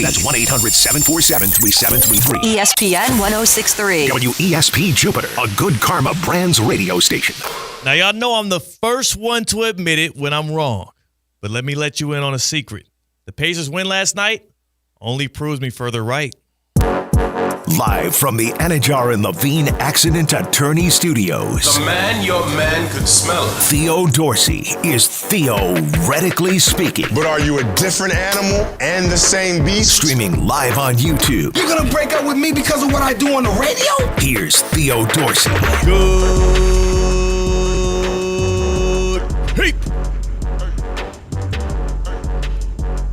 1063. That's 1-800-747-3733. ESPN 1063. WESP Jupiter, a Good Karma Brands radio station. Now, y'all know I'm the first one to admit it when I'm wrong. But let me let you in on a secret. The Pacers win last night only proves me further right. Live from the Anajar and Levine Accident Attorney Studios. The man your man could smell it. Theo Dorsey is theoretically speaking. But are you a different animal and the same beast? Streaming live on YouTube. You're gonna break up with me because of what I do on the radio? Here's Theo Dorsey. Good. Hey.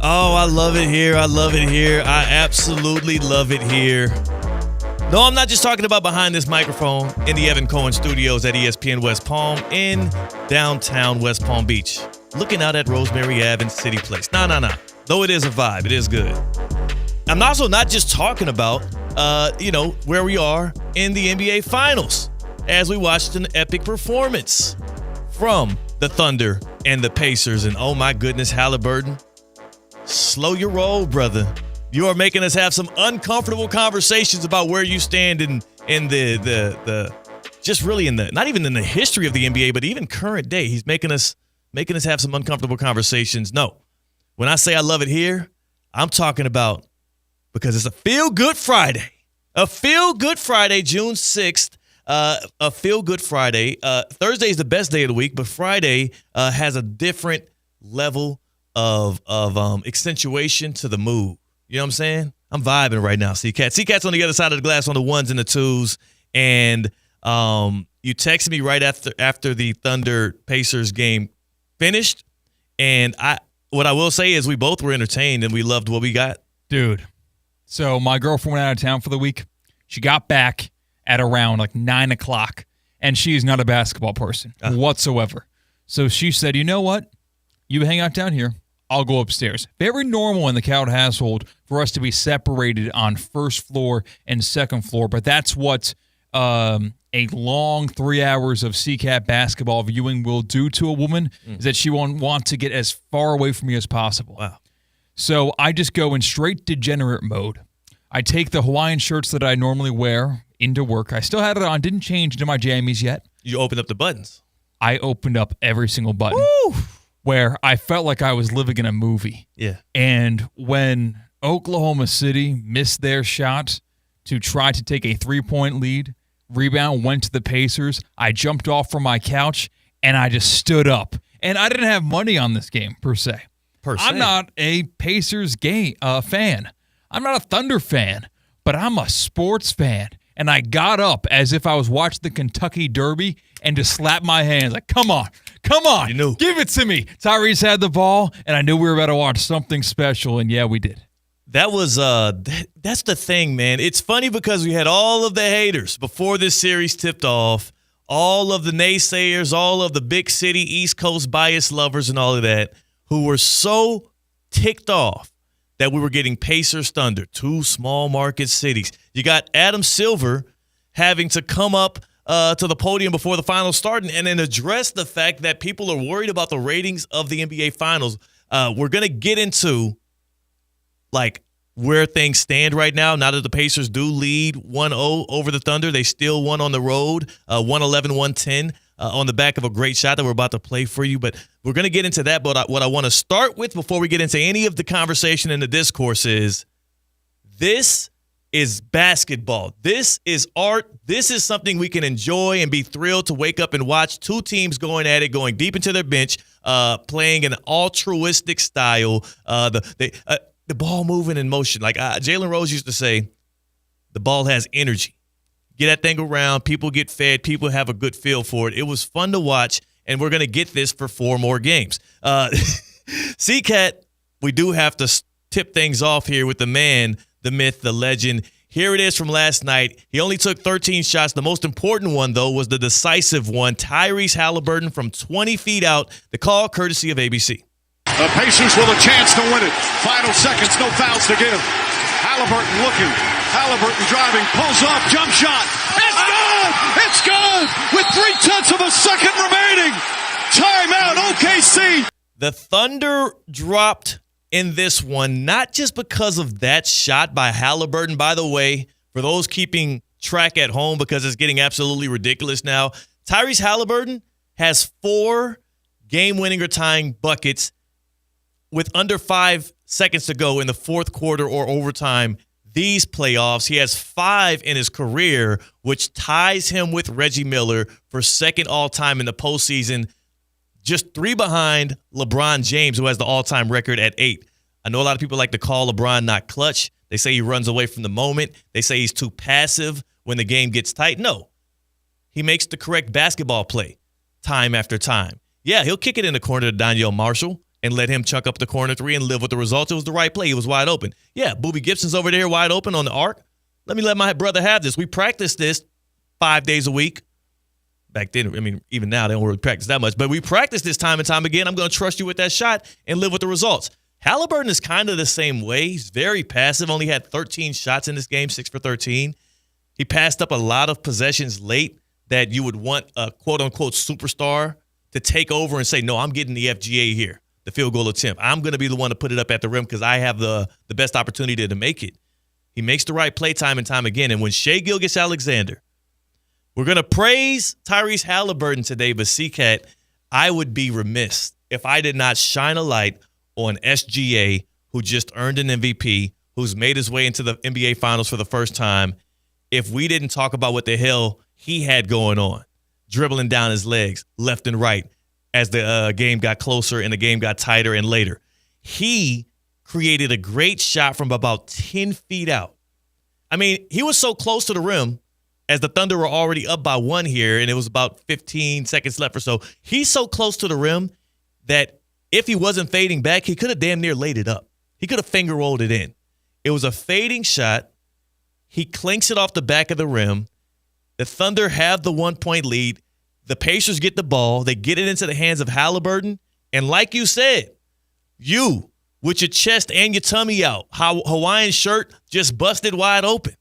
Oh, I love it here. I love it here. I absolutely love it here. No, I'm not just talking about behind this microphone in the Evan Cohen studios at ESPN West Palm in downtown West Palm Beach, looking out at Rosemary Ave and City Place. No. Though it is a vibe, it is good. I'm also not just talking about, where we are in the NBA Finals as we watched an epic performance from the Thunder and the Pacers. And oh my goodness, HALIBURTON, slow your roll, brother. You are making us have some uncomfortable conversations about where you stand in the just really in the, not even in the history of the NBA, but even current day. He's making us have some uncomfortable conversations. No, when I say I love it here, I'm talking about because it's a feel-good Friday. A feel-good Friday, June 6th. A feel-good Friday. Thursday is the best day of the week, but Friday has a different level of accentuation to the mood. You know what I'm saying? I'm vibing right now, C-Cat. C-Cat's on the other side of the glass on the ones and the twos. And you texted me right after the Thunder-Pacers game finished. And what I will say is we both were entertained and we loved what we got. Dude, so my girlfriend went out of town for the week. She got back at around 9 o'clock, and she's not a basketball person whatsoever. So she said, you know what? You hang out down here. I'll go upstairs. Very normal in the Cowd household for us to be separated on first floor and second floor, but that's what a long 3 hours of CCAT basketball viewing will do to a woman, is that she won't want to get as far away from me as possible. Wow. So I just go in straight degenerate mode. I take the Hawaiian shirts that I normally wear into work. I still had it on, didn't change into my jammies yet. You opened up the buttons. I opened up every single button. Woo! Where I felt like I was living in a movie. Yeah. And when Oklahoma City missed their shot to try to take a 3-point lead, rebound went to the Pacers, I jumped off from my couch, and I just stood up. And I didn't have money on this game, per se. I'm not a Pacers fan. I'm not a Thunder fan, but I'm a sports fan. And I got up as if I was watching the Kentucky Derby and just slapped my hands like, come on, you knew. Give it to me. Tyrese had the ball, and I knew we were about to watch something special, and yeah, we did. That was that's the thing, man. It's funny because we had all of the haters before this series tipped off, all of the naysayers, all of the big city East Coast bias lovers and all of that, who were so ticked off that we were getting Pacers Thunder, two small market cities. You got Adam Silver having to come up to the podium before the finals started and then address the fact that people are worried about the ratings of the NBA Finals. We're going to get into where things stand right now. Now that the Pacers do lead 1-0 over the Thunder, they still won on the road, 111-110 on the back of a great shot that we're about to play for you. But we're going to get into that. But what I want to start with before we get into any of the conversation and the discourse is this is basketball. This is art. This is something we can enjoy and be thrilled to wake up and watch. Two teams going at it, going deep into their bench, playing an altruistic style. The ball moving in motion. Like Jalen Rose used to say, the ball has energy. Get that thing around. People get fed. People have a good feel for it. It was fun to watch, and we're going to get this for 4 more games. C-Cat, we do have to tip things off here with the man, the myth, the legend. Here it is from last night. He only took 13 shots. The most important one, though, was the decisive one. Tyrese HALIBURTON from 20 feet out. The call courtesy of ABC. The Pacers with a chance to win it. Final seconds, no fouls to give. HALIBURTON looking. HALIBURTON driving, pulls up, jump shot. It's good! It's good! With 0.3 of a second remaining. Timeout, OKC. The Thunder dropped in this one, not just because of that shot by Halliburton, by the way, for those keeping track at home because it's getting absolutely ridiculous now. Tyrese Halliburton has 4 game-winning or tying buckets with under 5 seconds to go in the fourth quarter or overtime these playoffs. He has 5 in his career, which ties him with Reggie Miller for second all-time in the postseason, just 3 behind LeBron James, who has the all-time record at 8. I know a lot of people like to call LeBron not clutch. They say he runs away from the moment. They say he's too passive when the game gets tight. No. He makes the correct basketball play time after time. Yeah, he'll kick it in the corner to Danielle Marshall and let him chunk up the corner 3 and live with the results. It was the right play. He was wide open. Yeah, Boobie Gibson's over there wide open on the arc. Let my brother have this. We practice this 5 days a week. Back then, I mean, even now, they don't really practice that much. But we practice this time and time again. I'm going to trust you with that shot and live with the results. Halliburton is kind of the same way. He's very passive. Only had 13 shots in this game, 6 for 13. He passed up a lot of possessions late that you would want a quote-unquote superstar to take over and say, no, I'm getting the FGA here, the field goal attempt. I'm going to be the one to put it up at the rim because I have the best opportunity to make it. He makes the right play time and time again. And when Shai Gilgeous-Alexander, we're going to praise Tyrese Halliburton today, but C-Cat, I would be remiss if I did not shine a light on SGA, who just earned an MVP, who's made his way into the NBA Finals for the first time, if we didn't talk about what the hell he had going on, dribbling down his legs left and right as the game got closer and the game got tighter and later. He created a great shot from about 10 feet out. I mean, he was so close to the rim as the Thunder were already up by 1 here, and it was about 15 seconds left or so. He's so close to the rim that if he wasn't fading back, he could have damn near laid it up. He could have finger rolled it in. It was a fading shot. He clinks it off the back of the rim. The Thunder have the 1-point lead. The Pacers get the ball. They get it into the hands of Halliburton. And like you said, you with your chest and your tummy out, Hawaiian shirt just busted wide open.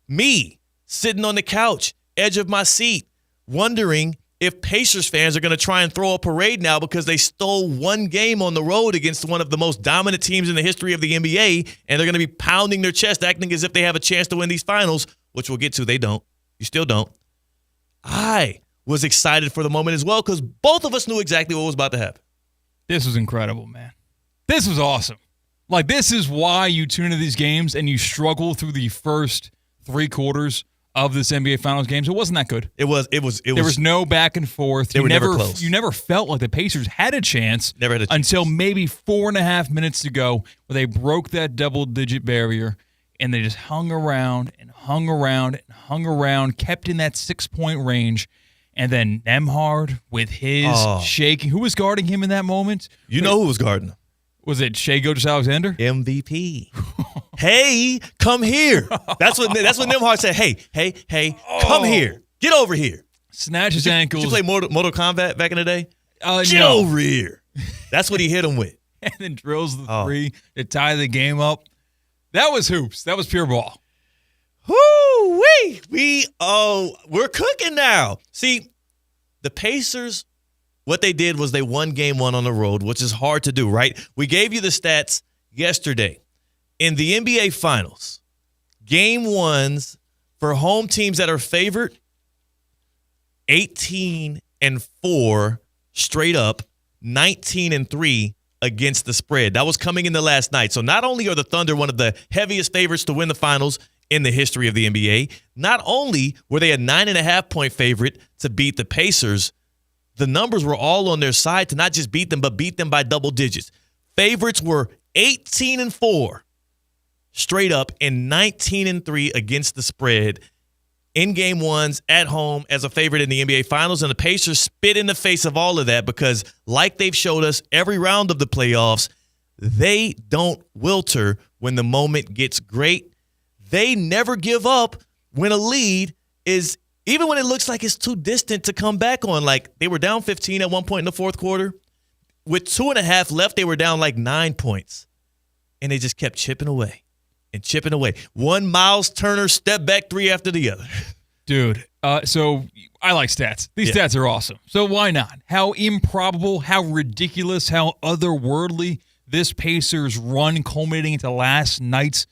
Me sitting on the couch, edge of my seat, wondering if Pacers fans are going to try and throw a parade now because they stole 1 game on the road against one of the most dominant teams in the history of the NBA, and they're going to be pounding their chest, acting as if they have a chance to win these finals, which we'll get to. They don't. You still don't. I was excited for the moment as well because both of us knew exactly what was about to happen. This was incredible, man. This was awesome. Like, this is why you tune into these games and you struggle through the first 3 quarters of this NBA Finals games. It wasn't that good. It was. There was no back and forth. They were never close. You never felt like the Pacers had a chance. Never had a chance. Until maybe 4.5 minutes to go where they broke that double-digit barrier and they just hung around and hung around and hung around, kept in that 6-point range. And then Nembhard with his shaking. Who was guarding him in that moment? You know who was guarding him. Was it Shai Gilgeous-Alexander? MVP. Hey, come here. That's what Nembhard said. Hey, come here. Get over here. Snatch his ankles. Did you play Mortal Kombat back in the day? Get No. over here. That's what he hit him with. And then drills the 3 to tie the game up. That was hoops. That was pure ball. Woo-wee. We're cooking now. See, the Pacers, what they did was they won game 1 on the road, which is hard to do, right? We gave you the stats yesterday. In the NBA Finals, game 1s for home teams that are favored, 18-4 straight up, 19-3 against the spread. That was coming into last night. So not only are the Thunder one of the heaviest favorites to win the finals in the history of the NBA, not only were they a 9.5-point favorite to beat the Pacers, the numbers were all on their side to not just beat them, but beat them by double digits. Favorites were 18-4 straight up and 19-3 against the spread in game 1s at home as a favorite in the NBA Finals. And the Pacers spit in the face of all of that because, like they've showed us every round of the playoffs, they don't wilter when the moment gets great. They never give up when a lead is, even when it looks like it's too distant to come back on. Like, they were down 15 at one point in the fourth quarter. With 2.5 left, they were down like 9 points. And they just kept chipping away and chipping away. One Miles Turner step back 3 after the other. Dude, so I like stats. These stats are awesome. So why not? How improbable, how ridiculous, how otherworldly this Pacers run culminating into last night's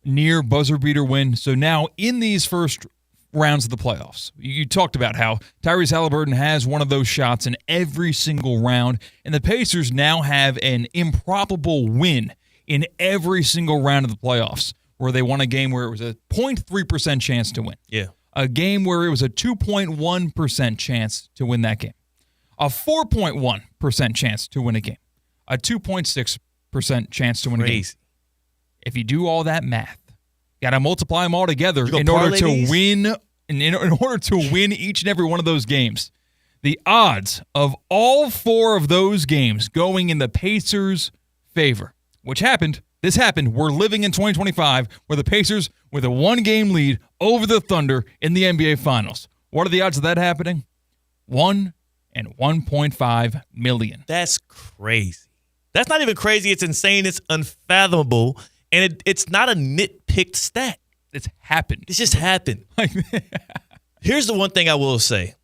near buzzer beater win. So now in these first rounds of the playoffs, you talked about how Tyrese Haliburton has one of those shots in every single round, and the Pacers now have an improbable win in every single round of the playoffs, where they won a game where it was a 0.3% chance to win. Yeah. A game where it was a 2.1% chance to win that game. A 4.1% chance to win a game. A 2.6% chance to win a game. If you do all that math, you got to multiply them all together in order to win. In order to win each and every one of those games, the odds of all 4 of those games going in the Pacers' favor, which happened. This happened. We're living in 2025 where the Pacers with a 1-game lead over the Thunder in the NBA Finals. What are the odds of that happening? 1 in 1.5 million. That's crazy. That's not even crazy. It's insane. It's unfathomable. And it's not a nitpicked stat. It's happened. It's just happened. Here's the one thing I will say.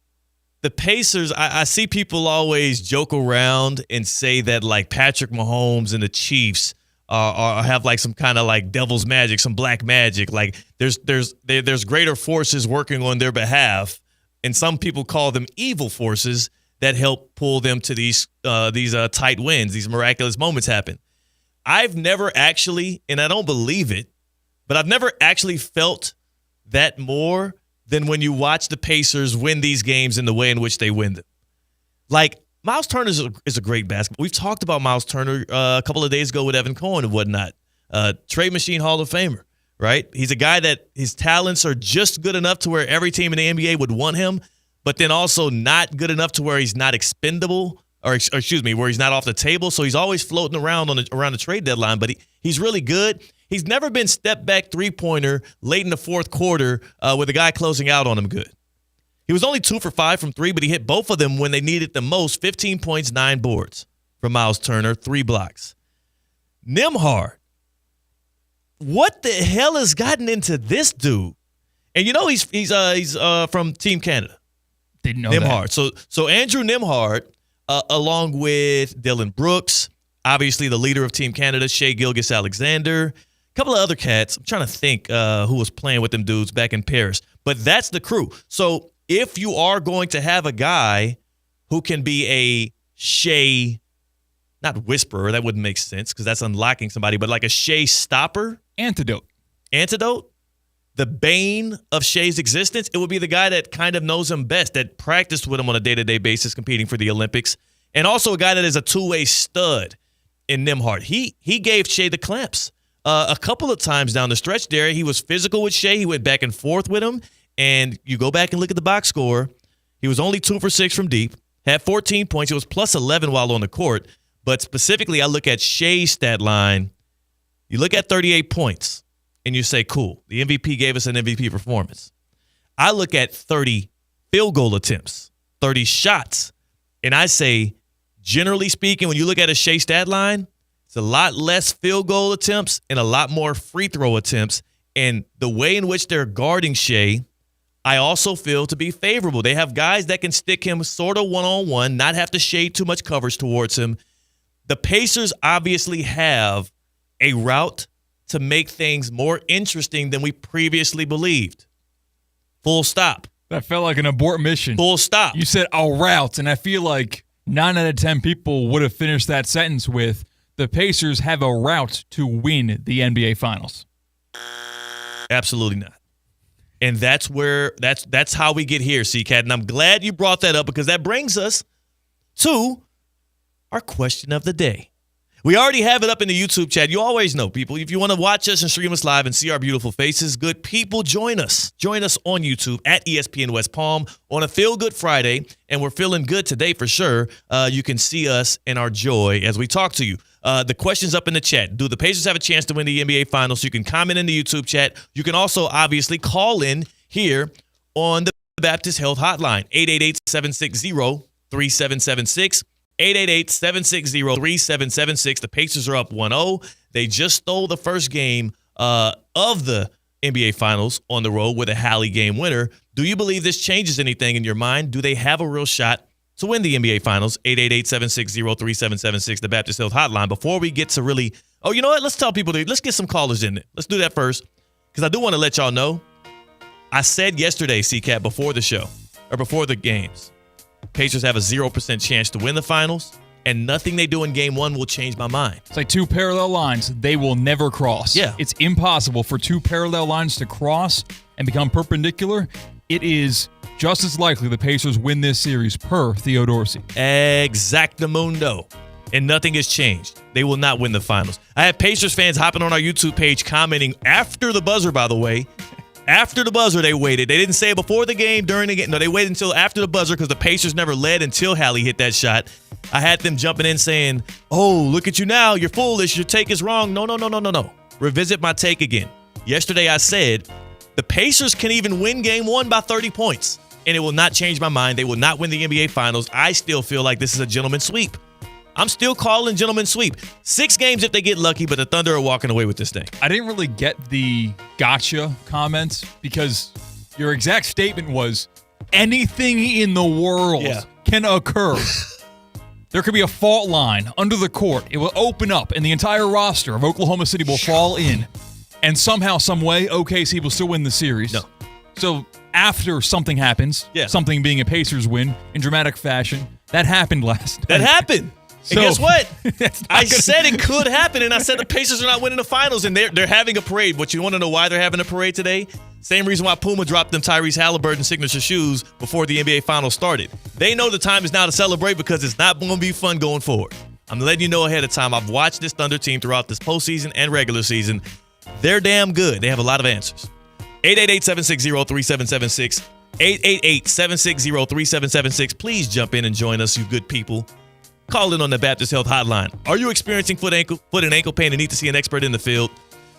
The Pacers, I see people always joke around and say that like Patrick Mahomes and the Chiefs have like some kind of like devil's magic, some black magic. Like there's greater forces working on their behalf, and some people call them evil forces that help pull them to these tight wins. These miraculous moments happen. I've never actually, and I don't believe it, but I've never actually felt that more than when you watch the Pacers win these games in the way in which they win them. Like, Miles Turner is a great basketball. We've talked about Miles Turner a couple of days ago with Evan Cohen and whatnot. Trade Machine Hall of Famer, right? He's a guy that his talents are just good enough to where every team in the NBA would want him, but then also not good enough to where he's not expendable, or where he's not off the table. So he's always floating around around the trade deadline, but he's really good. He's never been step-back three-pointer late in the fourth quarter with a guy closing out on him good. He was only 2 for 5 from 3, but he hit both of them when they needed the most. 15 points, 9 boards from Miles Turner, 3 blocks. Nembhard. What the hell has gotten into this dude? And you know he's from Team Canada. Didn't know Nembhard. that. So Andrew Nembhard, along with Dylan Brooks, obviously the leader of Team Canada, Shai Gilgeous-Alexander, a couple of other cats. I'm trying to think who was playing with them dudes back in Paris. But that's the crew. So if you are going to have a guy who can be a Shai, not whisperer, that wouldn't make sense because that's unlocking somebody, but like a Shai stopper. Antidote. The bane of Shai's existence, it would be the guy that kind of knows him best, that practiced with him on a day-to-day basis competing for the Olympics, and also a guy that is a two-way stud in Nembhard. He gave Shai the clamps a couple of times down the stretch there. He was physical with Shai. He went back and forth with him. And you go back and look at the box score. He was only 2 for 6 from deep, had 14 points. It was plus 11 while on the court. But specifically, I look at Shai's stat line. You look at 38 points, and you say, cool, the MVP gave us an MVP performance. I look at 30 field goal attempts, 30 shots, and I say, generally speaking, when you look at a Shai stat line, it's a lot less field goal attempts and a lot more free throw attempts. And the way in which they're guarding Shai, I also feel to be favorable. They have guys that can stick him sort of one-on-one, not have to shade too much coverage towards him. The Pacers obviously have a route to make things more interesting than we previously believed. Full stop. That felt like an abort mission. Full stop. You said a route, and I feel like 9 out of 10 people would have finished that sentence with, the Pacers have a route to win the NBA Finals. Absolutely not. And that's how we get here, C-Cat. And I'm glad you brought that up because that brings us to our question of the day. We already have it up in the YouTube chat. You always know, people, if you want to watch us and stream us live and see our beautiful faces, good people, join us. Join us on YouTube at ESPN West Palm on a Feel Good Friday. And we're feeling good today for sure. You can see us in our joy as we talk to you. The question's up in the chat. Do the Pacers have a chance to win the NBA Finals? You can comment in the YouTube chat. You can also obviously call in here on the Baptist Health Hotline, 888-760-3776. 888-760-3776. The Pacers are up 1-0. They just stole the first game of the NBA Finals on the road with a Hali game winner. Do you believe this changes anything in your mind? Do they have a real shot to win the NBA Finals. 888-760-3776, the Baptist Health Hotline. Before we get to really, you know what? Let's tell people, let's get some callers in it. Let's do that first, because I do want to let y'all know. I said yesterday, CCAT, before the show, or before the games, Pacers have a 0% chance to win the Finals, and nothing they do in Game 1 will change my mind. It's like two parallel lines they will never cross. Yeah. It's impossible for two parallel lines to cross and become perpendicular. It is just as likely the Pacers win this series per Theo Dorsey. Exactamundo. And nothing has changed. They will not win the Finals. I have Pacers fans hopping on our YouTube page commenting after the buzzer, by the way. After the buzzer, they waited. They didn't say it before the game, during the game. No, they waited until after the buzzer because the Pacers never led until Hallie hit that shot. I had them jumping in saying, oh, look at you now. You're foolish. Your take is wrong. No. Revisit my take again. Yesterday I said the Pacers can even win Game 1 by 30 points, and it will not change my mind. They will not win the NBA Finals. I still feel like this is a gentleman's sweep. I'm still calling gentleman's sweep. 6 games if they get lucky, but the Thunder are walking away with this thing. I didn't really get the gotcha comments because your exact statement was anything in the world can occur. There could be a fault line under the court. It will open up, and the entire roster of Oklahoma City will fall in. And somehow, some way, OKC will still win the series. No. So after something happens, something being a Pacers win in dramatic fashion, that happened last night. That happened. And guess what? I said it could happen, and I said the Pacers are not winning the Finals, and they're having a parade. But you want to know why they're having a parade today? Same reason why Puma dropped them Tyrese Halliburton signature shoes before the NBA Finals started. They know the time is now to celebrate because it's not going to be fun going forward. I'm letting you know ahead of time. I've watched this Thunder team throughout this postseason and regular season. They're damn good. They have a lot of answers. 888-760-3776. 888-760-3776. Please jump in and join us, you good people. Call in on the Baptist Health Hotline. Are you experiencing foot and ankle pain and need to see an expert in the field?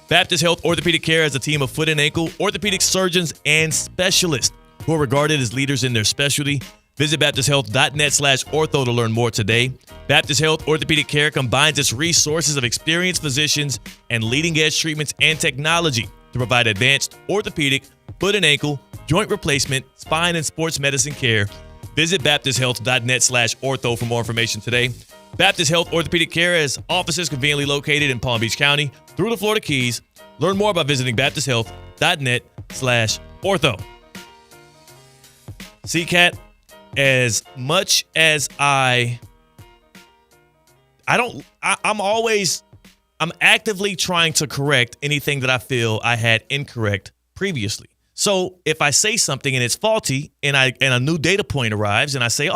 Baptist Health Orthopedic Care has a team of foot and ankle orthopedic surgeons and specialists who are regarded as leaders in their specialty. Visit baptisthealth.net/ortho to learn more today. Baptist Health Orthopedic Care combines its resources of experienced physicians and leading-edge treatments and technology to provide advanced orthopedic, foot and ankle, joint replacement, spine, and sports medicine care. Visit baptisthealth.net/ortho for more information today. Baptist Health Orthopedic Care has offices conveniently located in Palm Beach County through the Florida Keys. Learn more by visiting baptisthealth.net/ortho. CCAT, as much as I'm actively trying to correct anything that I feel I had incorrect previously. So if I say something and it's faulty and a new data point arrives and I say,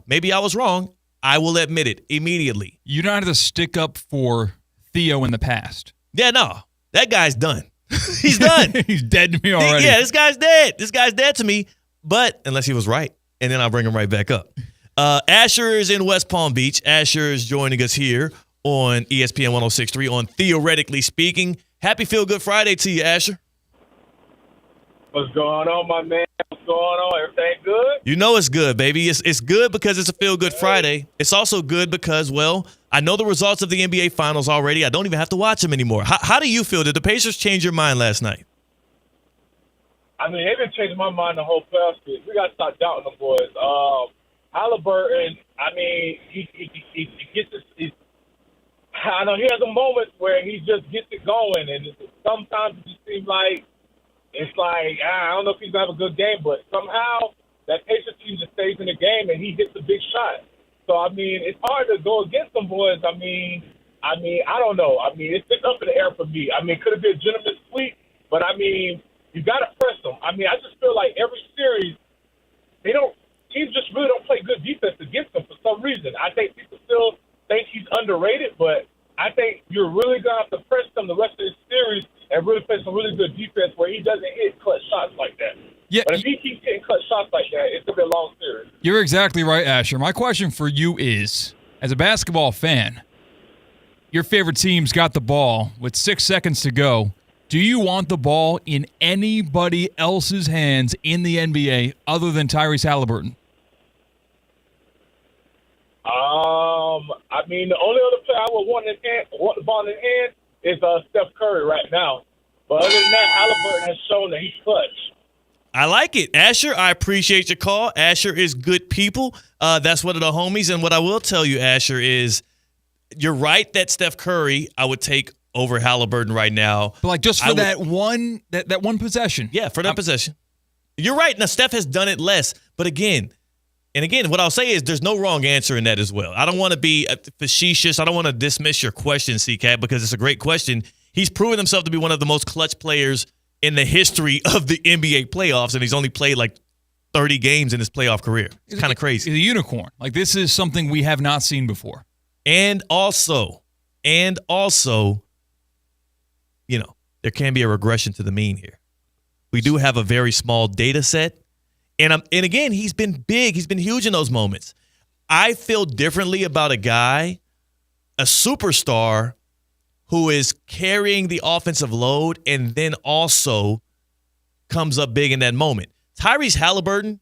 maybe I was wrong, I will admit it immediately. You don't have to stick up for Theo in the past. Yeah, no. That guy's done. He's done. He's dead to me already. Yeah, this guy's dead. This guy's dead to me. But unless he was right, and then I'll bring him right back up. Asher is in West Palm Beach. Asher is joining us here on ESPN 106.3 on Theoretically Speaking. Happy Feel Good Friday to you, Asher. What's going on, my man? What's going on? Everything good? You know it's good, baby. It's good because it's a Feel Good Friday. It's also good because, I know the results of the NBA Finals already. I don't even have to watch them anymore. How do you feel? Did the Pacers change your mind last night? I mean, they've been changing my mind the whole playoff series. We got to start doubting them boys. Halliburton, I mean, he gets this. I know he has a moment where he just gets it going, and sometimes it just seems like I don't know if he's gonna have a good game, but somehow that Pacers team just stays in the game and he hits a big shot. So I mean, it's hard to go against them boys. I mean, I don't know. I mean, it's up in the air for me. I mean, could it be a gentleman's sweep? But I mean, you gotta press them. I mean, I just feel like every series teams just really don't play good defense against them for some reason. I think people still think he's underrated, but I think you're really gonna have to press them the rest of the series and really play some really good defense where he doesn't hit clutch shots like that. Yeah, but if he keeps hitting clutch shots like that, it's going to be a long series. You're exactly right, Asher. My question for you is, as a basketball fan, your favorite team's got the ball with 6 seconds to go. Do you want the ball in anybody else's hands in the NBA other than Tyrese Halliburton? I mean, the only other player I would want the ball in his hand is Steph Curry right now. But other than that, Halliburton has shown that he's clutch. I like it. Asher, I appreciate your call. Asher is good people. That's one of the homies. And what I will tell you, Asher, is you're right that Steph Curry I would take over Haliburton right now. But like just for that one possession. Yeah, for that possession. You're right. Now, Steph has done it less. But again, what I'll say is there's no wrong answer in that as well. I don't want to be facetious. I don't want to dismiss your question, CCAT, because it's a great question. He's proven himself to be one of the most clutch players in the history of the NBA playoffs, and he's only played like 30 games in his playoff career. It's kind of crazy. He's a unicorn. Like, this is something we have not seen before. And also, there can be a regression to the mean here. We do have a very small data set. And again, he's been big. He's been huge in those moments. I feel differently about a guy, a superstar, who is carrying the offensive load and then also comes up big in that moment. Tyrese Haliburton,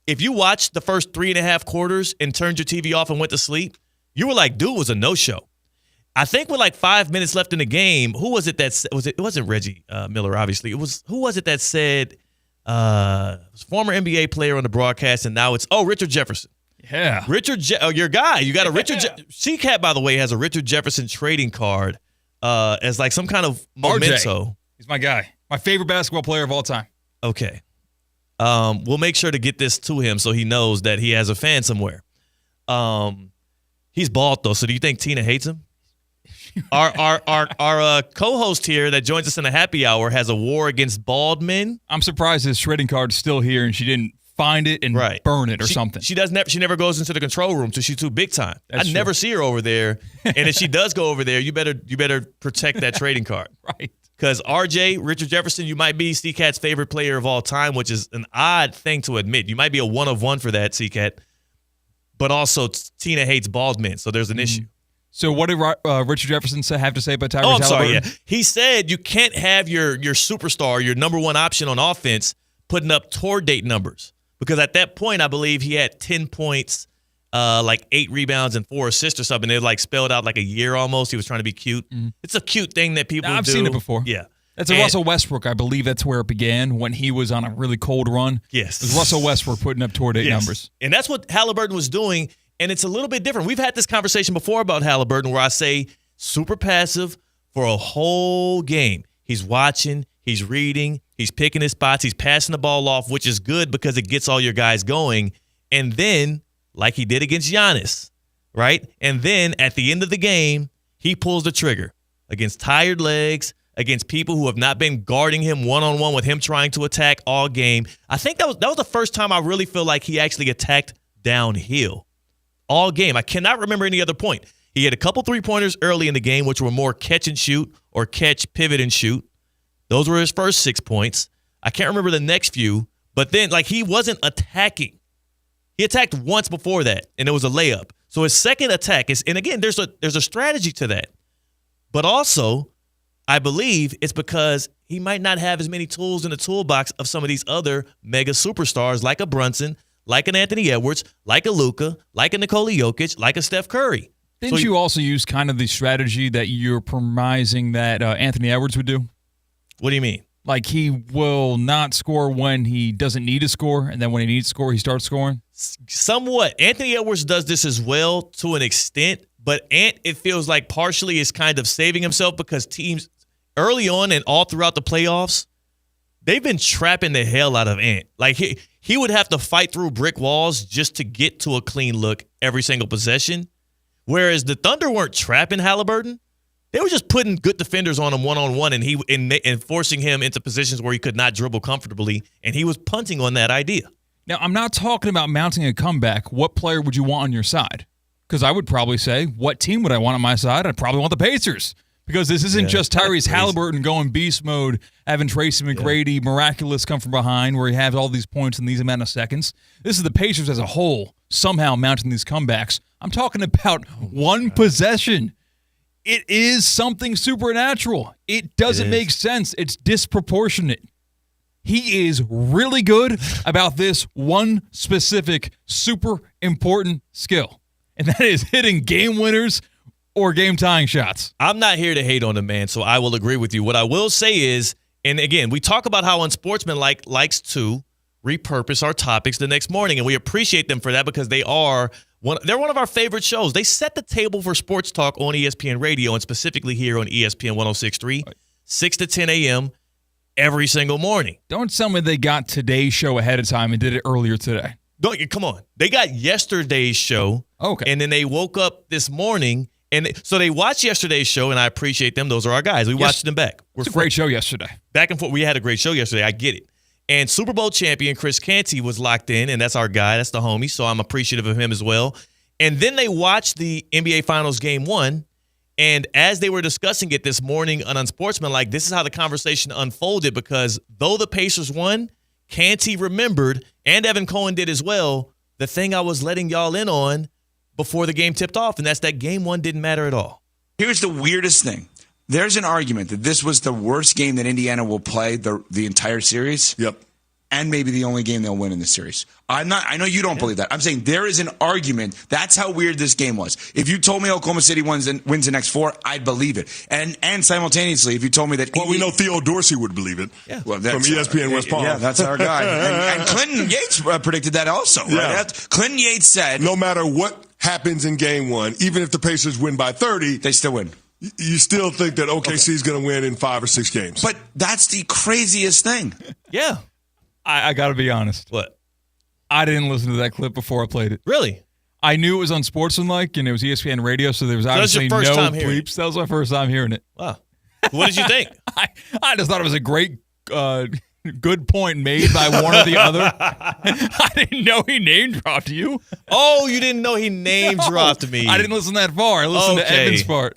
if you watched the first 3.5 quarters and turned your TV off and went to sleep, you were like, dude was a no-show. I think with like 5 minutes left in the game, who was it that was it? It wasn't Reggie Miller, obviously. Who was it that said? Former NBA player on the broadcast, and now it's Richard Jefferson. Yeah, your guy. You got a Richard. CCAT, by the way, has a Richard Jefferson trading card as like some kind of memento. RJ. He's my guy. My favorite basketball player of all time. Okay, we'll make sure to get this to him so he knows that he has a fan somewhere. He's bald though, so do you think Tina hates him? Our co-host here that joins us in the happy hour has a war against bald men. I'm surprised his shredding card's still here and she didn't find it and burn it or something. She never goes into the control room till she's too big time. That's true. Never see her over there. And if she does go over there, you better protect that trading card. Right. Because Richard Jefferson, you might be C-Cat's favorite player of all time, which is an odd thing to admit. You might be a one of one for that, C-Cat. But also, Tina hates bald men, so there's an issue. So what did Richard Jefferson have to say about Tyrese Haliburton? I'm sorry, yeah. He said you can't have your superstar, your number one option on offense, putting up tour date numbers. Because at that point, I believe he had 10 points, like 8 rebounds and 4 assists or something. They like spelled out like a year almost. He was trying to be cute. Mm-hmm. It's a cute thing that people do. I've seen it before. Yeah. That's Russell Westbrook. I believe that's where it began when he was on a really cold run. Yes. It was Russell Westbrook putting up tour date numbers. And that's what Haliburton was doing. And it's a little bit different. We've had this conversation before about Haliburton where I say super passive for a whole game. He's watching, he's reading, he's picking his spots, he's passing the ball off, which is good because it gets all your guys going. And then, like he did against Giannis, right? And then at the end of the game, he pulls the trigger against tired legs, against people who have not been guarding him one-on-one with him trying to attack all game. I think that was the first time I really feel like he actually attacked downhill. All game. I cannot remember any other point. He had a couple three-pointers early in the game, which were more catch and shoot or catch, pivot, and shoot. Those were his first 6 points. I can't remember the next few, but then like he wasn't attacking. He attacked once before that, and it was a layup. So his second attack is, and again, there's a strategy to that. But also, I believe it's because he might not have as many tools in the toolbox of some of these other mega superstars like a Brunson, like an Anthony Edwards, like a Luka, like a Nikola Jokic, like a Steph Curry. Didn't you also use kind of the strategy that you're premising that Anthony Edwards would do? What do you mean? Like he will not score when he doesn't need to score, and then when he needs to score, he starts scoring? Somewhat. Anthony Edwards does this as well to an extent, but Ant, it feels like partially is kind of saving himself because teams early on and all throughout the playoffs, they've been trapping the hell out of Ant. Like he would have to fight through brick walls just to get to a clean look every single possession. Whereas the Thunder weren't trapping Haliburton. They were just putting good defenders on him one-on-one and forcing him into positions where he could not dribble comfortably, and he was punting on that idea. Now, I'm not talking about mounting a comeback. What player would you want on your side? Because I would probably say, what team would I want on my side? I'd probably want the Pacers. Because this isn't just Tyrese Haliburton going beast mode, having Tracy McGrady miraculous come from behind where he has all these points in these amount of seconds. This is the Pacers as a whole somehow mounting these comebacks. I'm talking about one possession. It is something supernatural. It doesn't make sense. It's disproportionate. He is really good about this one specific super important skill, and that is hitting game winners or game-tying shots. I'm not here to hate on the man, so I will agree with you. What I will say is And again, we talk about how Unsportsmanlike likes to repurpose our topics the next morning, and we appreciate them for that because they're one of our favorite shows. They set the table for sports talk on ESPN Radio and specifically here on ESPN 106.3, 6 to 10 a.m. every single morning. Don't tell me they got today's show ahead of time and did it earlier today. Come on. They got yesterday's show, and then they woke up this morning, and so they watched yesterday's show, and I appreciate them. Those are our guys. We watched them back. It's a great show yesterday. Back and forth. We had a great show yesterday. I get it. And Super Bowl champion Chris Canty was locked in, and that's our guy. That's the homie, so I'm appreciative of him as well. And then they watched the NBA Finals Game 1, and as they were discussing it this morning on Unsportsmanlike, this is how the conversation unfolded because though the Pacers won, Canty remembered, and Evan Cohen did as well, the thing I was letting y'all in on before the game tipped off, and that's that Game 1 didn't matter at all. Here's the weirdest thing. There's an argument that this was the worst game that Indiana will play the entire series. Yep. And maybe the only game they'll win in the series. I know you don't believe that. I'm saying there is an argument. That's how weird this game was. If you told me Oklahoma City wins the next 4, I'd believe it. And simultaneously, if you told me that... Well, we know Theo Dorsey would believe it. Yeah. Well, from ESPN West Palm. Yeah, that's our guy. and Clinton Yates predicted that also. Yeah. Right? Clinton Yates said... No matter what happens in Game 1, even if the Pacers win by 30... They still win. You still think that OKC is going to win in 5 or 6 games. But that's the craziest thing. Yeah. I got to be honest. What? I didn't listen to that clip before I played it. Really? I knew it was Unsportsmanlike, and it was ESPN Radio, so there was obviously no bleeps. That was my first time hearing it. Wow. What did you think? I just thought it was a great, good point made by one or the other. I didn't know he name dropped you. Oh, you didn't know he name dropped me. I didn't listen that far. I listened to Evan's part.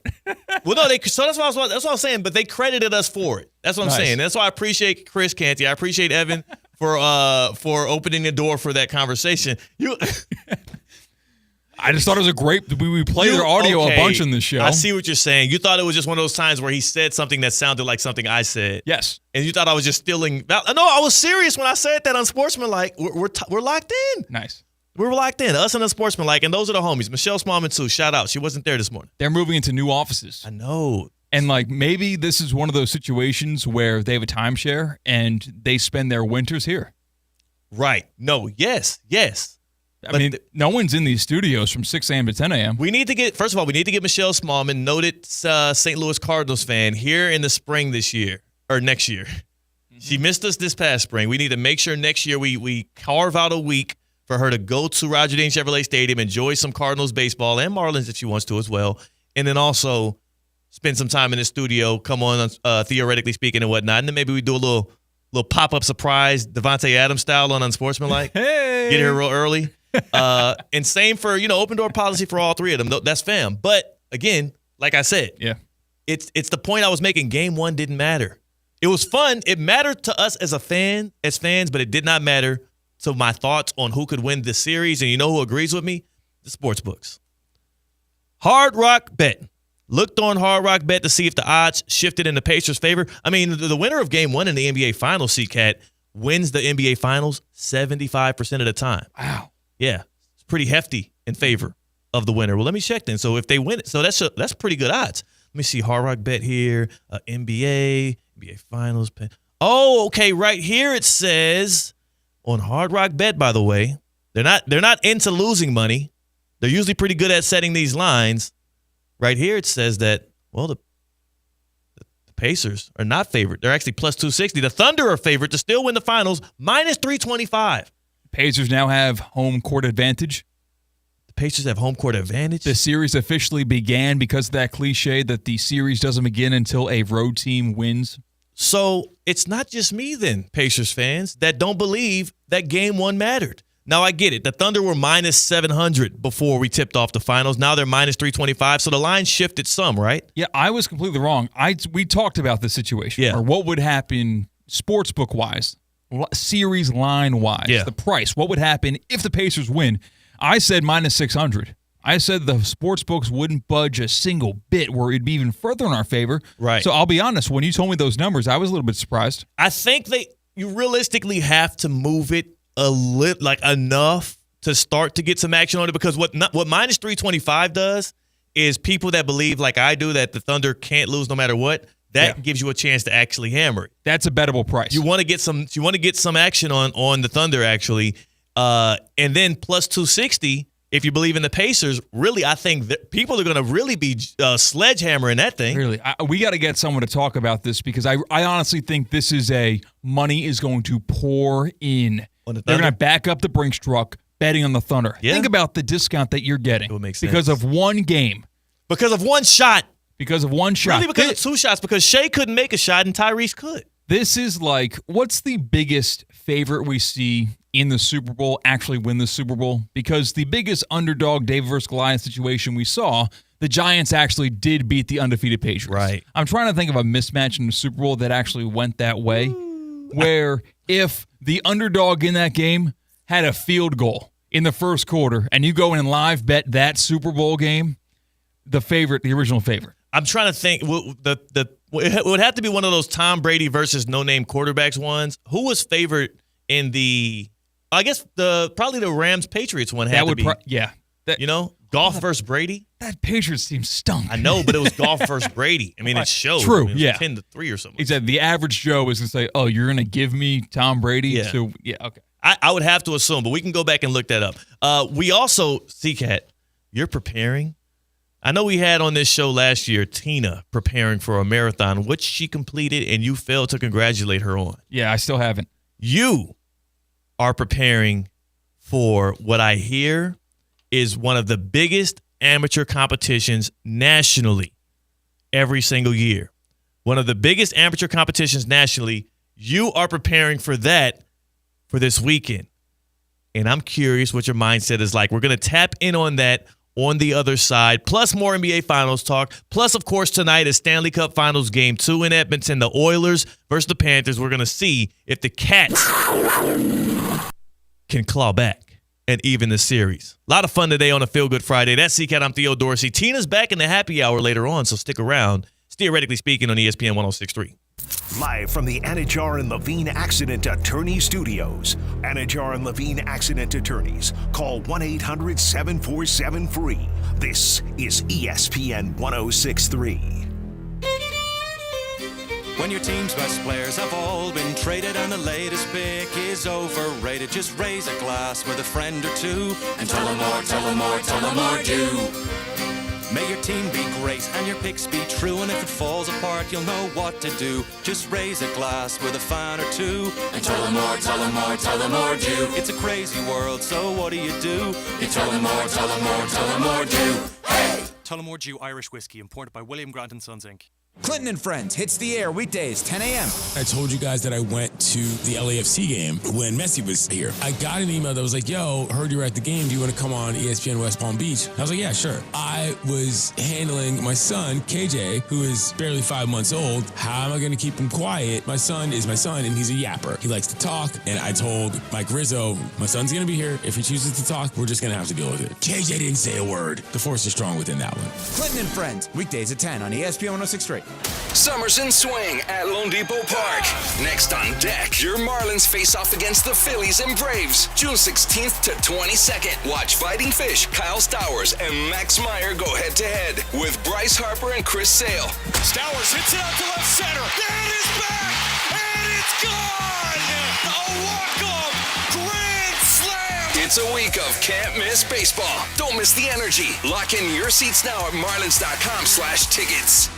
Well, no, so that's what I was saying. But they credited us for it. That's what I'm saying. That's why I appreciate Chris Canty. I appreciate Evan for opening the door for that conversation. I just thought it was a great. We play their audio a bunch in this show. I see what you're saying. You thought it was just one of those times where he said something that sounded like something I said. Yes. And you thought I was just stealing. No, I was serious when I said that. Unsportsmanlike. We're locked in. Nice. We're locked in. Us and Unsportsmanlike, and those are the homies. Michelle Smallman too. Shout out. She wasn't there this morning. They're moving into new offices. I know. And maybe this is one of those situations where they have a timeshare and they spend their winters here. Right. No. Yes. I mean, no one's in these studios from 6 a.m. to 10 a.m. First of all, we need to get Michelle Smallman, noted St. Louis Cardinals fan, here in the spring this year, or next year. Mm-hmm. She missed us this past spring. We need to make sure next year we carve out a week for her to go to Roger Dean Chevrolet Stadium, enjoy some Cardinals baseball and Marlins if she wants to as well, and then also spend some time in the studio, come on, theoretically speaking and whatnot, and then maybe we do a little pop-up surprise, Devontae Adams style on Unsportsmanlike. Hey! Get here real early. And same for, open door policy for all three of them. That's fam. But again, like I said, it's the point I was making. Game 1 didn't matter. It was fun. It mattered to us as fans, but it did not matter to my thoughts on who could win the series. And you know who agrees with me? The sports books. Hard Rock Bet. Looked on Hard Rock Bet to see if the odds shifted in the Pacers' favor. I mean, the winner of Game 1 in the NBA Finals, C-Cat, wins the NBA Finals 75% of the time. Wow. Yeah, it's pretty hefty in favor of the winner. Well, let me check then. So if they win it, so that's pretty good odds. Let me see Hard Rock Bet here, NBA Finals. Oh, okay, right here it says on Hard Rock Bet. By the way, they're not into losing money. They're usually pretty good at setting these lines. Right here it says that the Pacers are not favored. They're actually plus 260. The Thunder are favored to still win the finals, minus 325. Pacers now have home court advantage. The Pacers have home court advantage. The series officially began because of that cliche that the series doesn't begin until a road team wins. So it's not just me then, Pacers fans, that don't believe that Game 1 mattered. Now, I get it. The Thunder were minus 700 before we tipped off the finals. Now they're minus 325. So the line shifted some, right? Yeah, I was completely wrong. We talked about this situation. Yeah. Or what would happen sportsbook-wise, series line-wise, the price. What would happen if the Pacers win? I said minus 600. I said the sports books wouldn't budge a single bit where it'd be even further in our favor. Right. So I'll be honest, when you told me those numbers, I was a little bit surprised. I think you realistically have to move it a little, enough to start to get some action on it, because what minus 325 does is people that believe, like I do, that the Thunder can't lose no matter what, that gives you a chance to actually hammer it. That's a bettable price. You want to get some action on the Thunder actually, and then plus 260. If you believe in the Pacers, really, I think that people are going to really be sledgehammering that thing. Really, we got to get someone to talk about this because I honestly think this is money is going to pour in. They're going to back up the Brinks truck betting on the Thunder. Yeah. Think about the discount that you're getting because of one game. Because of one shot. Because of one shot. Really because of two shots because Shea couldn't make a shot and Tyrese could. This is like, what's the biggest favorite we see in the Super Bowl actually win the Super Bowl? Because the biggest underdog David versus Goliath situation we saw, the Giants actually did beat the undefeated Patriots. Right. I'm trying to think of a mismatch in the Super Bowl that actually went that way, where if the underdog in that game had a field goal in the first quarter and you go in and live bet that Super Bowl game, the original favorite. I'm trying to think. It would have to be one of those Tom Brady versus no-name quarterbacks ones. Who was favored in the? I guess probably the Rams-Patriots one had to be. Golf versus Brady. That Patriots team stunk. I know, but it was golf versus Brady. I mean, it showed. True. I mean, it was 10-3 or something. He said the average Joe is going to say, "Oh, you're going to give me Tom Brady?" Yeah. So okay. I would have to assume, but we can go back and look that up. We also, C-Cat, you're preparing. I know we had on this show last year Tina preparing for a marathon, which she completed, and you failed to congratulate her on. Yeah, I still haven't. You are preparing for what I hear is one of the biggest amateur competitions nationally every single year. One of the biggest amateur competitions nationally. You are preparing for that for this weekend. And I'm curious what your mindset is like. We're going to tap in on that on the other side, plus more NBA Finals talk. Plus, of course, tonight is Stanley Cup Finals Game 2 in Edmonton. The Oilers versus the Panthers. We're going to see if the Cats can claw back and even the series. A lot of fun today on a Feel Good Friday. That's C-Cat. I'm Theo Dorsey. Tina's back in the happy hour later on, so stick around. It's Theoretically Speaking on ESPN 106.3. Live from the Anajar and Levine Accident Attorney Studios. Anajar and Levine Accident Attorneys. Call 1-800-747-FREE. This is ESPN 106.3. When your team's best players have all been traded and the latest pick is overrated, just raise a glass with a friend or two and tell them more, tell them more, tell them more, do. May your team be great and your picks be true, and if it falls apart, you'll know what to do. Just raise a glass with a fan or two and tell them more, tell them more, tell them more, do. It's a crazy world, so what do? You tell them more, tell them more, tell them more, do. Hey! Tullamore Dew Irish Whiskey, imported by William Grant & Sons, Inc. Clinton and Friends hits the air weekdays, 10 a.m. I told you guys that I went to the LAFC game when Messi was here. I got an email that was like, yo, heard you were at the game. Do you want to come on ESPN West Palm Beach? I was like, yeah, sure. I was handling my son, KJ, who is barely 5 months old. How am I going to keep him quiet? My son is my son, and he's a yapper. He likes to talk, and I told Mike Rizzo, my son's going to be here. If he chooses to talk, we're just going to have to deal with it. KJ didn't say a word. The force is strong within that one. Clinton and Friends, weekdays at 10 on ESPN 106.3. Summer's in swing at Lone Depot Park. Next on deck, your Marlins face off against the Phillies and Braves. June 16th to 22nd. Watch Fighting Fish, Kyle Stowers, and Max Meyer go head-to-head with Bryce Harper and Chris Sale. Stowers hits it out to left center. It is back, and it's gone! A walk-off grand slam! It's a week of can't miss baseball. Don't miss the energy. Lock in your seats now at marlins.com/tickets.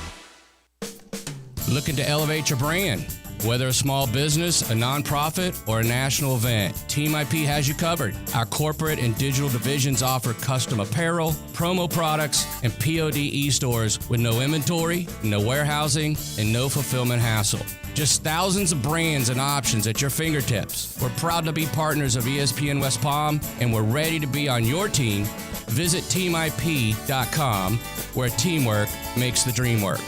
Looking to elevate your brand? Whether a small business, a nonprofit, or a national event, Team IP has you covered. Our corporate and digital divisions offer custom apparel, promo products, and POD e-stores with no inventory, no warehousing, and no fulfillment hassle. Just thousands of brands and options at your fingertips. We're proud to be partners of ESPN West Palm, and we're ready to be on your team. Visit teamip.com, where teamwork makes the dream work.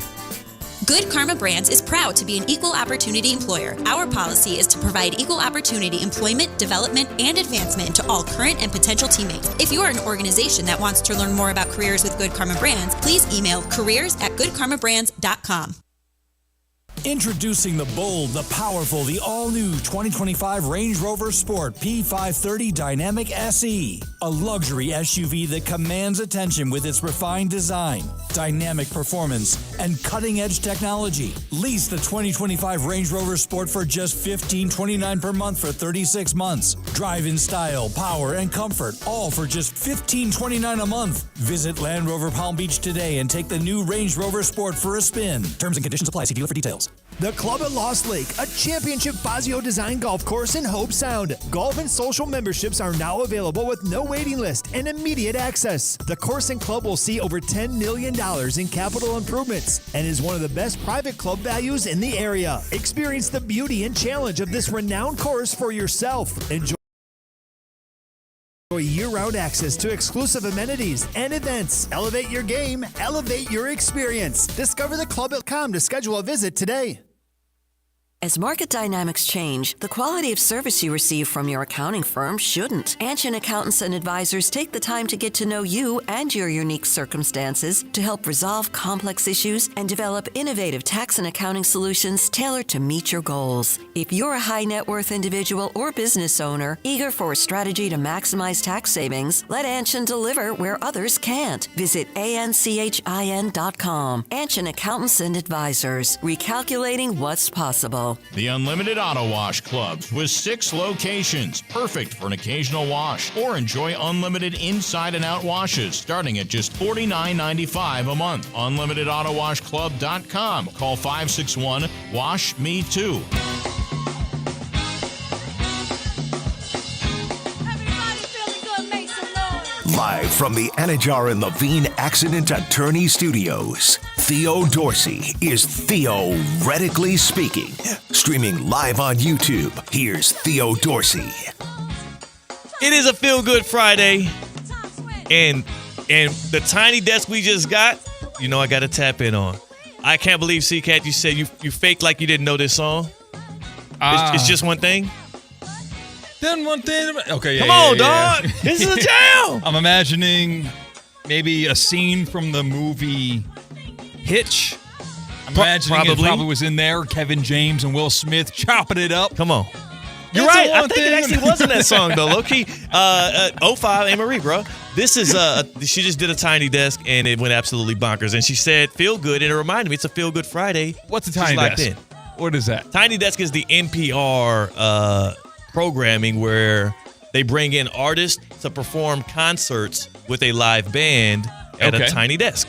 Good Karma Brands is proud to be an equal opportunity employer. Our policy is to provide equal opportunity employment, development, and advancement to all current and potential teammates. If you are an organization that wants to learn more about careers with Good Karma Brands, please email careers@goodkarmabrands.com. Introducing the bold, the powerful, the all-new 2025 Range Rover Sport P530 Dynamic SE. A luxury SUV that commands attention with its refined design, dynamic performance, and cutting-edge technology. Lease the 2025 Range Rover Sport for just $15.29 per month for 36 months. Drive in style, power, and comfort, all for just $15.29 a month. Visit Land Rover Palm Beach today and take the new Range Rover Sport for a spin. Terms and conditions apply. See dealer for details. The Club at Lost Lake, a championship Fazio design golf course in Hope Sound. Golf and social memberships are now available with no waiting list and immediate access. The course and club will see over $10 million in capital improvements and is one of the best private club values in the area. Experience the beauty and challenge of this renowned course for yourself. Enjoy year-round access to exclusive amenities and events. Elevate your game, elevate your experience. Discover the club.com to schedule a visit today. As market dynamics change, the quality of service you receive from your accounting firm shouldn't. Anshin Accountants and Advisors take the time to get to know you and your unique circumstances to help resolve complex issues and develop innovative tax and accounting solutions tailored to meet your goals. If you're a high net worth individual or business owner eager for a strategy to maximize tax savings, let Anshin deliver where others can't. Visit anchin.com. Anshin Accountants and Advisors, recalculating what's possible. The Unlimited Auto Wash Clubs with 6 locations, perfect for an occasional wash. Or enjoy unlimited inside and out washes starting at just $49.95 a month. UnlimitedAutoWashClub.com. Call 561-WASH-ME-TOO. Live from the Anajar and Levine Accident Attorney Studios, Theo Dorsey is theoretically speaking. Streaming live on YouTube, here's Theo Dorsey. It is a feel-good Friday, and the tiny desk we just got, you know I got to tap in on. I can't believe, C-Cat, you said you faked like you didn't know this song. It's just one thing? Then one thing. Okay, Come on, dog. This is a jam. I'm imagining maybe a scene from the movie Hitch. I'm imagining it probably was in there. Kevin James and Will Smith chopping it up. Come on. You're right. I think it actually wasn't that song, though. Low-key, 05, Anne-Marie, bro. This is, she just did a tiny desk, and it went absolutely bonkers. And she said, feel good, and it reminded me, it's a feel good Friday. What's a tiny desk? What is that? Tiny desk is the NPR programming where they bring in artists to perform concerts with a live band at a tiny desk.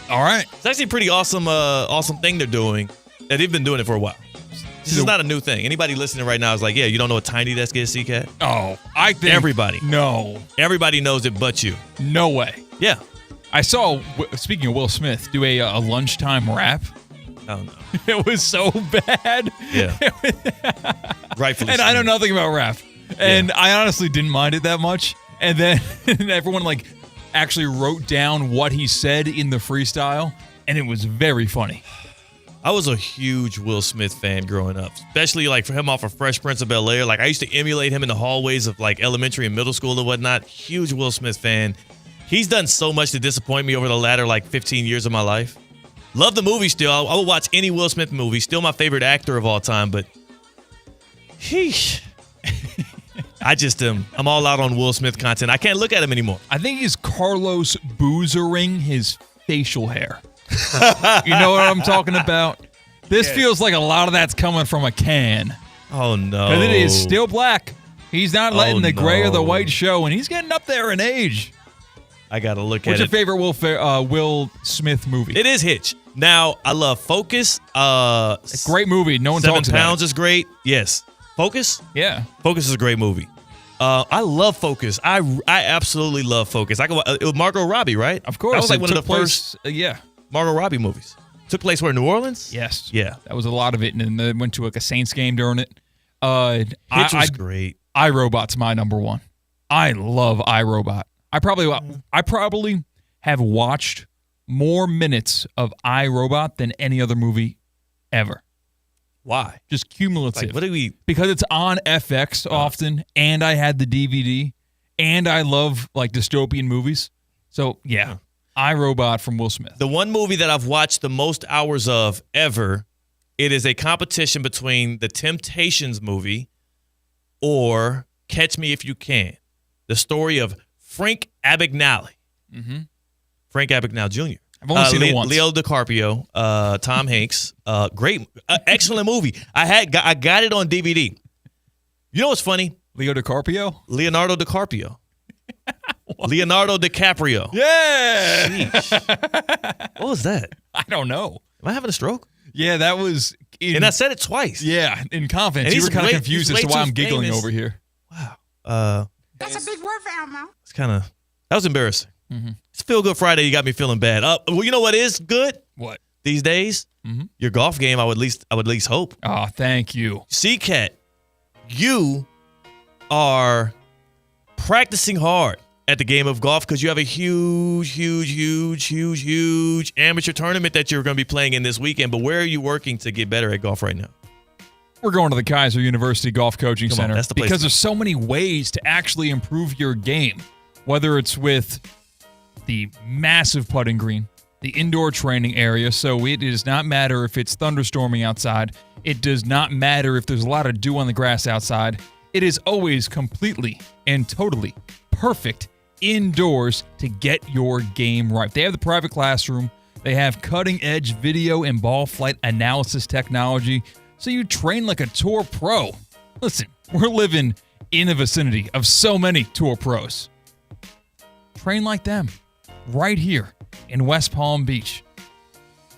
All right. It's actually a pretty awesome thing they're doing. And they've been doing it for a while. This is not a new thing. Anybody listening right now is like, yeah, you don't know what tiny desk is, C-Cat? Oh, I think everybody. No. Everybody knows it but you. No way. Yeah. I saw, speaking of Will Smith, do a lunchtime rap. Oh, no. It was so bad. Yeah. Rightfully and so. I know nothing about rap. And I honestly didn't mind it that much. And then everyone actually wrote down what he said in the freestyle. And it was very funny. I was a huge Will Smith fan growing up, especially for him off of Fresh Prince of Bel-Air. I used to emulate him in the hallways of elementary and middle school and whatnot. Huge Will Smith fan. He's done so much to disappoint me over the latter 15 years of my life. Love the movie still. I will watch any Will Smith movie. Still my favorite actor of all time, but I'm all out on Will Smith content. I can't look at him anymore. I think he's Carlos Boozering his facial hair. You know what I'm talking about? This feels like a lot of that's coming from a can. Oh, no. Because it is still black. He's not letting the gray or the white show, and he's getting up there in age. I got to look at it. What's your favorite Will Smith movie? It is Hitch. Now, I love Focus. A great movie. No one talks about it. 7 Pounds is great. Yes. Focus? Yeah. Focus is a great movie. I love Focus. I absolutely love Focus. It was Margot Robbie, right? Of course. That was one of the first Margot Robbie movies. Took place where, New Orleans? Yes. Yeah. That was a lot of it, and then they went to a Saints game during it. Hitch was great. iRobot's my number one. I love iRobot. I probably have watched more minutes of iRobot than any other movie ever. Why? Just cumulative. What do we? Because it's on FX often, and I had the DVD, and I love dystopian movies. So yeah, iRobot from Will Smith. The one movie that I've watched the most hours of ever, it is a competition between the Temptations movie or Catch Me If You Can. The story of Frank Abagnale. Mm-hmm. Frank Abagnale Jr. I've only seen it once. Leo DiCaprio, Tom Hanks. Great, excellent movie. I got it on DVD. You know what's funny? Leonardo DiCaprio. Leonardo DiCaprio. Yeah. Sheesh. What was that? I don't know. Am I having a stroke? Yeah, that was. And I said it twice. Yeah, in confidence. And You were kind of way- confused he's as to way why too I'm giggling famous. over here. That's a big word for Elmo. It's that was embarrassing. Mm-hmm. It's Feel Good Friday. You got me feeling bad. Well, you know what is good? What? These days? Mm-hmm. Your golf game, I would at least hope. Oh, thank you. C-Cat, you are practicing hard at the game of golf because you have a huge amateur tournament that you're going to be playing in this weekend. But where are you working to get better at golf right now? We're going to the Kaiser University Golf Coaching Come on, Center that's the place because to there's so many ways to actually improve your game, whether it's with the massive putting green, the indoor training area, so it does not matter if it's thunderstorming outside. It does not matter if there's a lot of dew on the grass outside. It is always completely and totally perfect indoors to get your game right. They have the private classroom. They have cutting-edge video and ball flight analysis technology, so you train like a tour pro. Listen, we're living in the vicinity of so many tour pros. Train like them right here in West Palm Beach.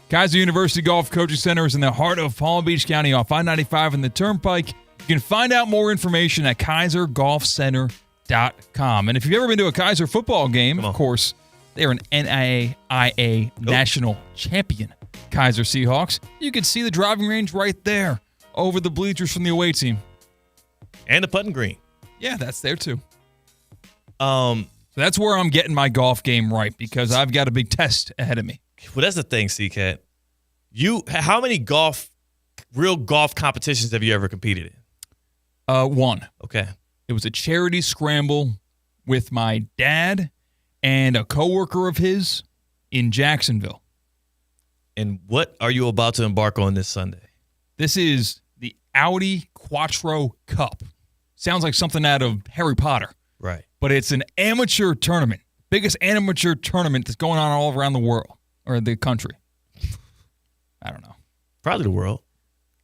Kaiser University Golf Coaching Center is in the heart of Palm Beach County off I-95 and the Turnpike. You can find out more information at kaisergolfcenter.com. And if you've ever been to a Kaiser football game, of course, they're an NAIA national champion, Kaiser Seahawks. You can see the driving range right there over the bleachers from the away team. And the putting green. Yeah, that's there too. So that's where I'm getting my golf game right because I've got a big test ahead of me. Well, that's the thing, C-Cat. How many real golf competitions have you ever competed in? One. Okay. It was a charity scramble with my dad and a coworker of his in Jacksonville. And what are you about to embark on this Sunday? This is the Audi Quattro Cup. Sounds like something out of Harry Potter. Right. But it's an amateur tournament. Biggest amateur tournament that's going on all around the world or the country. I don't know. Probably the world.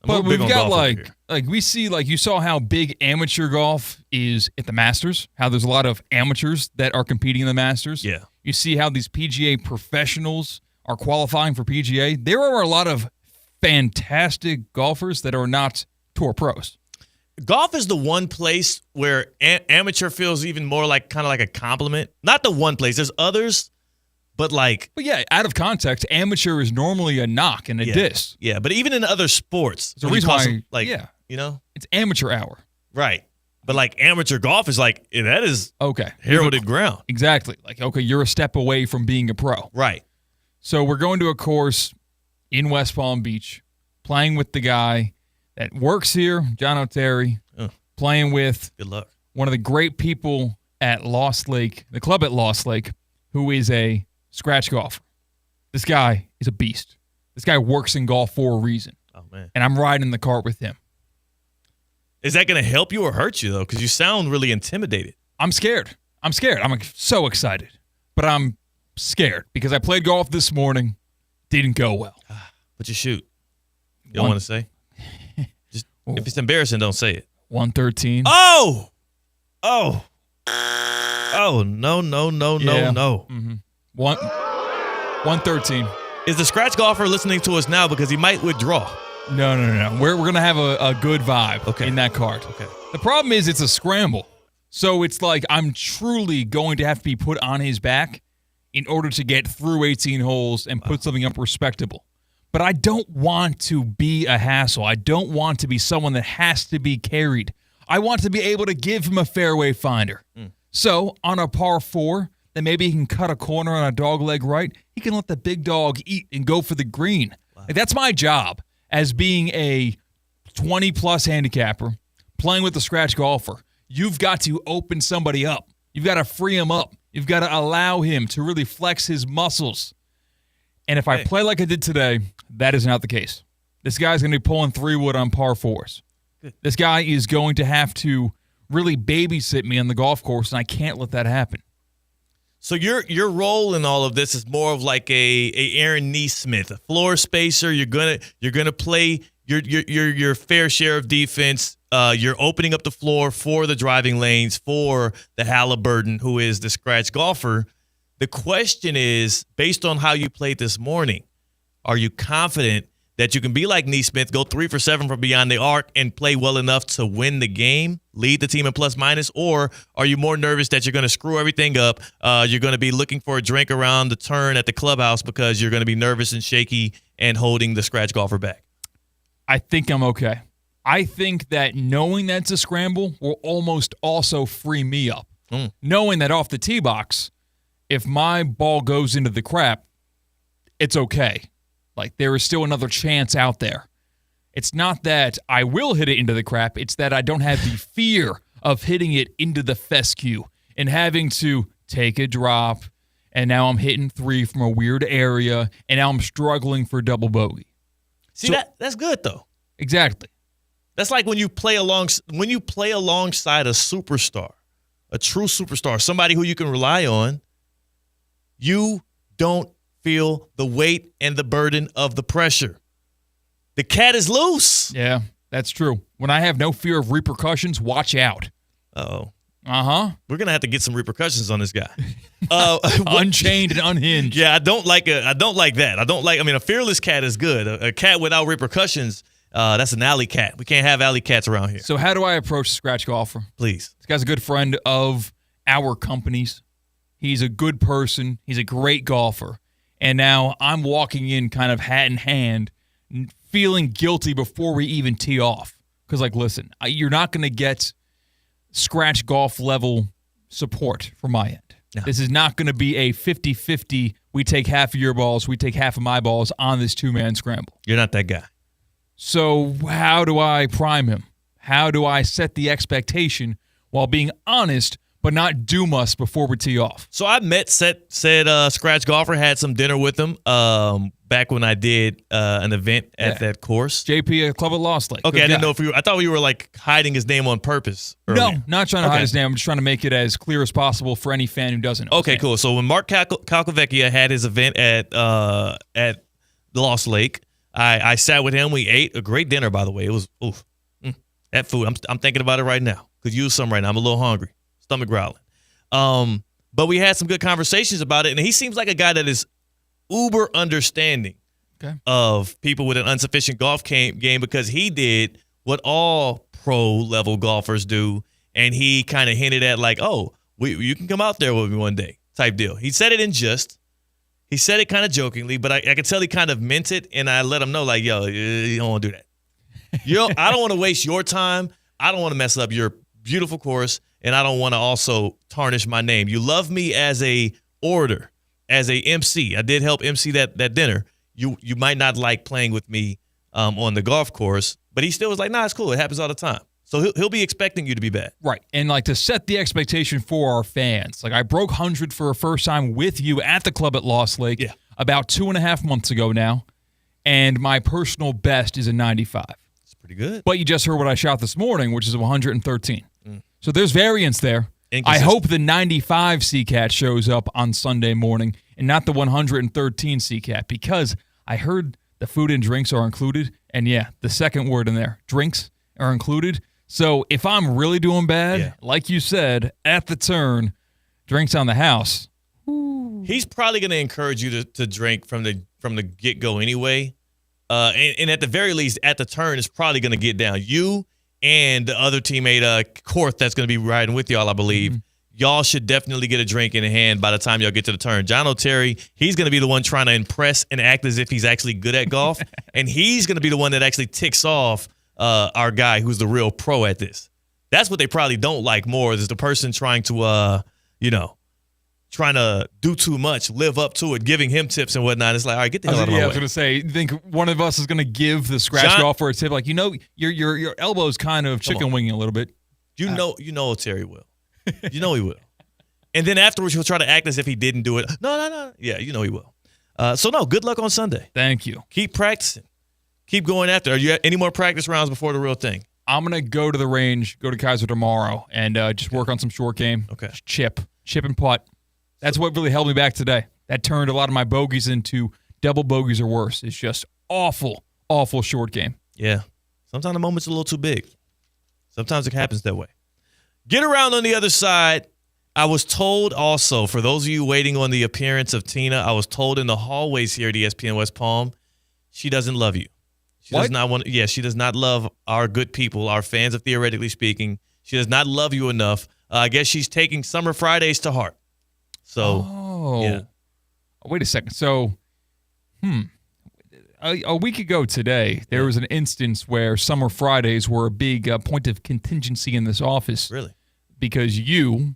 But we've got like we see, like you saw how big amateur golf is at the Masters, how there's a lot of amateurs that are competing in the Masters. Yeah. You see how these PGA professionals are qualifying for PGA. There are a lot of fantastic golfers that are not tour pros. Golf is the one place where amateur feels even more like kind of like a compliment. Not the one place. There's others, but yeah, out of context, amateur is normally a knock and a diss. Yeah, but even in other sports, the reason why, it's amateur hour, right? But like amateur golf is like that is heralded ground. Exactly. Like you're a step away from being a pro. Right. So we're going to a course in West Palm Beach, playing with the guy that works here, John O'Terry, playing with good luck. One of the great people at Lost Lake, the club at Lost Lake, who is a scratch golfer. This guy is a beast. This guy works in golf for a reason. Oh, man. And I'm riding the cart with him. Is that going to help you or hurt you, though? Because you sound really intimidated. I'm scared. I'm so excited. But I'm scared because I played golf this morning. Didn't go well. But you shoot. You don't want to say? Just if it's embarrassing, don't say it. 113. Oh, no. Mm-hmm. 113. Is the scratch golfer listening to us now because he might withdraw? No. We're going to have a good vibe in that cart. Okay. The problem is it's a scramble. So it's like I'm truly going to have to be put on his back in order to get through 18 holes and put something up respectable. But I don't want to be a hassle. I don't want to be someone that has to be carried. I want to be able to give him a fairway finder. So on a par 4, then maybe he can cut a corner on a dog leg right. He can let the big dog eat and go for the green. Wow. Like, that's my job as being a 20-plus handicapper playing with a scratch golfer. You've got to open somebody up. You've got to free him up. You've got to allow him to really flex his muscles. And if I play like I did today, that is not the case. This guy's going to be pulling 3-wood on par 4s. Good. This guy is going to have to really babysit me on the golf course, and I can't let that happen. So your role in all of this is more of like a Aaron Neesmith, a floor spacer. You're gonna play your fair share of defense. You're opening up the floor for the driving lanes for the Halliburton, who is the scratch golfer. The question is, based on how you played this morning, are you confident that you can be like Neesmith, go 3 for 7 from beyond the arc, and play well enough to win the game, lead the team in plus minus? Or are you more nervous that you're going to screw everything up? You're going to be looking for a drink around the turn at the clubhouse because you're going to be nervous and shaky and holding the scratch golfer back? I think I'm okay. I think that knowing that's a scramble will almost also free me up. Knowing that off the tee box, if my ball goes into the crap, it's okay. Like, there is still another chance out there. It's not that I will hit it into the crap. It's that I don't have the fear of hitting it into the fescue and having to take a drop, and now I'm hitting 3 from a weird area, and now I'm struggling for double bogey. See, that's good, though. Exactly. That's like when you play alongside a superstar, a true superstar, somebody who you can rely on, you don't feel the weight and the burden of the pressure. The cat is loose. Yeah, that's true. When I have no fear of repercussions, watch out. Uh-oh. Uh-huh. We're going to have to get some repercussions on this guy. Unchained and unhinged. Yeah, I don't like that. A fearless cat is good. A cat without repercussions, that's an alley cat. We can't have alley cats around here. So how do I approach the scratch golfer? Please. This guy's a good friend of our company's. He's a good person. He's a great golfer. And now I'm walking in kind of hat in hand, feeling guilty before we even tee off. Because, listen, you're not going to get scratch golf level support from my end. No. This is not going to be a 50-50, we take half of your balls, we take half of my balls on this two-man scramble. You're not that guy. So how do I prime him? How do I set the expectation while being honest but not doom us before we tee off? So I met said scratch golfer, had some dinner with him back when I did an event at that course. JP at Club at Lost Lake. Okay, I didn't know if I thought we were hiding his name on purpose earlier. No, not trying to hide his name. I'm just trying to make it as clear as possible for any fan who doesn't know. Okay, cool. So when Mark Calcavecchia had his event at Lost Lake, I sat with him. We ate a great dinner, by the way. It was that food. I'm thinking about it right now. Could use some right now. I'm a little hungry. Stomach growling. But we had some good conversations about it, and he seems like a guy that is uber understanding of people with an insufficient golf game because he did what all pro-level golfers do, and he kind of hinted at you can come out there with me one day type deal. He said it in jest. He said it kind of jokingly, but I could tell he kind of meant it, and I let him know, yo, you don't want to do that. I don't want to waste your time. I don't want to mess up your beautiful course, and I don't want to also tarnish my name. You love me as a orator, as a MC. I did help MC that dinner. You might not like playing with me on the golf course, but he still was like, nah, it's cool. It happens all the time. So he'll be expecting you to be bad. Right. And to set the expectation for our fans, I broke 100 for a first time with you at the club at Lost Lake about 2.5 months ago now, and my personal best is a 95. It's pretty good. But you just heard what I shot this morning, which is a 113. So there's variance there. I hope the 95 CCAT shows up on Sunday morning and not the 113 CCAT, because I heard the food and drinks are included. And the second word in there, drinks are included. So if I'm really doing bad, like you said, at the turn, drinks on the house. He's probably going to encourage you to drink from the get-go anyway. And at the very least, at the turn, it's probably going to get down. You and the other teammate, Korth, that's going to be riding with y'all, I believe, y'all should definitely get a drink in hand by the time y'all get to the turn. John O'Terry, he's going to be the one trying to impress and act as if he's actually good at golf, and he's going to be the one that actually ticks off our guy who's the real pro at this. That's what they probably don't like more, is the person trying to, trying to do too much, live up to it, giving him tips and whatnot. It's like, all right, get the hell out of my way. I was going to say, you think one of us is going to give the scratch golfer a tip? Your elbow's kind of chicken winging a little bit. You know Terry will. You know he will. And then afterwards, he'll try to act as if he didn't do it. No. Yeah, you know he will. Good luck on Sunday. Thank you. Keep practicing. Keep going after. Are you any more practice rounds before the real thing? I'm going to go to the range, go to Kaiser tomorrow, and just work on some short game. Okay. Just chip and putt. That's what really held me back today. That turned a lot of my bogeys into double bogeys or worse. It's just awful, awful short game. Yeah. Sometimes the moment's a little too big. Sometimes it happens that way. Get around on the other side. I was told also, for those of you waiting on the appearance of Tina, I was told in the hallways here at ESPN West Palm, she doesn't love you. She does not want. Yeah, she does not love our good people, our fans of Theoretically Speaking. She does not love you enough. I guess she's taking Summer Fridays to heart. So, yeah. Wait a second. So, a week ago today, there was an instance where Summer Fridays were a big point of contingency in this office. Really? Because you,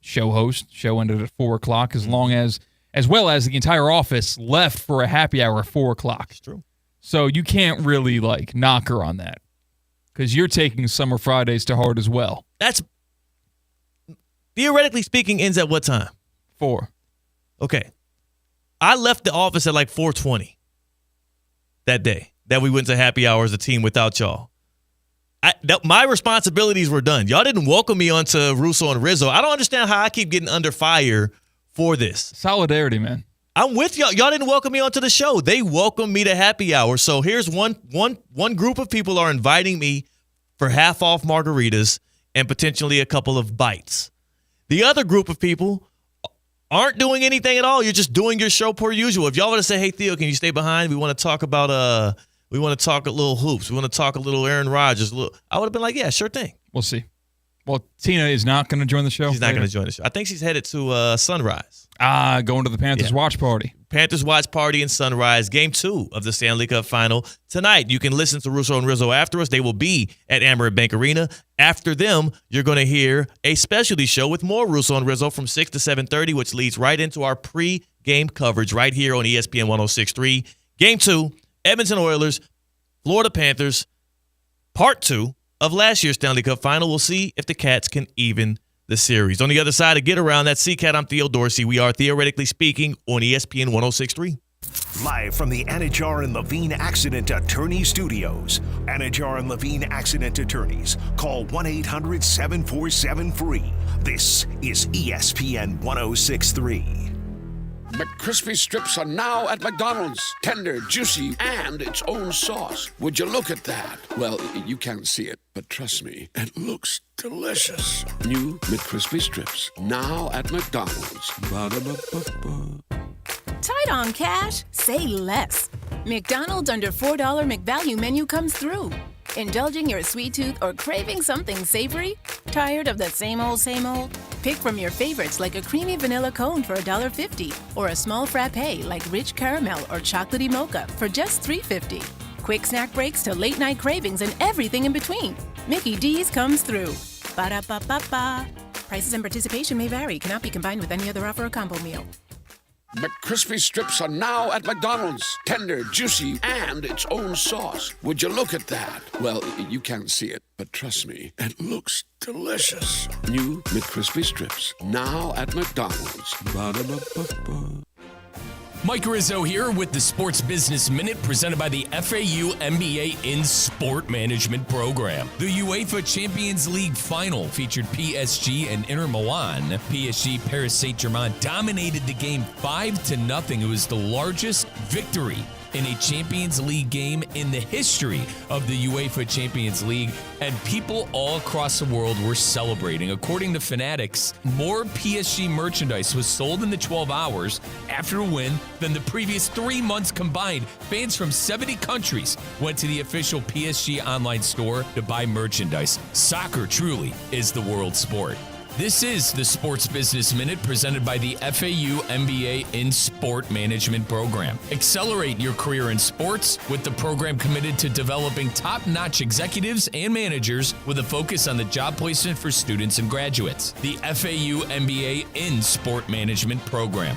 show host, show ended at 4 o'clock, as well as the entire office left for a happy hour at 4 o'clock. It's true. So you can't really, knock her on that. Because you're taking Summer Fridays to heart as well. That's, Theoretically Speaking, ends at what time? 4. Okay. I left the office at 4:20 that day that we went to happy hour as a team without y'all. My responsibilities were done. Y'all didn't welcome me onto Russo and Rizzo. I don't understand how I keep getting under fire for this. Solidarity, man. I'm with y'all. Y'all didn't welcome me onto the show. They welcomed me to happy hour. So here's one group of people are inviting me for half off margaritas and potentially a couple of bites. The other group of people aren't doing anything at all. You're just doing your show per usual. If y'all would have said, hey, Theo, can you stay behind? We want to talk about we want to talk a little hoops. We want to talk a little Aaron Rodgers. I would have been like, yeah, sure thing. We'll see. Well, Tina is not going to join the show. She's not going to join the show. I think she's headed to Sunrise. Going to the Panthers watch party. Panthers watch party in Sunrise. Game 2 of the Stanley Cup Final tonight. You can listen to Russo and Rizzo after us. They will be at Amaret Bank Arena. After them, you're going to hear a specialty show with more Russo and Rizzo from 6 to 7:30, which leads right into our pre-game coverage right here on ESPN 106.3. Game 2, Edmonton Oilers, Florida Panthers, part 2 of last year's Stanley Cup Final. We'll see if the Cats can even the series. On the other side of Get Around, that's C-Cat. I'm Theo Dorsey. We are Theoretically Speaking on ESPN 106.3. Live from the Anajar and Levine Accident Attorney Studios. Anajar and Levine Accident Attorneys. Call 1-800-747-FREE. This is ESPN 106.3. McCrispy strips are now at McDonald's. Tender, juicy, and its own sauce. Would you look at that? Well, you can't see it, but trust me, it looks delicious. New McCrispy strips, now at McDonald's. Ba-da-ba-ba-ba. Tight on cash, say less. McDonald's under $4 McValue menu comes through. Indulging your sweet tooth or craving something savory? Tired of the same old, same old? Pick from your favorites like a creamy vanilla cone for $1.50 or a small frappe like rich caramel or chocolatey mocha for just $3.50. Quick snack breaks to late night cravings and everything in between. Mickey D's comes through. Ba-da-ba-ba-ba. Prices and participation may vary. Cannot be combined with any other offer or combo meal. McCrispy strips are now at McDonald's. Tender, juicy, and its own sauce. Would you look at that? Well, you can't see it, but trust me, it looks delicious. New McCrispy strips, now at McDonald's. Ba-da-ba-ba-ba. Mike Rizzo here with the Sports Business Minute presented by the FAU MBA in Sport Management Program. The UEFA Champions League final featured PSG and Inter Milan. PSG Paris Saint-Germain dominated the game 5-0. It was the largest victory in a Champions League game in the history of the UEFA Champions League, and people all across the world were celebrating. According to Fanatics, more PSG merchandise was sold in the 12 hours after a win than the previous 3 months combined. Fans from 70 countries went to the official PSG online store to buy merchandise. Soccer truly is the world sport. This is the Sports Business Minute presented by the FAU MBA in Sport Management Program. Accelerate your career in sports with the program committed to developing top-notch executives and managers with a focus on the job placement for students and graduates. The FAU MBA in Sport Management Program.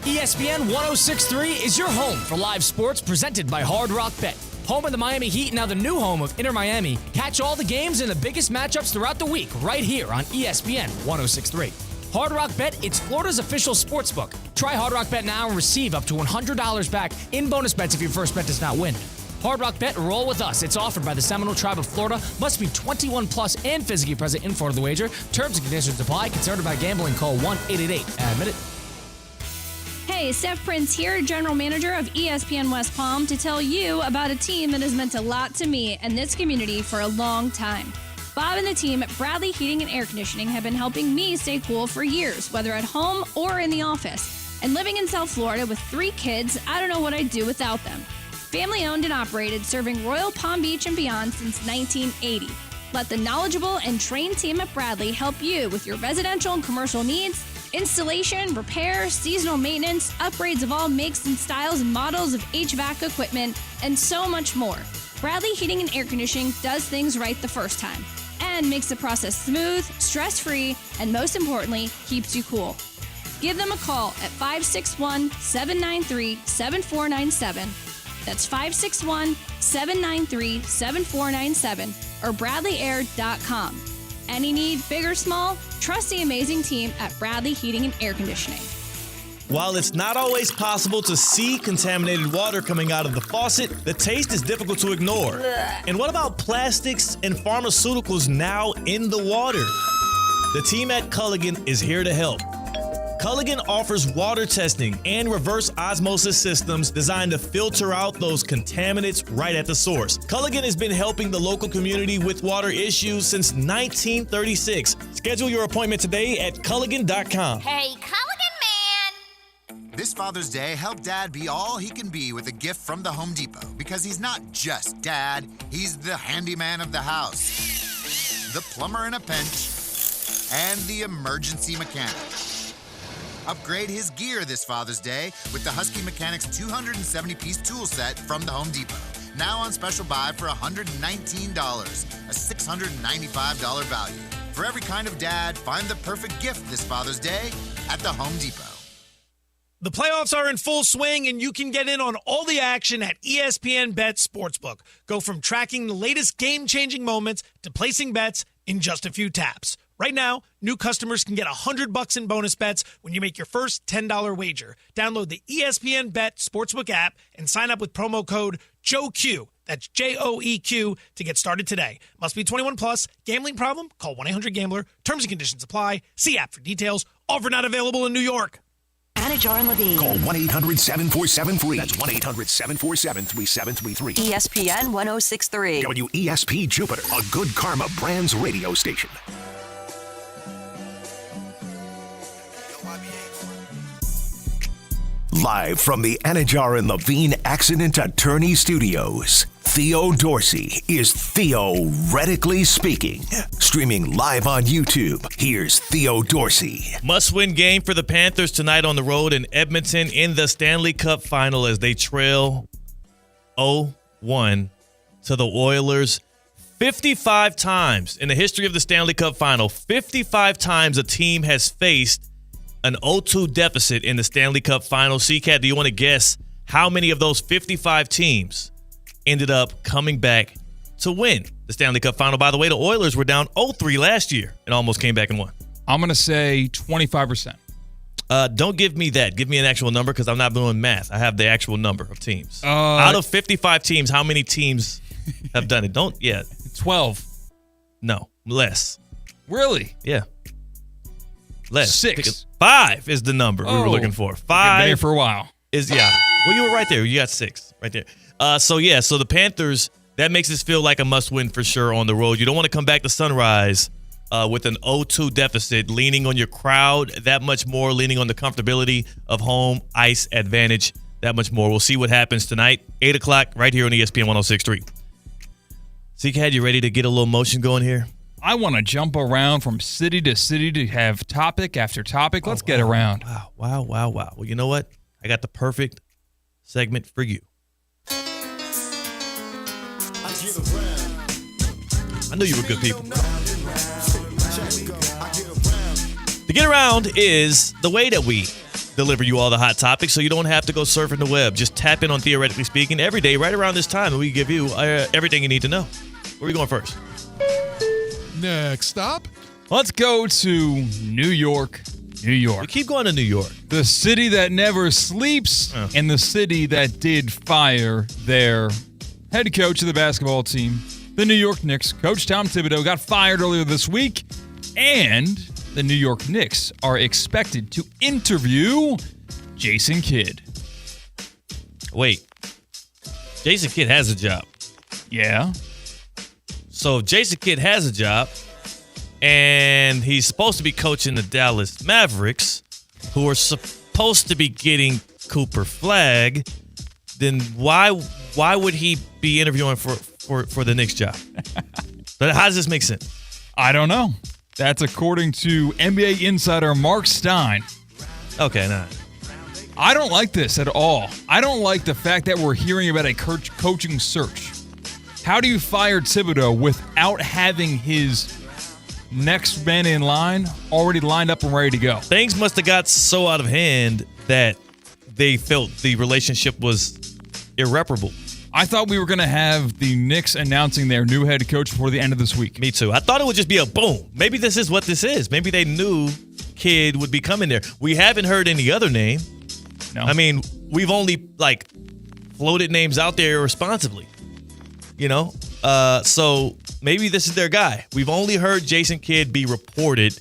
ESPN 106.3 is your home for live sports presented by Hard Rock Bet. Home of the Miami Heat, now the new home of Inter Miami. Catch all the games and the biggest matchups throughout the week right here on ESPN 106.3. Hard Rock Bet, it's Florida's official sports book. Try Hard Rock Bet now and receive up to $100 back in bonus bets if your first bet does not win. Hard Rock Bet, roll with us. It's offered by the Seminole Tribe of Florida. Must be 21 plus and physically present in Florida the wager. Terms and conditions apply. Concerned about gambling, call 1-888-ADMIT-IT. Hey, Steph Prince here, General Manager of ESPN West Palm, to tell you about a team that has meant a lot to me and this community for a long time. Bob and the team at Bradley Heating and Air Conditioning have been helping me stay cool for years, whether at home or in the office. And living in South Florida with 3 kids, I don't know what I'd do without them. Family owned and operated, serving Royal Palm Beach and beyond since 1980. Let the knowledgeable and trained team at Bradley help you with your residential and commercial needs, installation, repair, seasonal maintenance, upgrades of all makes and styles and models of HVAC equipment, and so much more. Bradley Heating and Air Conditioning does things right the first time and makes the process smooth, stress-free, and most importantly, keeps you cool. Give them a call at 561-793-7497. That's 561-793-7497 or bradleyair.com. Any need, big or small, trust the amazing team at Bradley Heating and Air Conditioning. While it's not always possible to see contaminated water coming out of the faucet, the taste is difficult to ignore. Ugh. And what about plastics and pharmaceuticals now in the water? The team at Culligan is here to help. Culligan offers water testing and reverse osmosis systems designed to filter out those contaminants right at the source. Culligan has been helping the local community with water issues since 1936. Schedule your appointment today at Culligan.com. Hey, Culligan man! This Father's Day, help Dad be all he can be with a gift from the Home Depot, because he's not just Dad, he's the handyman of the house, the plumber in a pinch, and the emergency mechanic. Upgrade his gear this Father's Day with the Husky Mechanics 270-piece tool set from the Home Depot. Now on special buy for $119, a $695 value. For every kind of dad, find the perfect gift this Father's Day at the Home Depot. The playoffs are in full swing, and you can get in on all the action at ESPN Bet Sportsbook. Go from tracking the latest game-changing moments to placing bets in just a few taps. Right now, new customers can get $100 in bonus bets when you make your first $10 wager. Download the ESPN Bet Sportsbook app and sign up with promo code JOEQ. That's JOEQ to get started today. Must be 21 plus. Gambling problem? Call 1-800-GAMBLER. Terms and conditions apply. See app for details. Offer not available in New York. Anajar and Levine. Call 1-800-747-FREE. That's 1-800-747-3733. ESPN 1063. WESP Jupiter, a Good Karma Brands radio station. Live from the Anajar and Levine Accident Attorney Studios, Theo Dorsey is theoretically speaking. Streaming live on YouTube, here's Theo Dorsey. Must-win game for the Panthers tonight on the road in Edmonton in the Stanley Cup Final as they trail 0-1 to the Oilers. 55 times in the history of the Stanley Cup Final, 55 times a team has faced an 0-2 deficit in the Stanley Cup Final. CCAT, do you want to guess how many of those 55 teams ended up coming back to win the Stanley Cup Final? By the way, the Oilers were down 0-3 last year and almost came back and won. I'm going to say 25%. Don't give me that. Give me an actual number because I'm not doing math. I have the actual number of teams. Out of 55 teams, how many teams have done it? 12. No, less. Really? Yeah. Less. 6. 5 is the number we were looking for. 5. Been there for a while. Well, you were right there. You got 6 right there. So the Panthers, that makes us feel like a must-win for sure on the road. You don't want to come back to Sunrise with an 0-2 deficit, leaning on your crowd that much more, leaning on the comfortability of home ice advantage that much more. We'll see what happens tonight, 8 o'clock, right here on ESPN 1063. CCAD, you ready to get a little motion going here? I want to jump around from city to city to have topic after topic. Let's get around. Wow. Well, you know what? I got the perfect segment for you. I knew you were good people. To get around is the way that we deliver you all the hot topics so you don't have to go surfing the web. Just tap in on Theoretically Speaking every day right around this time, and we give you everything you need to know. Where are we going first? Next stop. Let's go to New York. We keep going to New York. The city that never sleeps and the city that did fire their head coach of the basketball team, the New York Knicks, Coach Tom Thibodeau, got fired earlier this week, and the New York Knicks are expected to interview Jason Kidd. Wait. Jason Kidd has a job. Yeah. So if Jason Kidd has a job, and he's supposed to be coaching the Dallas Mavericks, who are supposed to be getting Cooper Flagg, then why would he be interviewing for the Knicks job? But how does this make sense? I don't know. That's according to NBA insider Mark Stein. Okay, nah. I don't like this at all. I don't like the fact that we're hearing about a coaching search. How do you fire Thibodeau without having his next man in line already lined up and ready to go? Things must have got so out of hand that they felt the relationship was irreparable. I thought we were going to have the Knicks announcing their new head coach before the end of this week. Me too. I thought it would just be a boom. Maybe this is what this is. Maybe they knew Kidd would be coming there. We haven't heard any other name. No. I mean, we've only floated names out there irresponsibly. So maybe this is their guy. We've only heard Jason Kidd be reported.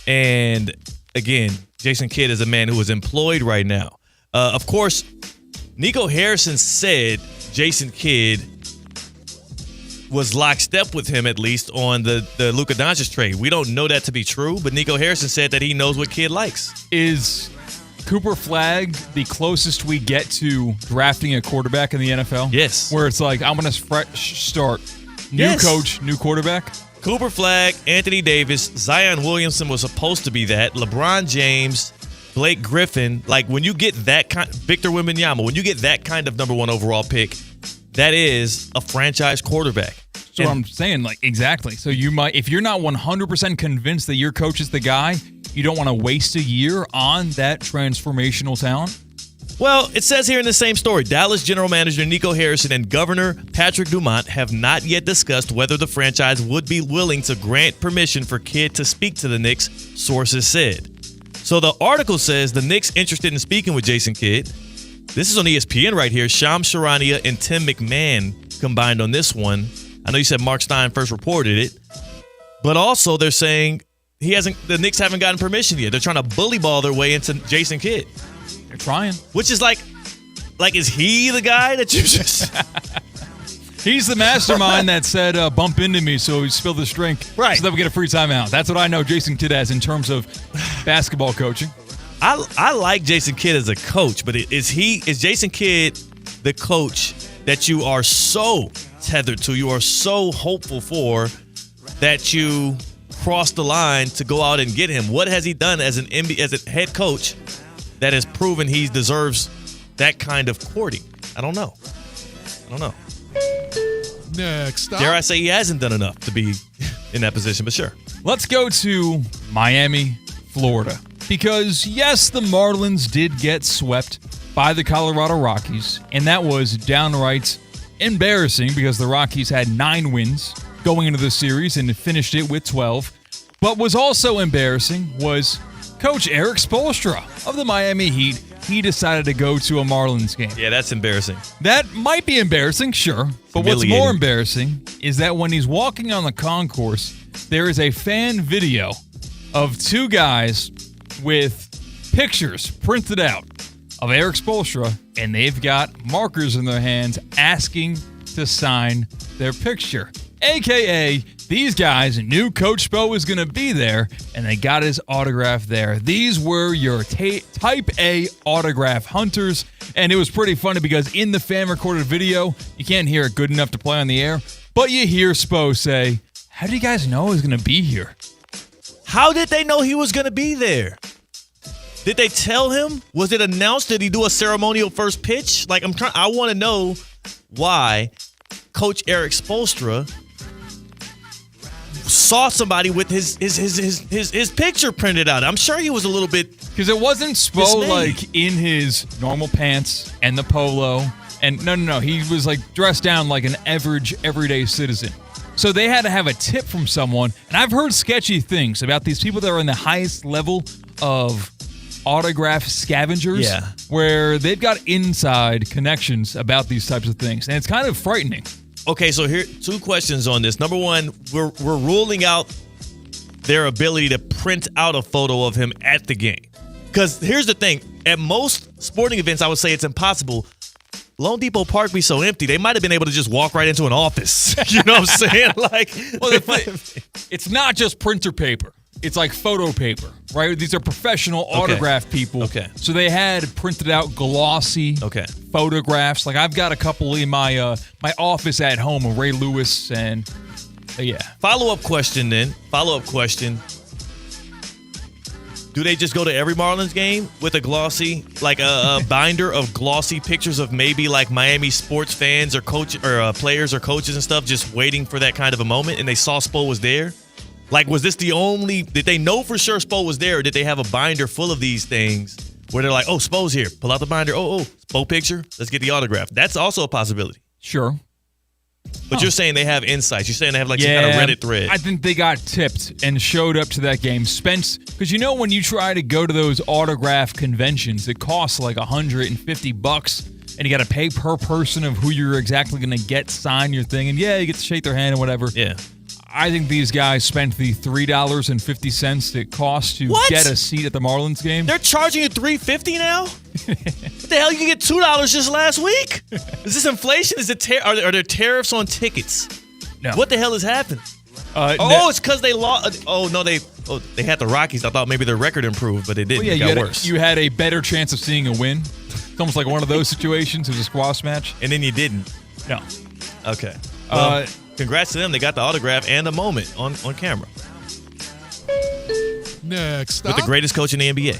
And again, Jason Kidd is a man who is employed right now. Of course, Nico Harrison said Jason Kidd was lockstep with him, at least, on the Luka Doncic trade. We don't know that to be true, but Nico Harrison said that he knows what Kidd likes. Is Cooper Flagg the closest we get to drafting a quarterback in the NFL? Yes. Where it's like, I'm going to fresh start. New coach, new quarterback? Cooper Flagg, Anthony Davis, Zion Williamson was supposed to be that. LeBron James, Blake Griffin. When you get that kind, Victor Wembanyama, when you get that kind of number 1 overall pick, that is a franchise quarterback. So I'm saying, exactly. So you might, if you're not 100% convinced that your coach is the guy, you don't want to waste a year on that transformational talent? Well, it says here in the same story, Dallas general manager Nico Harrison and Governor Patrick Dumont have not yet discussed whether the franchise would be willing to grant permission for Kidd to speak to the Knicks, sources said. So the article says the Knicks interested in speaking with Jason Kidd. This is on ESPN right here. Shams Charania and Tim McMahon combined on this one. I know you said Mark Stein first reported it, but also they're saying the Knicks haven't gotten permission yet. They're trying to bully ball their way into Jason Kidd. They're trying. Which is is he the guy that you just... He's the mastermind that said, bump into me so he spilled his drink. Right. So that we get a free timeout. That's what I know Jason Kidd as in terms of basketball coaching. I like Jason Kidd as a coach, but is Jason Kidd the coach that you are so tethered to, you are so hopeful for, that you cross the line to go out and get him? What has he done as a head coach that has proven he deserves that kind of courting? I don't know. Next stop. Dare I say he hasn't done enough to be in that position, but sure. Let's go to Miami, Florida. Because, yes, the Marlins did get swept by the Colorado Rockies, and that was downright embarrassing because the Rockies had 9 wins going into the series and finished it with 12. But was also embarrassing was Coach Eric Spoelstra of the Miami Heat. He decided to go to a Marlins game. Yeah, that's embarrassing. That might be embarrassing, sure. But what's more embarrassing is that when he's walking on the concourse, there is a fan video of 2 guys with pictures printed out of Eric Spoelstra, and they've got markers in their hands asking to sign their picture. AKA, these guys knew Coach Spo was going to be there, and they got his autograph there. These were your Type A autograph hunters, and it was pretty funny because in the fan-recorded video, you can't hear it good enough to play on the air, but you hear Spo say, "How do you guys know I was going to be here?" How did they know he was going to be there? Did they tell him? Was it announced? Did he do a ceremonial first pitch? I want to know why Coach Eric Spoelstra saw somebody with his picture printed out. I'm sure he was a little bit, because it wasn't Spo in his normal pants and the polo, and no, he was dressed down like an average everyday citizen. So they had to have a tip from someone, and I've heard sketchy things about these people that are in the highest level of autograph scavengers where they've got inside connections about these types of things, and it's kind of frightening. Okay, so here 2 questions on this. Number one, we're ruling out their ability to print out a photo of him at the game. Because here's the thing. At most sporting events, I would say it's impossible. Lone Depot Park be so empty, they might have been able to just walk right into an office. You know what I'm saying? It's not just printer paper. It's like photo paper, right? These are professional autograph people. Okay. So they had printed out glossy photographs. Like I've got a couple in my my office at home of Ray Lewis and Follow-up question. Do they just go to every Marlins game with a glossy, like a binder of glossy pictures of maybe like Miami sports fans or players or coaches and stuff just waiting for that kind of a moment, and they saw Spo was there? Like, was this the only, did they know for sure Spo was there, or did they have a binder full of these things where they're like, oh, Spo's here, pull out the binder, Spo picture, let's get the autograph. That's also a possibility. Sure. But you're saying they have insights. You're saying they have like some kind of Reddit thread. I think they got tipped and showed up to that game. Spence, because when you try to go to those autograph conventions, it costs like $150, and you got to pay per person of who you're exactly going to get sign your thing. And you get to shake their hand and whatever. Yeah. I think these guys spent the $3.50 it costs to get a seat at the Marlins game. They're charging you $3.50 now? What the hell? You can get $2 just last week? Is this inflation? Are there tariffs on tickets? No. What the hell is happening? It's because they lost. They had the Rockies. I thought maybe their record improved, but it didn't. It got worse. You had a better chance of seeing a win. It's almost like one of those situations. It was a squash match. And then you didn't. No. Okay. Well, congrats to them. They got the autograph and a moment on camera. Next stop. With the greatest coach in the NBA.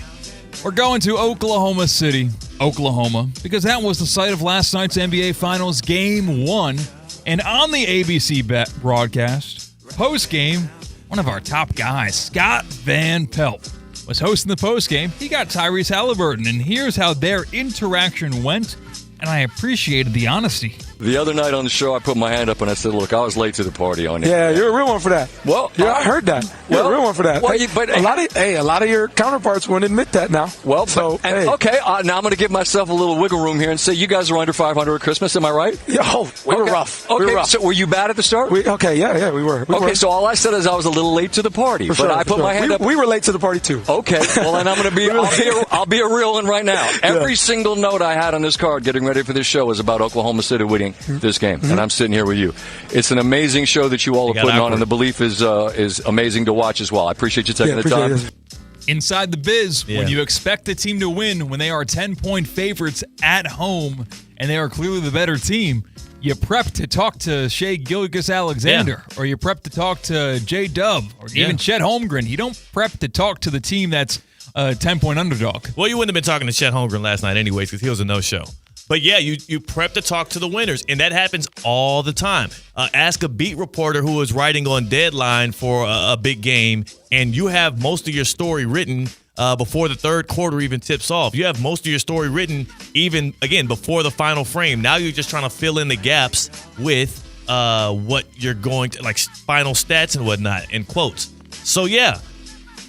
We're going to Oklahoma City, Oklahoma, because that was the site of last night's NBA Finals Game 1. And on the ABC broadcast, post-game, one of our top guys, Scott Van Pelt, was hosting the post-game. He got Tyrese Halliburton, and here's how their interaction went, and I appreciated the honesty. The other night on the show, I put my hand up and I said, look, I was late to the party on it. Yeah, you're a real one for that. Well, I heard that. You're a real one for that. Well, a lot of your counterparts won't admit that now. Well, now I'm going to give myself a little wiggle room here and say you guys are under 500 at Christmas. Am I right? Yo, we were rough. Okay, we were rough. So were you bad at the start? We were. So all I said is I was a little late to the party. I put my hand up. We were late to the party too. Okay, well, then I'm going to be, I'll be a real one right now. Every single note I had on this card getting ready for this show was about Oklahoma City winning this game. And I'm sitting here with you. It's an amazing show that you all are putting on, and the belief is amazing to watch as well. I appreciate you taking the time. Inside the biz, when you expect a team to win, when they are 10-point favorites at home, and they are clearly the better team, you prep to talk to Shai Gilgeous-Alexander, or you prep to talk to J-Dub, or even Chet Holmgren. You don't prep to talk to the team that's a 10-point underdog. Well, you wouldn't have been talking to Chet Holmgren last night anyways, because he was a no-show. But yeah, you prep to talk to the winners, and that happens all the time. Ask a beat reporter who is writing on deadline for a big game, and you have most of your story written before the third quarter even tips off. You have most of your story written even, again, before the final frame. Now you're just trying to fill in the gaps with what you're going to, like final stats and whatnot, and quotes. So yeah,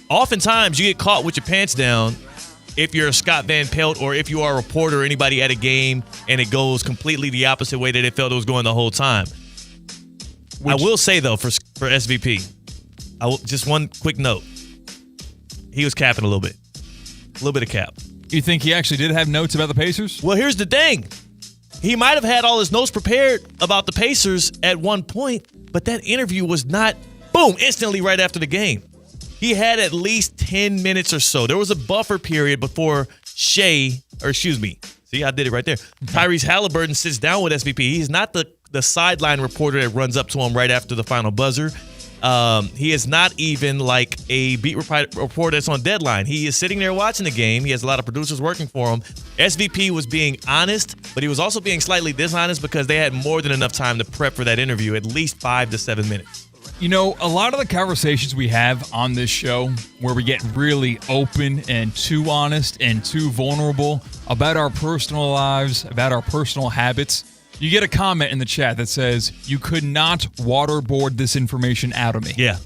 oftentimes you get caught with your pants down if you're Scott Van Pelt, or if you are a reporter or anybody at a game and it goes completely the opposite way that it felt it was going the whole time. I will say, though, for SVP, just one quick note. He was capping a little bit. A little bit of cap. You think he actually did have notes about the Pacers? Well, here's the thing. He might have had all his notes prepared about the Pacers at one point, but that interview was not, boom, instantly right after the game. He had at least 10 minutes or so. There was a buffer period before see, I did it right there. Tyrese Halliburton sits down with SVP. He's not the sideline reporter that runs up to him right after the final buzzer. He is not even like a beat reporter that's on deadline. He is sitting there watching the game. He has a lot of producers working for him. SVP was being honest, but he was also being slightly dishonest because they had more than enough time to prep for that interview, at least 5 to 7 minutes. You know, a lot of the conversations we have on this show where we get really open and too honest and too vulnerable about our personal lives, about our personal habits, you get a comment in the chat that says, you could not waterboard this information out of me. Yeah.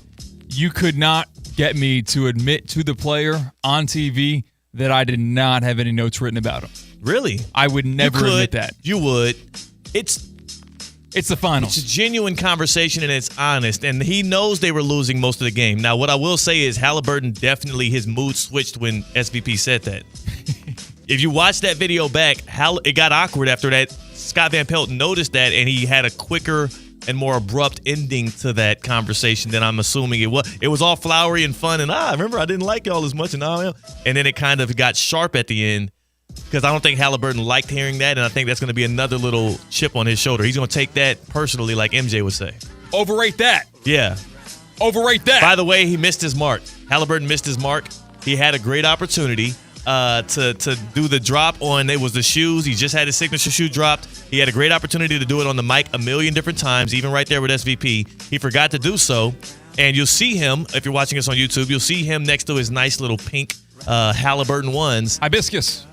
You could not get me to admit to the player on TV that I did not have any notes written about him. Really? I would never admit that. You would. It's the finals. It's a genuine conversation, and it's honest. And he knows they were losing most of the game. Now, what I will say is Halliburton definitely, his mood switched when SVP said that. If you watch that video back, it got awkward after that. Scott Van Pelt noticed that, and he had a quicker and more abrupt ending to that conversation than I'm assuming it was. It was all flowery and fun, and remember I didn't like y'all as much, and then it kind of got sharp at the end because I don't think Halliburton liked hearing that, and I think that's going to be another little chip on his shoulder. He's going to take that personally, like MJ would say. Overrate that. Yeah. Overrate that. By the way, he missed his mark. Halliburton missed his mark. He had a great opportunity to do the drop on, it was the shoes. He just had his signature shoe dropped. He had a great opportunity to do it on the mic a million different times, even right there with SVP. He forgot to do so. And you'll see him, if you're watching us on YouTube, you'll see him next to his nice little pink Halliburton ones. Hibiscus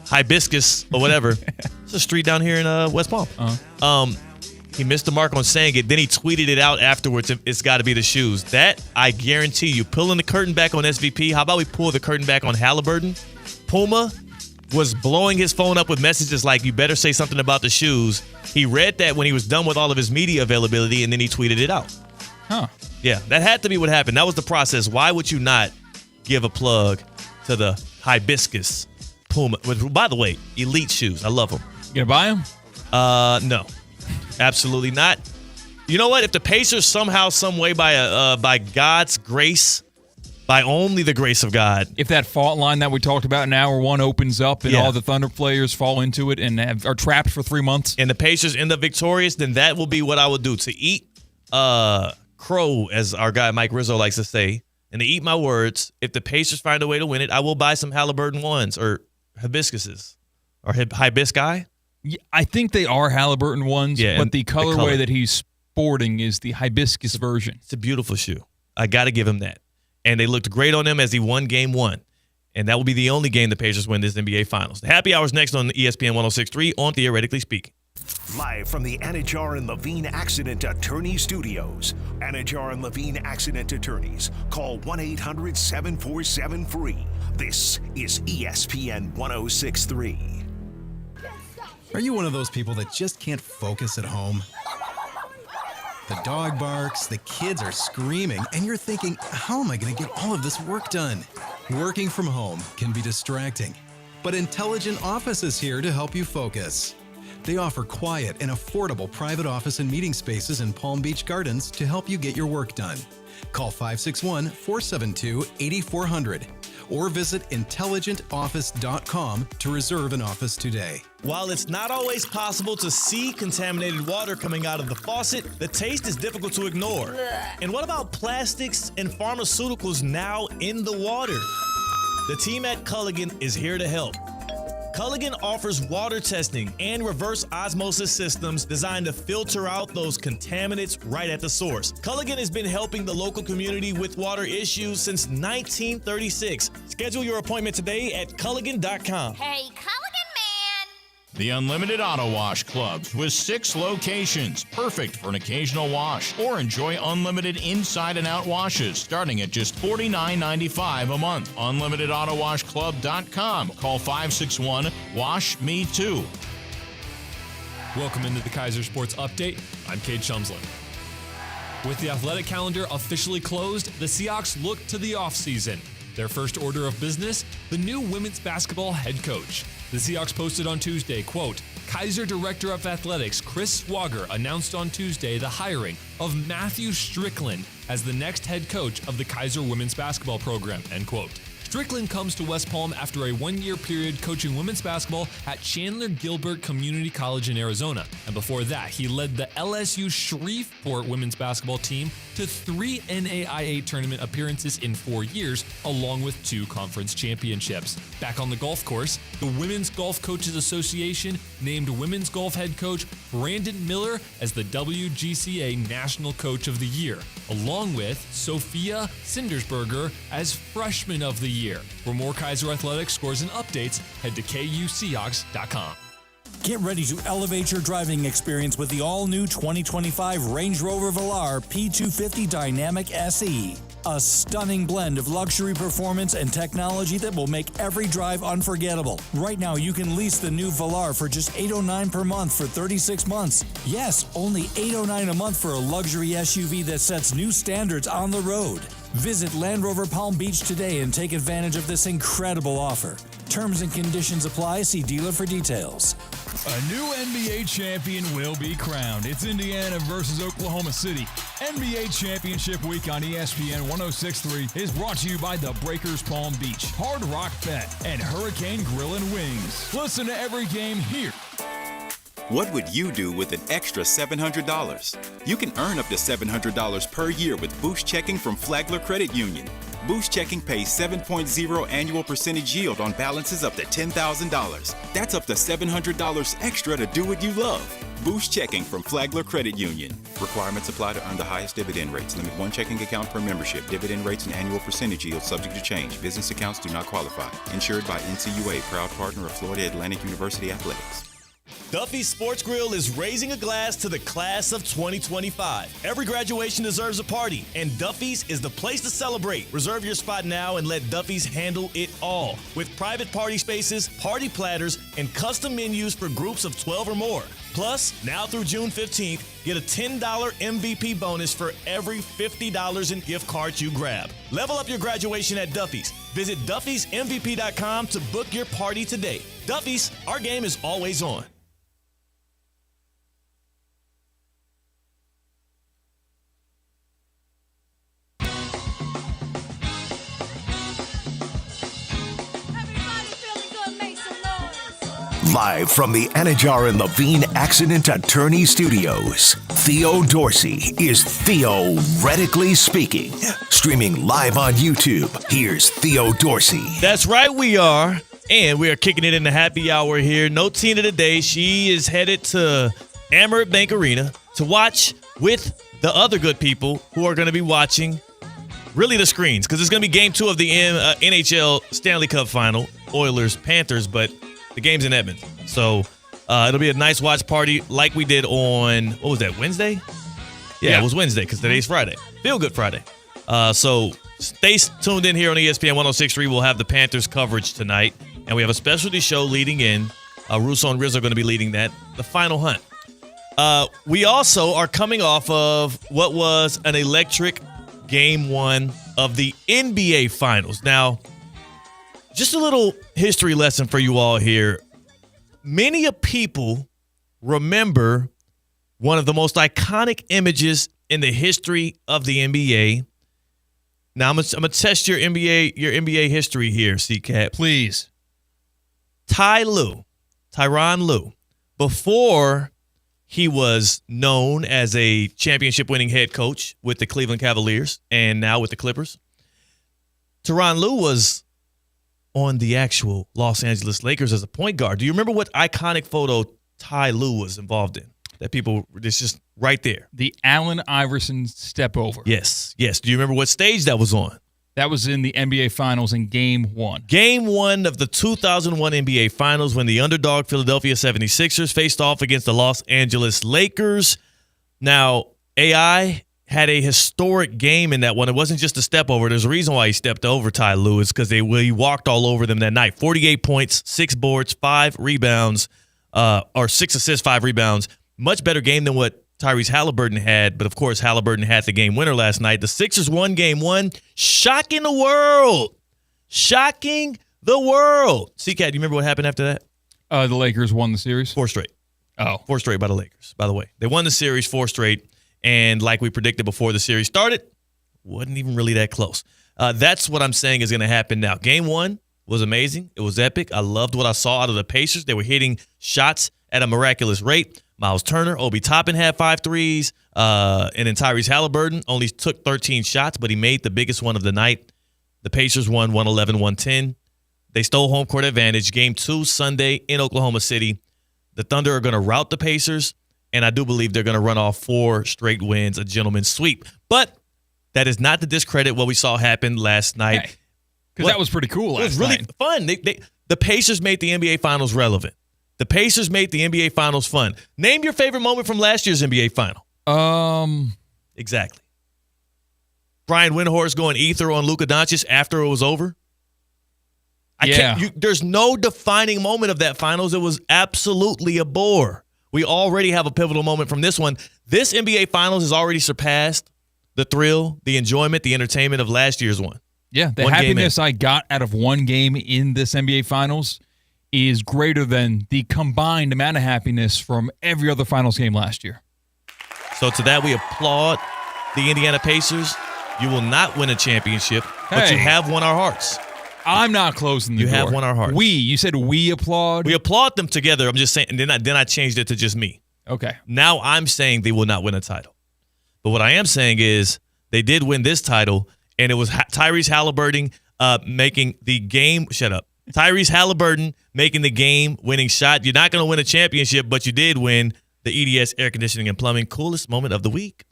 or whatever. It's a street down here in West Palm. He missed the mark on saying it. Then he tweeted it out afterwards. It's got to be the shoes. That, I guarantee you, pulling the curtain back on SVP. How about we pull the curtain back on Halliburton? Puma was blowing his phone up with messages like, you better say something about the shoes. He read that when he was done with all of his media availability, and then he tweeted it out. Huh. Yeah, that had to be what happened. That was the process. Why would you not give a plug to the Hibiscus Puma? By the way, elite shoes. I love them. You gonna buy them? No. Absolutely not. You know what? If the Pacers somehow, some way, by God's grace, by only the grace of God. If that fault line that we talked about now, where one opens up and all the Thunder players fall into it and are trapped for 3 months. And the Pacers end up victorious, then that will be what I would do. To eat crow, as our guy Mike Rizzo likes to say, and to eat my words, if the Pacers find a way to win it, I will buy some Halliburton ones or hibiscuses. Or hibisci? Yeah, I think they are Halliburton ones, but the colorway that he's sporting is the hibiscus version. It's a beautiful shoe. I got to give him that. And they looked great on him as he won game one. And that will be the only game the Pacers win this NBA Finals. The happy hour's next on ESPN 106.3 on Theoretically Speaking. Live from the Anajar and Levine Accident Attorney Studios. Anajar and Levine Accident Attorneys. Call 1-800-747-FREE. This is ESPN 106.3. Are you one of those people that just can't focus at home? The dog barks, the kids are screaming, and you're thinking, how am I going to get all of this work done? Working from home can be distracting, but Intelligent Office is here to help you focus. They offer quiet and affordable private office and meeting spaces in Palm Beach Gardens to help you get your work done. Call 561-472-8400 or visit intelligentoffice.com to reserve an office today. While it's not always possible to see contaminated water coming out of the faucet, the taste is difficult to ignore. And what about plastics and pharmaceuticals now in the water? The team at Culligan is here to help. Culligan offers water testing and reverse osmosis systems designed to filter out those contaminants right at the source. Culligan has been helping the local community with water issues since 1936. Schedule your appointment today at Culligan.com. Hey, Culligan man! The Unlimited Auto Wash Clubs with 6 locations, perfect for an occasional wash. Or enjoy unlimited inside and out washes starting at just $49.95 a month. UnlimitedAutoWashClub.com. Call 561-WASH-ME-TOO. Welcome into the Kaiser Sports Update. I'm Cade Shumsland. With the athletic calendar officially closed, the Seahawks look to the offseason. Their first order of business, the new women's basketball head coach. The Seahawks posted on Tuesday, quote, Kaiser Director of Athletics Chris Swager announced on Tuesday the hiring of Matthew Strickland as the next head coach of the Kaiser women's basketball program, end quote. Strickland comes to West Palm after a 1-year period coaching women's basketball at Chandler Gilbert Community College in Arizona. And before that, he led the LSU Shreveport women's basketball team to 3 NAIA tournament appearances in 4 years, along with 2 conference championships. Back on the golf course, the Women's Golf Coaches Association named women's golf head coach Brandon Miller as the WGCA National Coach of the Year, along with Sophia Sindersberger as Freshman of the Year. For more Kaiser Athletics scores and updates, head to KUSeahawks.com. Get ready to elevate your driving experience with the all-new 2025 Range Rover Velar P250 Dynamic SE. A stunning blend of luxury performance and technology that will make every drive unforgettable. Right now, you can lease the new Velar for just $809 per month for 36 months. Yes, only $809 a month for a luxury SUV that sets new standards on the road. Visit Land Rover Palm Beach today and take advantage of this incredible offer. Terms and conditions apply. See dealer for details. A new NBA champion will be crowned. It's Indiana versus Oklahoma City. NBA Championship Week on ESPN 106.3 is brought to you by the Breakers Palm Beach, Hard Rock Bet, and Hurricane Grill and Wings. Listen to every game here. What would you do with an extra $700? You can earn up to $700 per year with Boost Checking from Flagler Credit Union. Boost Checking pays 7.0 annual percentage yield on balances up to $10,000. That's up to $700 extra to do what you love. Boost Checking from Flagler Credit Union. Requirements apply to earn the highest dividend rates. Limit one checking account per membership. Dividend rates and annual percentage yield subject to change. Business accounts do not qualify. Insured by NCUA, proud partner of Florida Atlantic University Athletics. Duffy's Sports Grill is raising a glass to the class of 2025. Every graduation deserves a party, and Duffy's is the place to celebrate. Reserve your spot now and let Duffy's handle it all. With private party spaces, party platters, and custom menus for groups of 12 or more. Plus, now through June 15th, get a $10 MVP bonus for every $50 in gift cards you grab. Level up your graduation at Duffy's. Visit Duffy'sMVP.com to book your party today. Duffy's, our game is always on. Live from the Anajar and Levine Accident Attorney Studios, Theo Dorsey is theoretically speaking. Streaming live on YouTube, here's Theo Dorsey. That's right, we are. And we are kicking it in the happy hour here. No Tina today. She is headed to Amerant Bank Arena to watch with the other good people who are going to be watching really the screens, because it's going to be game 2 of the NHL Stanley Cup Final, Oilers-Panthers, but the game's in Edmonton. So it'll be a nice watch party like we did on, what was that, Wednesday? Yeah. It was Wednesday because today's Friday. Feel Good Friday. So stay tuned in here on ESPN 106.3. We'll have the Panthers coverage tonight. And we have a specialty show leading in. Russo and Riz are going to be leading that, the Final Hunt. We also are coming off of what was an electric Game 1 of the NBA Finals. Now, just a little history lesson for you all here. Many people remember one of the most iconic images in the history of the NBA. Now, I'm gonna test your NBA history here, C-Cat. Please. Tyronn Lue, before he was known as a championship-winning head coach with the Cleveland Cavaliers and now with the Clippers, Tyronn Lue was on the actual Los Angeles Lakers as a point guard. Do you remember what iconic photo Ty Lue was involved in? That people, it's just right there. The Allen Iverson step over. Yes. Do you remember what stage that was on? That was in the NBA Finals in Game 1. Game 1 of the 2001 NBA Finals when the underdog Philadelphia 76ers faced off against the Los Angeles Lakers. Now, AI had a historic game in that one. It wasn't just a step over. There's a reason why he stepped over Ty Lue, is because he walked all over them that night. 48 points, 6 boards, 5 rebounds, or 6 assists, 5 rebounds. Much better game than what Tyrese Halliburton had, but of course Halliburton had the game winner last night. The Sixers won Game 1, shocking the world. C-Cat, do you remember what happened after that? The Lakers won the series. 4 straight. Oh. 4 straight by the Lakers, by the way. They won the series 4 straight. And like we predicted before the series started, wasn't even really that close. That's what I'm saying is going to happen now. Game 1 was amazing. It was epic. I loved what I saw out of the Pacers. They were hitting shots at a miraculous rate. Miles Turner, Obi Toppin had 5 threes. And then Tyrese Halliburton only took 13 shots, but he made the biggest one of the night. The Pacers won 111-110. They stole home court advantage. Game 2 Sunday in Oklahoma City. The Thunder are going to rout the Pacers. And I do believe they're going to run off 4 straight wins, a gentleman's sweep. But that is not to discredit what we saw happen last night. Because that was pretty cool last night. It was really fun. The Pacers made the NBA Finals relevant. The Pacers made the NBA Finals fun. Name your favorite moment from last year's NBA Final. Um, Exactly. Brian Windhorst going ether on Luka Doncic after it was over? There's no defining moment of that finals. It was absolutely a bore. We already have a pivotal moment from this one. This NBA Finals has already surpassed the thrill, the enjoyment, the entertainment of last year's one. Yeah, the happiness I got out of one game in this NBA Finals is greater than the combined amount of happiness from every other Finals game last year. So to that, we applaud the Indiana Pacers. You will not win a championship, but you have won our hearts. I'm not closing the door. You have won our hearts. You said we applaud? We applaud them together. I'm just saying, and then I changed it to just me. Okay. Now I'm saying they will not win a title. But what I am saying is they did win this title, and it was Tyrese Halliburton making the game. Shut up. Tyrese Halliburton making the game-winning shot. You're not going to win a championship, but you did win the EDS Air Conditioning and Plumbing Coolest Moment of the Week.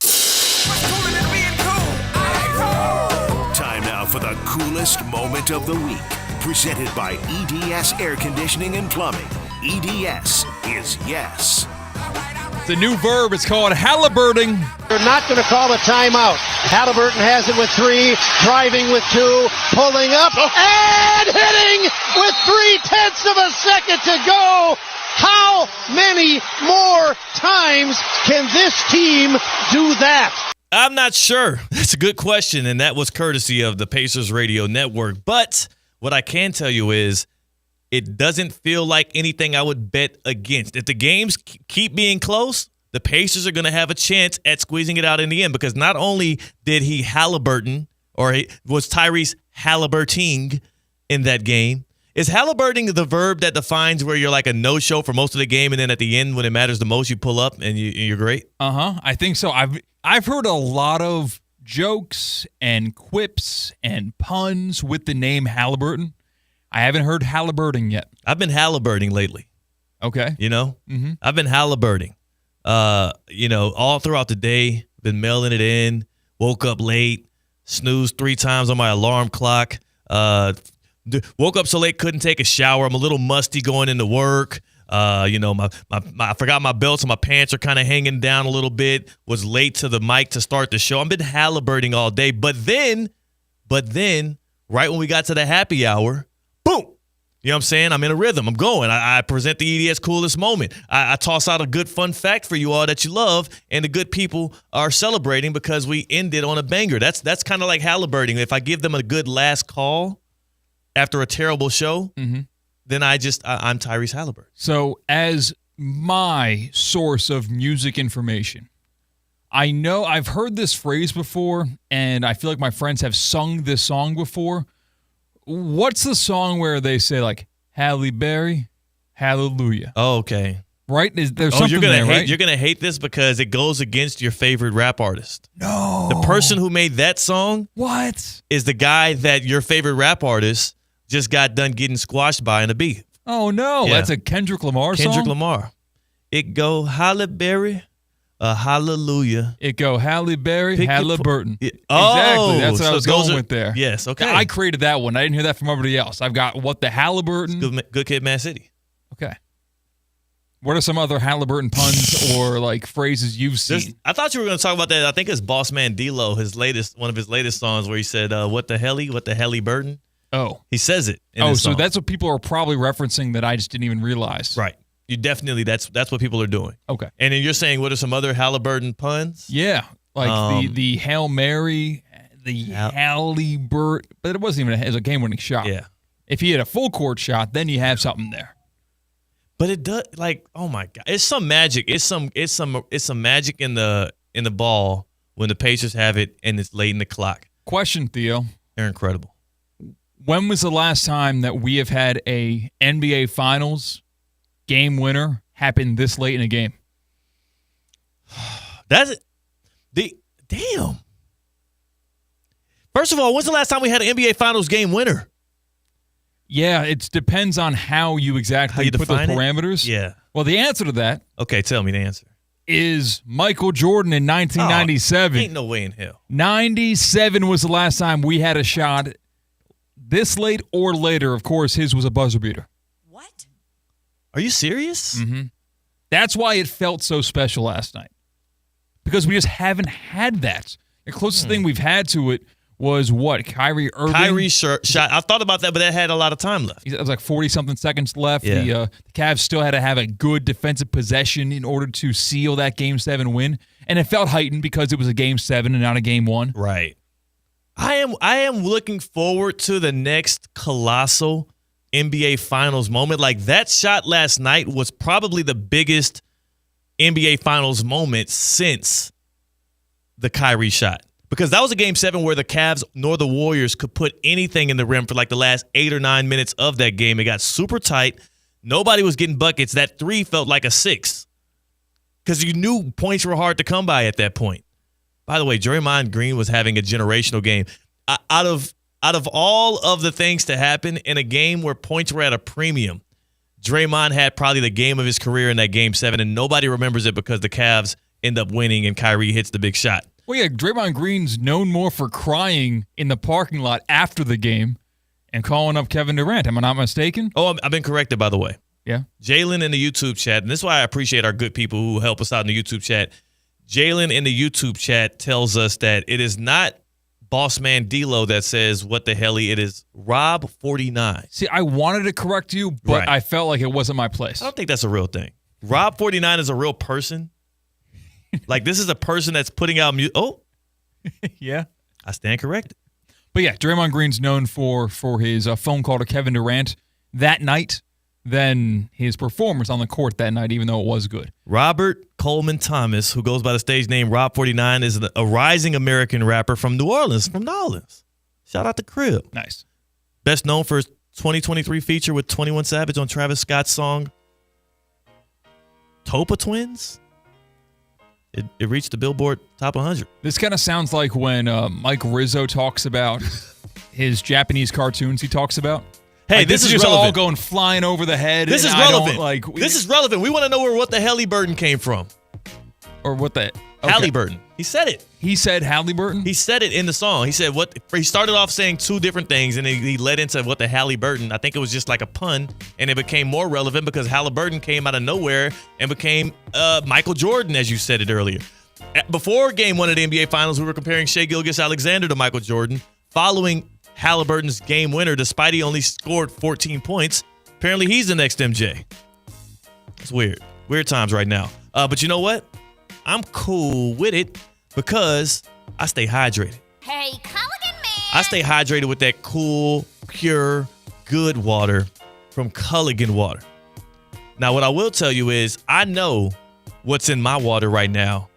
Time now for the coolest moment of the week. Presented by EDS Air Conditioning and Plumbing. EDS is yes. It's a new verb. It's called Halliburton. They're not going to call a timeout. Halliburton has it with 3, driving with 2, pulling up, and hitting with 0.3 of a second to go. How many more times can this team do that? I'm not sure. That's a good question, and that was courtesy of the Pacers Radio Network. But what I can tell you is it doesn't feel like anything I would bet against. If the games keep being close, the Pacers are going to have a chance at squeezing it out in the end, because not only did he Halliburton, or was Tyrese Halliburting in that game. Is Halliburting the verb that defines where you're like a no-show for most of the game, and then at the end when it matters the most, you pull up and you're great? I think so. I've heard a lot of jokes and quips and puns with the name Halliburton. I haven't heard Halliburting yet. I've been Halliburting lately. Okay. I've been Halliburting. All throughout the day, been mailing it in, woke up late, snoozed 3 times on my alarm clock, woke up so late, couldn't take a shower. I'm a little musty going into work. I forgot my belt, so my pants are kind of hanging down a little bit. Was late to the mic to start the show. I've been Halliburting all day. But then, right when we got to the happy hour, boom. You know what I'm saying? I'm in a rhythm. I'm going. I present the EDS coolest moment. I toss out a good fun fact for you all that you love, and the good people are celebrating because we ended on a banger. That's kind of like Halliburting. If I give them a good last call after a terrible show, then I'm Tyrese Halliburton. So as my source of music information, I know I've heard this phrase before, and I feel like my friends have sung this song before. What's the song where they say, like, Halle Berry, hallelujah? Oh, okay. Right? There's something there, right? You're going to hate this because it goes against your favorite rap artist. No. The person who made that song is the guy that your favorite rap artist just got done getting squashed by in a beef. Oh, no. Yeah. That's a Kendrick Lamar song? Kendrick Lamar. It go Halle Berry, hallelujah. It go Halle Berry, Halliburton. Exactly. That's what I was going with there. Yes, okay. I created that one. I didn't hear that from everybody else. I've got what the Halliburton. Good Kid, Mad City. Okay. What are some other Halliburton puns or like phrases you've seen? I thought you were going to talk about that. I think it's Boss Man D-Lo, one of his latest songs where he said, what the helly burden? Oh. He says it. So that's what people are probably referencing that I just didn't even realize. Right. You definitely, that's what people are doing. Okay. And then you're saying, what are some other Halliburton puns? Yeah. Like the Hail Mary, the Halliburton, but it wasn't even a game-winning shot. Yeah. If he had a full court shot, then you have something there. But it does, like, oh my God, it's some magic. It's some magic in the ball when the Pacers have it and it's late in the clock. Question, Theo. They're incredible. When was the last time that we have had a NBA Finals game winner happen this late in a game? That's it. Damn. First of all, when's the last time we had an NBA Finals game winner? Yeah, it depends on how you exactly put the parameters. Yeah. Well, the answer to that. Okay, tell me the answer. Is Michael Jordan in 1997. Ain't no way in hell. 97 was the last time we had a shot this late or later. Of course, his was a buzzer beater. What? Are you serious? Mm-hmm. That's why it felt so special last night. Because we just haven't had that. The closest thing we've had to it was what? Kyrie Irving? Kyrie's shot. I thought about that, but that had a lot of time left. It was like 40-something seconds left. Yeah. The Cavs still had to have a good defensive possession in order to seal that Game 7 win. And it felt heightened because it was a Game 7 and not a Game 1. Right. I am looking forward to the next colossal NBA Finals moment. Like, that shot last night was probably the biggest NBA Finals moment since the Kyrie shot. Because that was a Game 7 where the Cavs nor the Warriors could put anything in the rim for like the last 8 or 9 minutes of that game. It got super tight. Nobody was getting buckets. That 3 felt like a 6 because you knew points were hard to come by at that point. By the way, Draymond Green was having a generational game. Out of all of the things to happen in a game where points were at a premium, Draymond had probably the game of his career in that Game 7, and nobody remembers it because the Cavs end up winning and Kyrie hits the big shot. Well, yeah, Draymond Green's known more for crying in the parking lot after the game and calling up Kevin Durant. Am I not mistaken? Oh, I've been corrected, by the way. Yeah. Jalen in the YouTube chat, and this is why I appreciate our good people who help us out in the YouTube chat. Jalen in the YouTube chat tells us that it is not Boss Man D-Lo that says what the hell it is Rob49. See, I wanted to correct you, but Right. I felt like it wasn't my place. I don't think that's a real thing. Rob49 is a real person. Like, this is a person that's putting out music. Oh, yeah. I stand corrected. But yeah, Draymond Green's known for his phone call to Kevin Durant that night, then his performance on the court that night, even though it was good. Robert Coleman Thomas, who goes by the stage name Rob49, is a rising American rapper from New Orleans. Shout out to Crib. Nice. Best known for his 2023 feature with 21 Savage on Travis Scott's song Topa Twins. It reached the Billboard Top 100. This kind of sounds like when Mike Rizzo talks about his Japanese cartoons he talks about. Hey, like, this is just relevant. all going flying over the head. This and is I don't, relevant. like, This is relevant. We want to know what the Halliburton came from. Or what the... Okay. Halliburton. He said it. He said Halliburton? He said it in the song. He said what? He started off saying two different things, and he led into what the Halliburton. I think it was just like a pun, and it became more relevant because Halliburton came out of nowhere and became Michael Jordan, as you said it earlier. Before Game 1 of the NBA Finals, we were comparing Shai Gilgeous-Alexander to Michael Jordan. Following Halliburton's game winner, despite he only scored 14 points, apparently he's the next MJ. It's weird. Weird times right now. But you know what? I'm cool with it because I stay hydrated. Hey, Culligan Man! I stay hydrated with that cool, pure, good water from Culligan Water. Now, what I will tell you is I know what's in my water right now,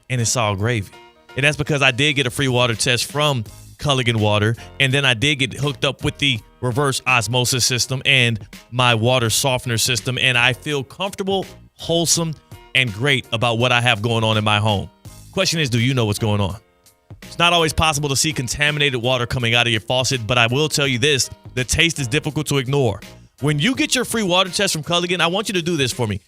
and it's all gravy. And that's because I did get a free water test from Culligan Water, and then I did get hooked up with the reverse osmosis system and my water softener system, and I feel comfortable, wholesome, and great about what I have going on in my home. Question is, do you know what's going on? It's not always possible to see contaminated water coming out of your faucet, but I will tell you this, the taste is difficult to ignore. When you get your free water test from Culligan, I want you to do this for me.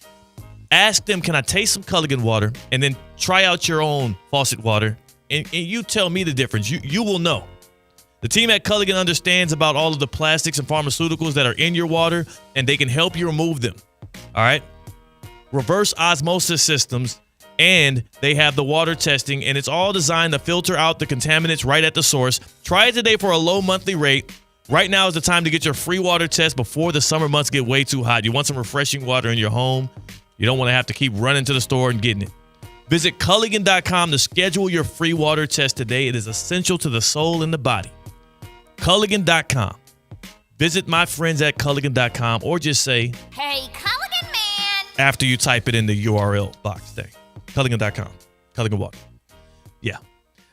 Ask them, can I taste some Culligan water? And then try out your own faucet water, and you tell me the difference. You will know. The team at Culligan understands about all of the plastics and pharmaceuticals that are in your water, and they can help you remove them. All right? Reverse osmosis systems, and they have the water testing, and it's all designed to filter out the contaminants right at the source. Try it today for a low monthly rate. Right now is the time to get your free water test before the summer months get way too hot. You want some refreshing water in your home. You don't want to have to keep running to the store and getting it. Visit Culligan.com to schedule your free water test today. It is essential to the soul and the body. Culligan.com. Visit my friends at Culligan.com or just say, Hey, Culligan Man! after you type it in the URL box there. Culligan.com. Culligan Water. Yeah.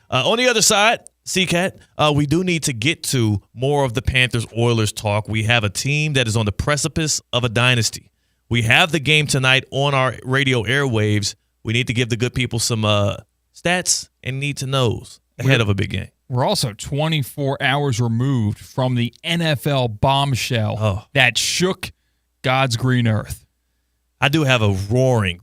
On the other side, CCAT, we do need to get to more of the Panthers-Oilers talk. We have a team that is on the precipice of a dynasty. We have the game tonight on our radio airwaves. We need to give the good people some stats and need-to-knows ahead of a big game. We're also 24 hours removed from the NFL bombshell that shook God's green earth. I do have a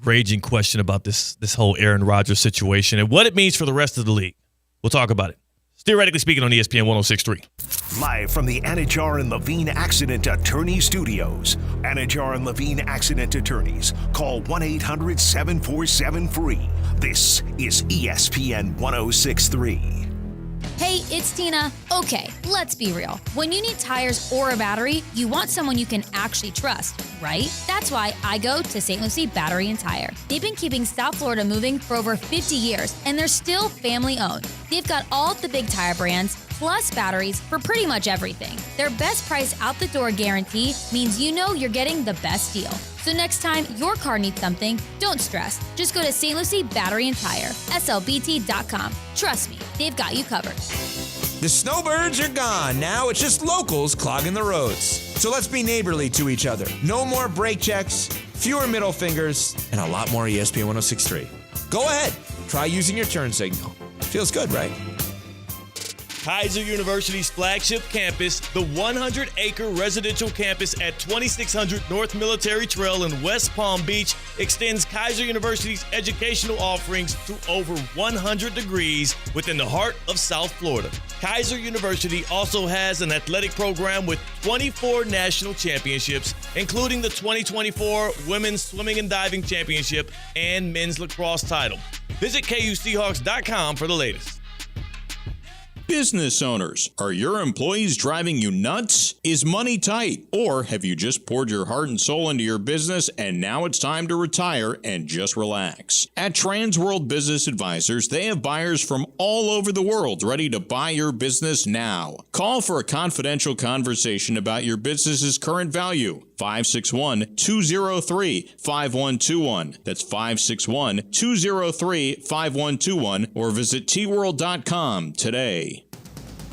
raging question about this whole Aaron Rodgers situation and what it means for the rest of the league. We'll talk about it. Theoretically speaking on ESPN 106.3. Live from the Anajar and Levine Accident Attorney Studios. Anajar and Levine Accident Attorneys. Call 1-800-747-FREE. This is ESPN 1063. Hey, it's Tina. Okay, let's be real. When you need tires or a battery, you want someone you can actually trust, right? That's why I go to St. Lucie Battery and Tire. They've been keeping South Florida moving for over 50 years, and they're still family-owned. They've got all the big tire brands, plus batteries for pretty much everything. Their best price out the door guarantee means you know you're getting the best deal. So next time your car needs something, don't stress. Just go to St. Lucie Battery and Tire, slbt.com. Trust me, they've got you covered. The snowbirds are gone. Now it's just locals clogging the roads. So let's be neighborly to each other. No more brake checks, fewer middle fingers, and a lot more ESPN 1063. Go ahead. Try using your turn signal. Feels good, right? Kaiser University's flagship campus, the 100-acre residential campus at 2600 North Military Trail in West Palm Beach, extends Kaiser University's educational offerings to over 100 degrees within the heart of South Florida. Kaiser University also has an athletic program with 24 national championships, including the 2024 Women's Swimming and Diving Championship and Men's Lacrosse title. Visit KUSeahawks.com for the latest. Business owners, are your employees driving you nuts? Is money tight? Or have you just poured your heart and soul into your business and now it's time to retire and just relax? At Transworld Business Advisors, they have buyers from all over the world ready to buy your business now. Call for a confidential conversation about your business's current value. 561-203-5121. That's 561-203-5121 or visit tworld.com today.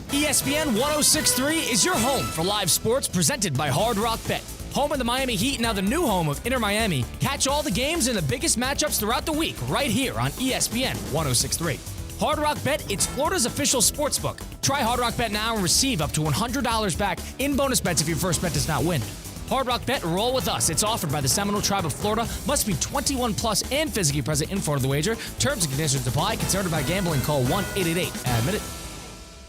ESPN 1063 is your home for live sports presented by Hard Rock Bet. Home of the Miami Heat, now the new home of Inter Miami. Catch all the games and the biggest matchups throughout the week right here on ESPN 1063. Hard Rock Bet, it's Florida's official sports book. Try Hard Rock Bet now and receive up to $100 back in bonus bets if your first bet does not win. Hard Rock Bet, roll with us. It's offered by the Seminole Tribe of Florida. Must be 21 plus and physically present in Florida to wager. Terms and conditions apply. Concerned about gambling, call 1-888-ADMIT-IT.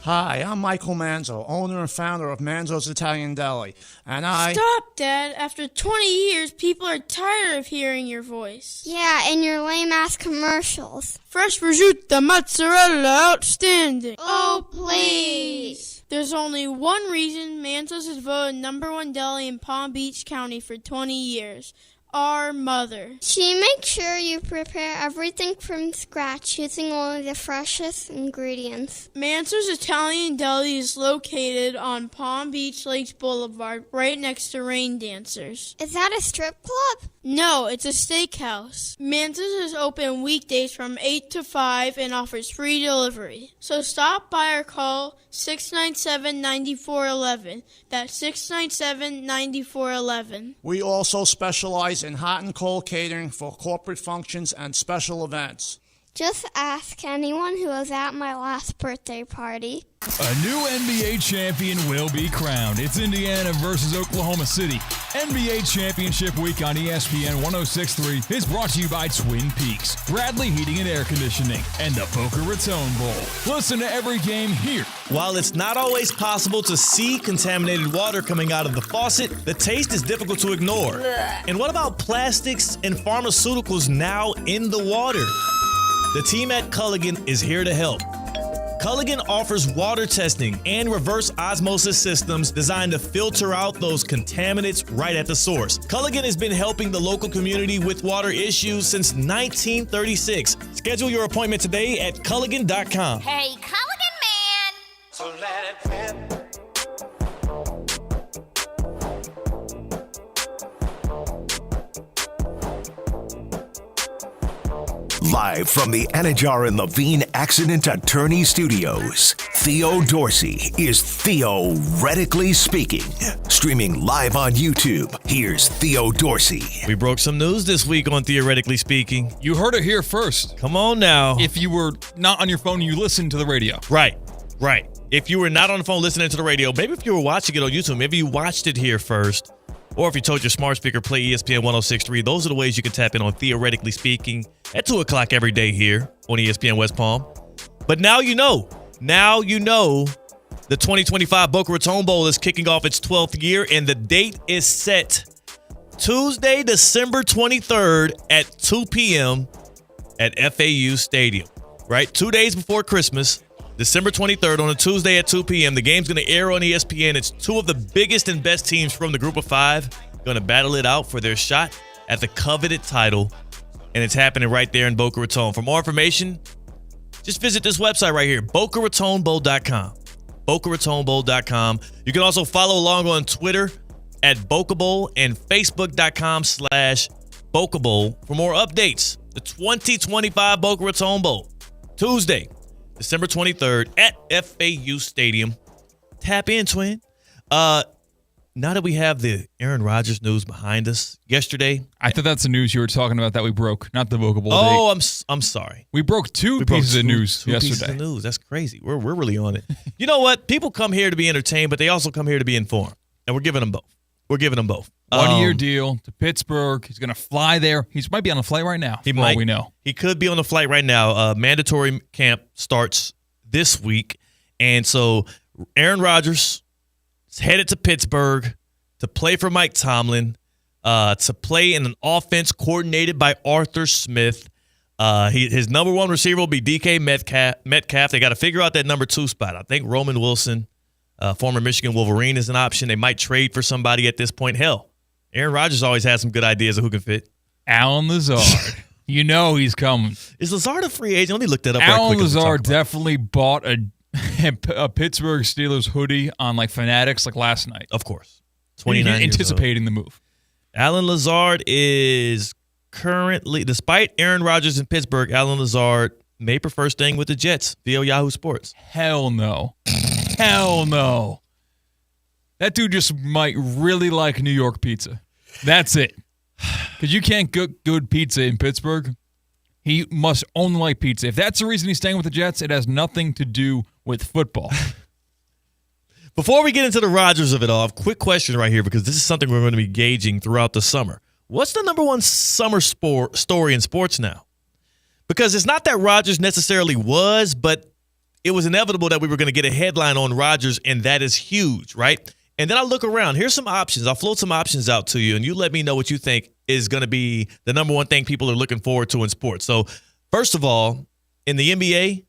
Hi, I'm Michael Manzo, owner and founder of Manzo's Italian Deli, and Stop, Dad. After 20 years, people are tired of hearing your voice. Yeah, and your lame-ass commercials. Fresh prosciutto, mozzarella, outstanding. Oh, please. There's only one reason Manzo's is voted #1 deli in Palm Beach County for 20 years. Our mother. She makes sure you prepare everything from scratch using only the freshest ingredients. Manzo's Italian Deli is located on Palm Beach Lakes Boulevard, right next to Rain Dancers. Is that a strip club? No, it's a steakhouse. Manzo's is open weekdays from 8 to 5 and offers free delivery. So stop by or call 697-9411. That's 697-9411. we also specialize in hot and cold catering for corporate functions and special events. Just ask anyone who was at my last birthday party. A new NBA champion will be crowned. It's Indiana versus Oklahoma City. NBA Championship Week on ESPN 1063 is brought to you by Twin Peaks, Bradley Heating and Air Conditioning, and the Boca Raton Bowl. Listen to every game here. While it's not always possible to see contaminated water coming out of the faucet, the taste is difficult to ignore. And what about plastics and pharmaceuticals now in the water? The team at Culligan is here to help. Culligan offers water testing and reverse osmosis systems designed to filter out those contaminants right at the source. Culligan has been helping the local community with water issues since 1936. Schedule your appointment today at Culligan.com. Hey, Culligan man! So let it rip. Live from the Anajar and Levine Accident Attorney Studios, Theo Dorsey is theoretically speaking. Streaming live on YouTube, here's Theo Dorsey. We broke some news this week on Theoretically Speaking. You heard it here first. Come on now. If you were not on your phone, you listened to the radio. Right. If you were not on the phone listening to the radio, maybe if you were watching it on YouTube, maybe you watched it here first. Or if you told your smart speaker, play ESPN 1063, those are the ways you can tap in on Theoretically Speaking at 2 o'clock every day here on ESPN West Palm. But now you know. Now you know the 2025 Boca Raton Bowl is kicking off its 12th year, and the date is set Tuesday, December 23rd at 2 p.m. at FAU Stadium, right? 2 days before Christmas, December 23rd on a Tuesday at 2 p.m. The game's going to air on ESPN. It's two of the biggest and best teams from the group of five going to battle it out for their shot at the coveted title, and it's happening right there in Boca Raton. For more information, just visit this website right here, BocaRatonBowl.com. BocaRatonBowl.com. You can also follow along on Twitter at Boca Bowl and Facebook.com/Boca Bowl for more updates. The 2025 Boca Raton Bowl, Tuesday, December 23rd at FAU Stadium. Tap in, twin. Now that we have the Aaron Rodgers news behind us yesterday. I thought that's the news you were talking about that we broke, not the Boca Bowl date. Oh, I'm sorry. We broke two pieces of news yesterday. Pieces of news. That's crazy. We're really on it. You know what? People come here to be entertained, but they also come here to be informed. And we're giving them both. 1-year deal to Pittsburgh. He's going to fly there. He might be on a flight right now. We know. He could be on a flight right now. Mandatory camp starts this week. And so Aaron Rodgers is headed to Pittsburgh to play for Mike Tomlin, to play in an offense coordinated by Arthur Smith. His number one receiver will be DK Metcalf. They got to figure out that number 2 spot. I think Roman Wilson, former Michigan Wolverine, is an option. They might trade for somebody at this point. Hell, Aaron Rodgers always has some good ideas of who can fit. Allen Lazard. You know he's coming. Is Lazard a free agent? Let me look that up Allen right quick. Lazard definitely bought a Pittsburgh Steelers hoodie on Fanatics last night. Of course. 29 anticipating the move. Allen Lazard is currently, despite Aaron Rodgers in Pittsburgh, Allen Lazard may prefer staying with the Jets via Yahoo Sports. Hell no. Hell no. That dude just might really like New York pizza. That's it. Because you can't cook good pizza in Pittsburgh. He must only like pizza. If that's the reason he's staying with the Jets, it has nothing to do with football. Before we get into the Rodgers of it all, a quick question right here, because this is something we're going to be gauging throughout the summer. What's the number one summer story in sports now? Because it's not that Rodgers necessarily was, but it was inevitable that we were going to get a headline on Rodgers, and that is huge, right? And then I look around. Here's some options. I'll float some options out to you, and you let me know what you think is going to be the number one thing people are looking forward to in sports. So, first of all, in the NBA,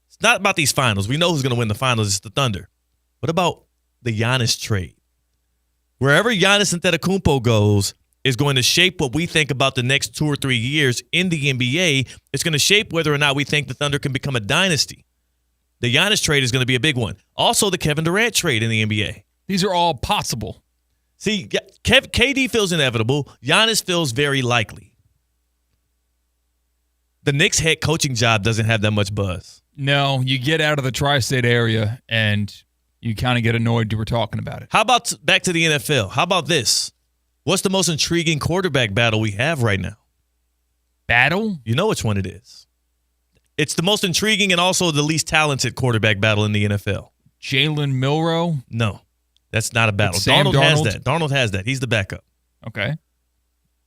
it's not about these finals. We know who's going to win the finals. It's the Thunder. What about the Giannis trade? Wherever Giannis Antetokounmpo goes is going to shape what we think about the next 2 or 3 years in the NBA. It's going to shape whether or not we think the Thunder can become a dynasty. The Giannis trade is going to be a big one. Also, the Kevin Durant trade in the NBA. These are all possible. See, KD feels inevitable. Giannis feels very likely. The Knicks head coaching job doesn't have that much buzz. No, you get out of the tri-state area and you kind of get annoyed you were talking about it. How about back to the NFL? How about this? What's the most intriguing quarterback battle we have right now? Battle? You know which one it is. It's the most intriguing and also the least talented quarterback battle in the NFL. Jalen Milroe? No. That's not a battle. Darnold has that. Darnold has that. He's the backup. Okay.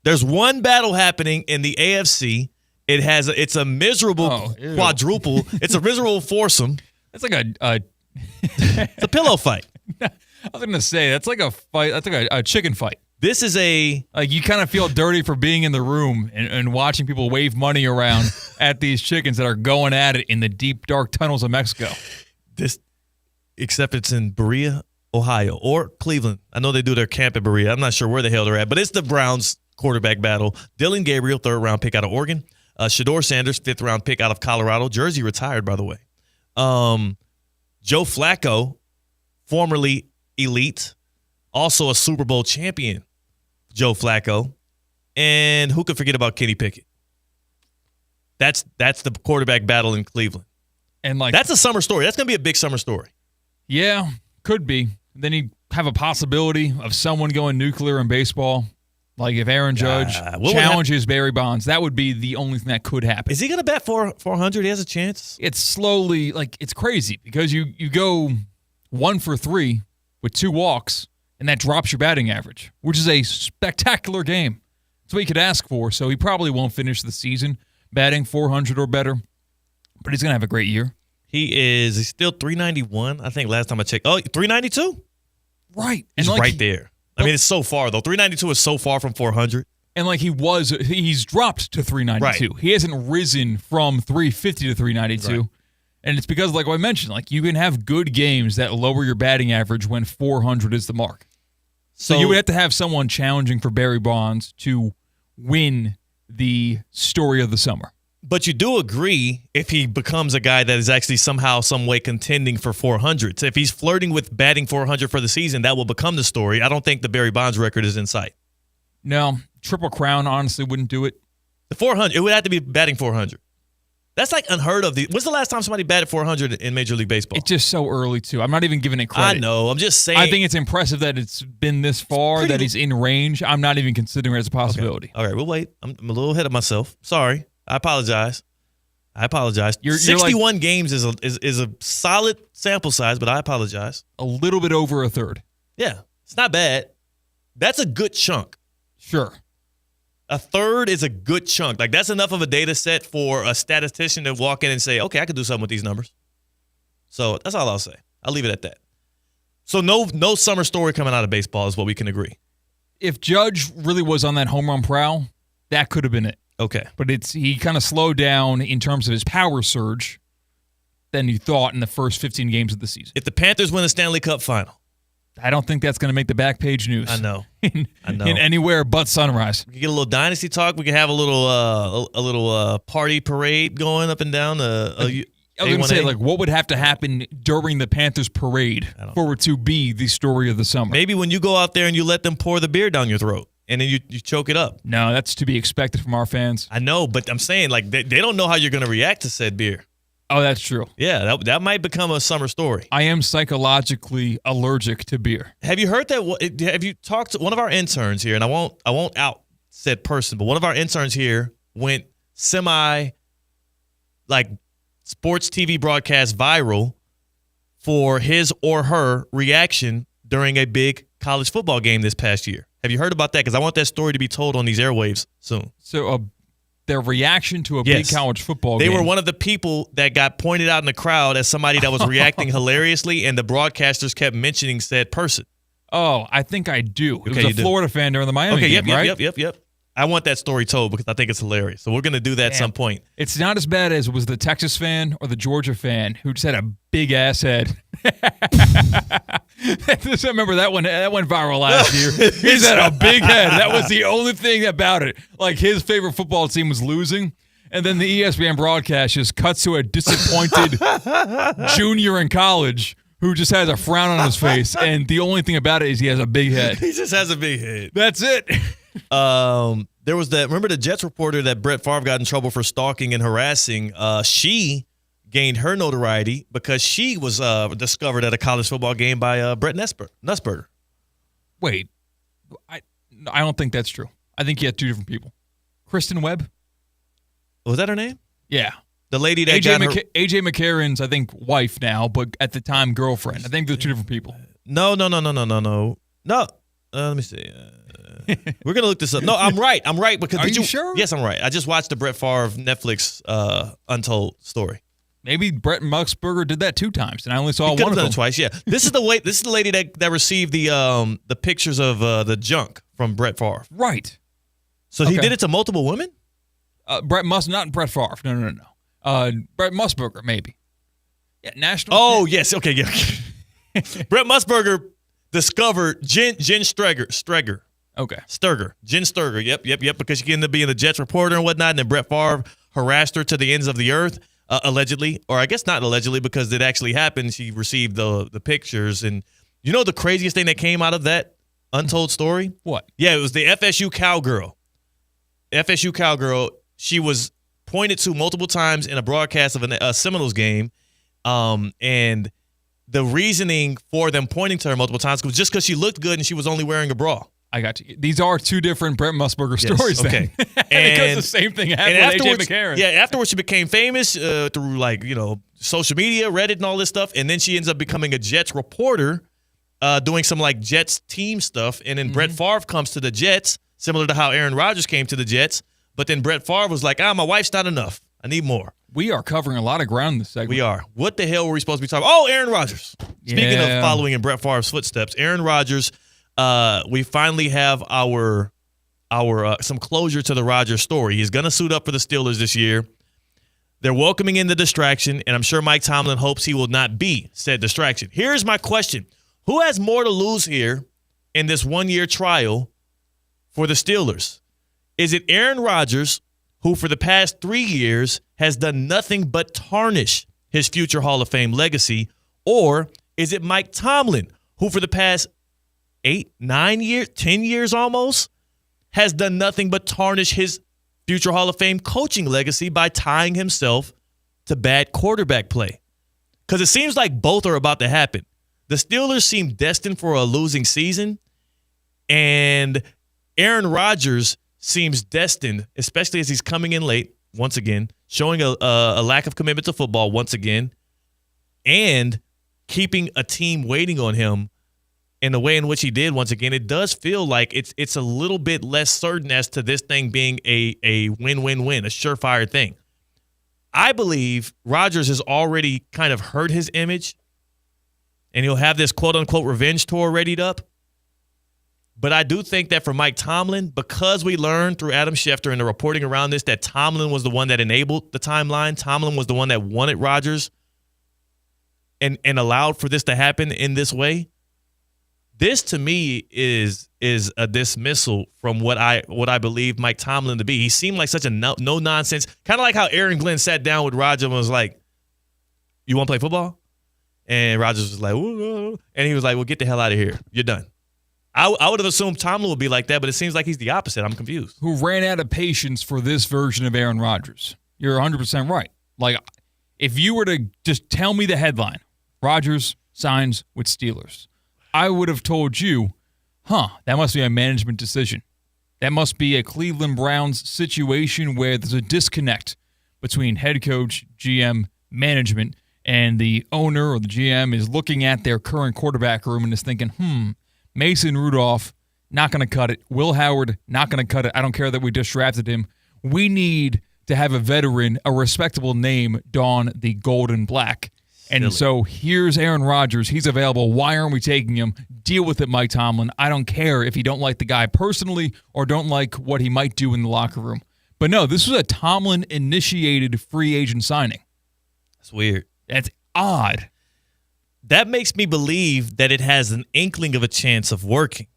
There's one battle happening in the AFC. It's a miserable quadruple. It's a miserable foursome. It's like it's a pillow fight. I was going to say, that's like a fight. That's like a chicken fight. This is like you kind of feel dirty for being in the room and watching people wave money around at these chickens that are going at it in the deep, dark tunnels of Mexico. Except it's in Berea, Ohio, or Cleveland. I know they do their camp in Berea. I'm not sure where the hell they're at, but it's the Browns quarterback battle. Dylan Gabriel, 3rd-round pick out of Oregon. Shador Sanders, 5th-round pick out of Colorado. Jersey retired, by the way. Joe Flacco, formerly elite, also a Super Bowl champion, Joe Flacco. And who could forget about Kenny Pickett? That's the quarterback battle in Cleveland. And that's a summer story. That's going to be a big summer story. Yeah, could be. Then you have a possibility of someone going nuclear in baseball. Like if Aaron Judge challenges Barry Bonds, that would be the only thing that could happen. Is he going to bat 400? He has a chance? It's slowly, it's crazy because you go 1 for 3 with 2 walks, and that drops your batting average, which is a spectacular game. That's what you could ask for. So he probably won't finish the season batting 400 or better, but he's going to have a great year. He's still 391, I think last time I checked. Oh, 392? Right. He's right there. I mean, it's so far, though. 392 is so far from 400. And he's dropped to 392. Right. He hasn't risen from 350 to 392. Right. And it's because, like I mentioned, you can have good games that lower your batting average when 400 is the mark. So you would have to have someone challenging for Barry Bonds to win the story of the summer. But you do agree if he becomes a guy that is actually somehow, some way contending for 400. So if he's flirting with batting 400 for the season, that will become the story. I don't think the Barry Bonds record is in sight. No, Triple Crown honestly wouldn't do it. The 400, it would have to be batting 400. That's unheard of. When's the last time somebody batted 400 in Major League Baseball? It's just so early, too. I'm not even giving it credit. I know. I'm just saying. I think it's impressive that it's been this far, that he's in range. I'm not even considering it as a possibility. Okay. All right, we'll wait. I'm a little ahead of myself. Sorry. I apologize. 61 games is a solid sample size, but I apologize. A little bit over a third. Yeah, it's not bad. That's a good chunk. Sure. A third is a good chunk. That's enough of a data set for a statistician to walk in and say, okay, I can do something with these numbers. So that's all I'll say. I'll leave it at that. So no summer story coming out of baseball is what we can agree. If Judge really was on that home run prowl, that could have been it. Okay. But he kind of slowed down in terms of his power surge than you thought in the first 15 games of the season. If the Panthers win the Stanley Cup final. I don't think that's going to make the back page news. I know. In anywhere but Sunrise. We can get a little dynasty talk. We can have a little party parade going up and down. I was going to say, what would have to happen during the Panthers parade for it to be the story of the summer? Maybe when you go out there and you let them pour the beer down your throat. And then you choke it up. No, that's to be expected from our fans. I know, but I'm saying they don't know how you're going to react to said beer. Oh, that's true. Yeah, that might become a summer story. I am psychologically allergic to beer. Have you heard that? Have you talked to one of our interns here? And I won't out said person, but one of our interns here went sports TV broadcast viral for his or her reaction during a big college football game this past year. Have you heard about that? Because I want that story to be told on these airwaves soon. So their reaction to a big college football game. They were one of the people that got pointed out in the crowd as somebody that was reacting hilariously, and the broadcasters kept mentioning said person. Oh, I think I do. It was a Florida fan during the Miami game, right? Yep. I want that story told because I think it's hilarious. So we're going to do that at some point. It's not as bad as was the Texas fan or the Georgia fan who just had a big ass head. I remember that one. That went viral last year. He's had a big head. That was the only thing about it. His favorite football team was losing. And then the ESPN broadcast just cuts to a disappointed junior in college who just has a frown on his face. And the only thing about it is he has a big head. He just has a big head. That's it. There was remember the Jets reporter that Brett Favre got in trouble for stalking and harassing? She gained her notoriety because she was discovered at a college football game by Brett Nussberger. Wait, I don't think that's true. I think you had two different people. Kristen Webb? Was that her name? Yeah. The lady that AJ McCarron's, I think, wife now, but at the time, girlfriend. I think they're two different people. No. Let me see. We're going to look this up. No, I'm right. Because Are you sure? Yes, I'm right. I just watched the Brett Favre Netflix Untold story. Maybe Brett Musburger did that 2 times, and I only saw one of them. Twice, yeah. This is the lady that received the pictures of the junk from Brett Favre. Right. So he did it to multiple women? Not Brett Favre. No. Brett Musburger, maybe. Yeah, national. Oh, yes. Okay, yeah. Brett Musburger discovered Jen Streger. Okay. Jen Sturger. Yep. Because she ended up being the Jets reporter and whatnot, and then Brett Favre harassed her to the ends of the earth, allegedly. Or I guess not allegedly because it actually happened. She received the pictures. And you know the craziest thing that came out of that untold story? What? Yeah, it was the FSU cowgirl. She was pointed to multiple times in a broadcast of a Seminoles game, and the reasoning for them pointing to her multiple times was just because she looked good and she was only wearing a bra. I got you. These are 2 different Brett Musburger stories. Okay. Because the same thing happened with AJ McCarron. Yeah, afterwards she became famous through social media, Reddit and all this stuff, and then she ends up becoming a Jets reporter, doing some Jets team stuff, and then Brett Favre comes to the Jets, similar to how Aaron Rodgers came to the Jets, but then Brett Favre was like, my wife's not enough. I need more. We are covering a lot of ground in this segment. We are. What the hell were we supposed to be talking about? Oh, Aaron Rodgers. Speaking of following in Brett Favre's footsteps, Aaron Rodgers, we finally have our some closure to the Rodgers story. He's going to suit up for the Steelers this year. They're welcoming in the distraction, and I'm sure Mike Tomlin hopes he will not be said distraction. Here's my question. Who has more to lose here in this one-year trial for the Steelers? Is it Aaron Rodgers, who for the past 3 years has done nothing but tarnish his future Hall of Fame legacy, or is it Mike Tomlin, who for the past 8, 9 years, 10 years almost, has done nothing but tarnish his future Hall of Fame coaching legacy by tying himself to bad quarterback play? Because it seems like both are about to happen. The Steelers seem destined for a losing season, and Aaron Rodgers seems destined, especially as he's coming in late, once again, showing a lack of commitment to football once again, and keeping a team waiting on him in the way in which he did once again. It does feel like it's a little bit less certain as to this thing being a win-win-win, a surefire thing. I believe Rodgers has already kind of hurt his image, and he'll have this quote-unquote revenge tour readied up. But I do think that for Mike Tomlin, because we learned through Adam Schefter and the reporting around this that Tomlin was the one that enabled the timeline, Tomlin was the one that wanted Rodgers and allowed for this to happen in this way, this to me is a dismissal from what I believe Mike Tomlin to be. He seemed like such a no-nonsense, kind of like how Aaron Glenn sat down with Rodgers and was like, "You want to play football?" And Rodgers was like, "Ooh," and he was like, "Well, get the hell out of here. You're done." I would have assumed Tomlin would be like that, but it seems like he's the opposite. I'm confused. Who ran out of patience for this version of Aaron Rodgers. You're 100% right. Like, if you were to just tell me the headline, Rodgers signs with Steelers, I would have told you, that must be a management decision. That must be a Cleveland Browns situation where there's a disconnect between head coach, GM, management, and the owner or the GM is looking at their current quarterback room and is thinking, Mason Rudolph, not going to cut it. Will Howard, not going to cut it. I don't care that we just drafted him. We need to have a veteran, a respectable name, don the gold and black. And so here's Aaron Rodgers. He's available. Why aren't we taking him? Deal with it, Mike Tomlin. I don't care if you don't like the guy personally or don't like what he might do in the locker room. But no, this was a Tomlin-initiated free agent signing. That's weird. That's odd. That makes me believe that it has an inkling of a chance of working.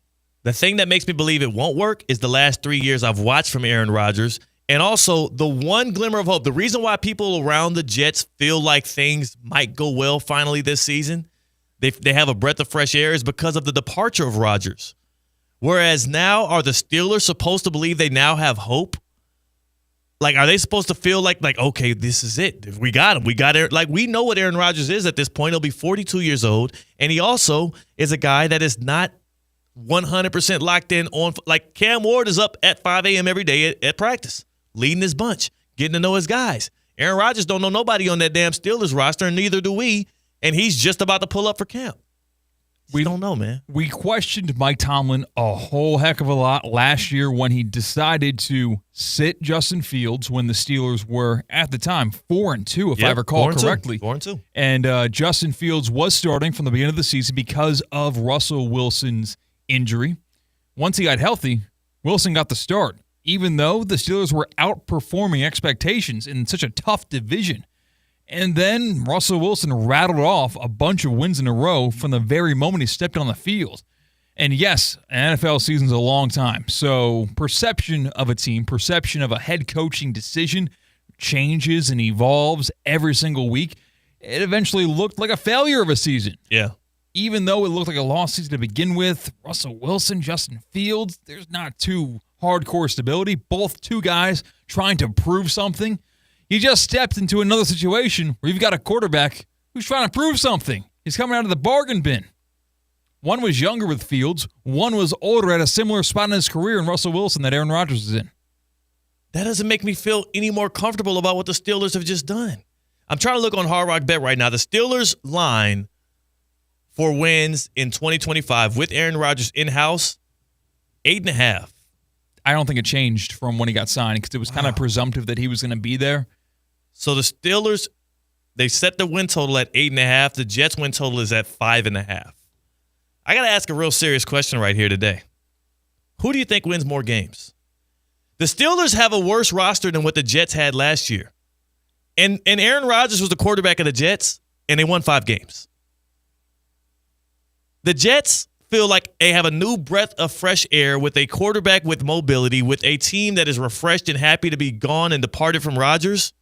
The thing that makes me believe it won't work is the last 3 years I've watched from Aaron Rodgers, and also the one glimmer of hope. The reason why people around the Jets feel like things might go well finally this season, they have a breath of fresh air, is because of the departure of Rodgers. Whereas now, are the Steelers supposed to believe they now have hope? Like, are they supposed to feel like, okay, this is it. If we got him. We got Aaron. Like, we know what Aaron Rodgers is at this point. He'll be 42 years old. And he also is a guy that is not 100% locked in on. Like, Cam Ward is up at 5 a.m. every day at practice, leading his bunch, getting to know his guys. Aaron Rodgers don't know nobody on that damn Steelers roster, and neither do we. And he's just about to pull up for camp. We don't know, man. We questioned Mike Tomlin a whole heck of a lot last year when he decided to sit Justin Fields when the Steelers were, at the time, 4-2, if I recall correctly. 4-2. And Justin Fields was starting from the beginning of the season because of Russell Wilson's injury. Once he got healthy, Wilson got the start, even though the Steelers were outperforming expectations in such a tough division. And then Russell Wilson rattled off a bunch of wins in a row from the very moment he stepped on the field. And yes, an NFL season's a long time. So perception of a team, perception of a head coaching decision changes and evolves every single week. It eventually looked like a failure of a season. Yeah. Even though it looked like a lost season to begin with, Russell Wilson, Justin Fields, there's not too hardcore stability. Both two guys trying to prove something. He just stepped into another situation where you've got a quarterback who's trying to prove something. He's coming out of the bargain bin. One was younger with Fields. One was older at a similar spot in his career in Russell Wilson that Aaron Rodgers is in. That doesn't make me feel any more comfortable about what the Steelers have just done. I'm trying to look on Hard Rock Bet right now. The Steelers line for wins in 2025 with Aaron Rodgers in-house, 8.5. I don't think it changed from when he got signed because it was kind of presumptive that he was going to be there. So the Steelers, they set the win total at 8.5. The Jets' win total is at 5.5. I got to ask a real serious question right here today. Who do you think wins more games? The Steelers have a worse roster than what the Jets had last year. And Aaron Rodgers was the quarterback of the Jets, and they won 5 games. The Jets feel like they have a new breath of fresh air with a quarterback with mobility, with a team that is refreshed and happy to be gone and departed from Rodgers.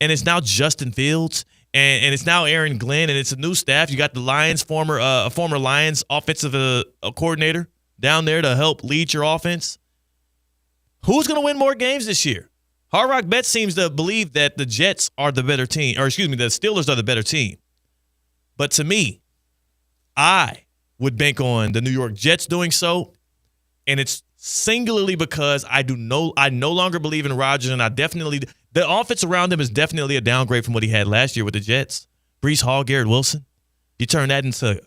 And it's now Justin Fields, and it's now Aaron Glenn, and it's a new staff. You got the Lions, former Lions offensive coordinator down there to help lead your offense. Who's going to win more games this year? Hard Rock Bet seems to believe that the Jets are the better team, the Steelers are the better team. But to me, I would bank on the New York Jets doing so, and it's singularly because I no longer believe in Rodgers, and the offense around him is definitely a downgrade from what he had last year with the Jets. Breece Hall, Garrett Wilson. You turn that into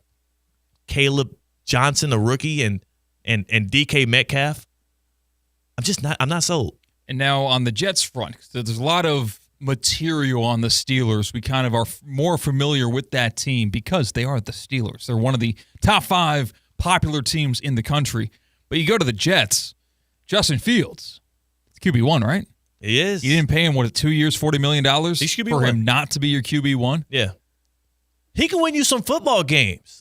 Caleb Johnson, a rookie, and DK Metcalf. I'm not sold. And now on the Jets front, so there's a lot of material on the Steelers. We kind of are more familiar with that team because they are the Steelers. They're one of the top 5 popular teams in the country. But you go to the Jets, Justin Fields, it's QB1, right? He is. You didn't pay him, 2 years, $40 million He's QB1. for him not to be your QB1? Yeah. He can win you some football games.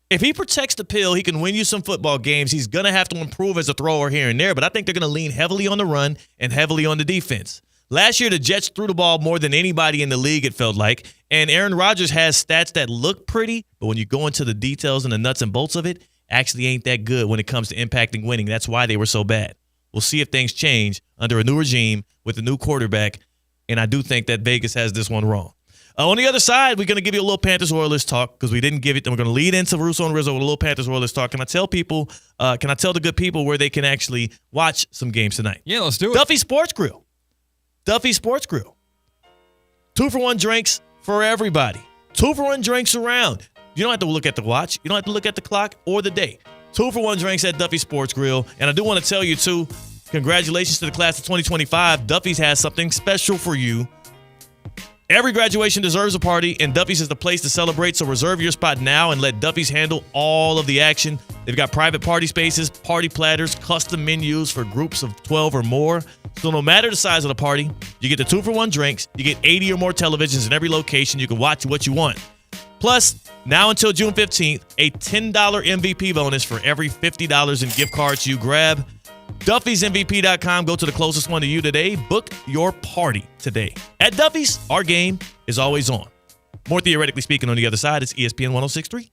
If he protects the pill, he can win you some football games. He's going to have to improve as a thrower here and there, but I think they're going to lean heavily on the run and heavily on the defense. Last year, the Jets threw the ball more than anybody in the league, it felt like, and Aaron Rodgers has stats that look pretty, but when you go into the details and the nuts and bolts of it, actually ain't that good when it comes to impacting winning. That's why they were so bad. We'll see if things change under a new regime with a new quarterback, and I do think that Vegas has this one wrong. On the other side, we're going to give you a little Panthers-Oilers talk because we didn't give it. And we're going to lead into Russo and Rizzo with a little Panthers-Oilers talk. Can I tell the good people where they can actually watch some games tonight? Yeah, let's do it. Duffy Sports Grill. 2-for-1 drinks for everybody. 2-for-1 drinks around. You don't have to look at the watch. You don't have to look at the clock or the day. 2-for-1 drinks at Duffy Sports Grill. And I do want to tell you, too, congratulations to the class of 2025. Duffy's has something special for you. Every graduation deserves a party, and Duffy's is the place to celebrate, so reserve your spot now and let Duffy's handle all of the action. They've got private party spaces, party platters, custom menus for groups of 12 or more. So no matter the size of the party, you get the 2-for-1 drinks, you get 80 or more televisions in every location, you can watch what you want. Plus, now until June 15th, a $10 MVP bonus for every $50 in gift cards you grab. Duffy'sMVP.com. Go to the closest one to you today. Book your party today. At Duffy's, our game is always on. More theoretically speaking, on the other side, it's ESPN 106.3.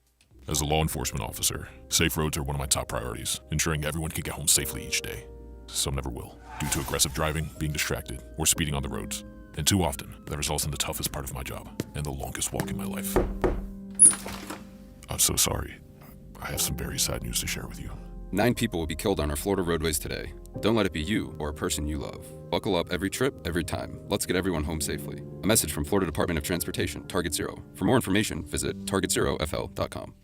As a law enforcement officer, safe roads are one of my top priorities, ensuring everyone can get home safely each day. Some never will, due to aggressive driving, being distracted, or speeding on the roads. And too often, that results in the toughest part of my job and the longest walk in my life. I'm so sorry. I have some very sad news to share with you. 9 people will be killed on our Florida roadways today. Don't let it be you or a person you love. Buckle up every trip, every time. Let's get everyone home safely. A message from Florida Department of Transportation, Target Zero. For more information, visit targetzerofl.com.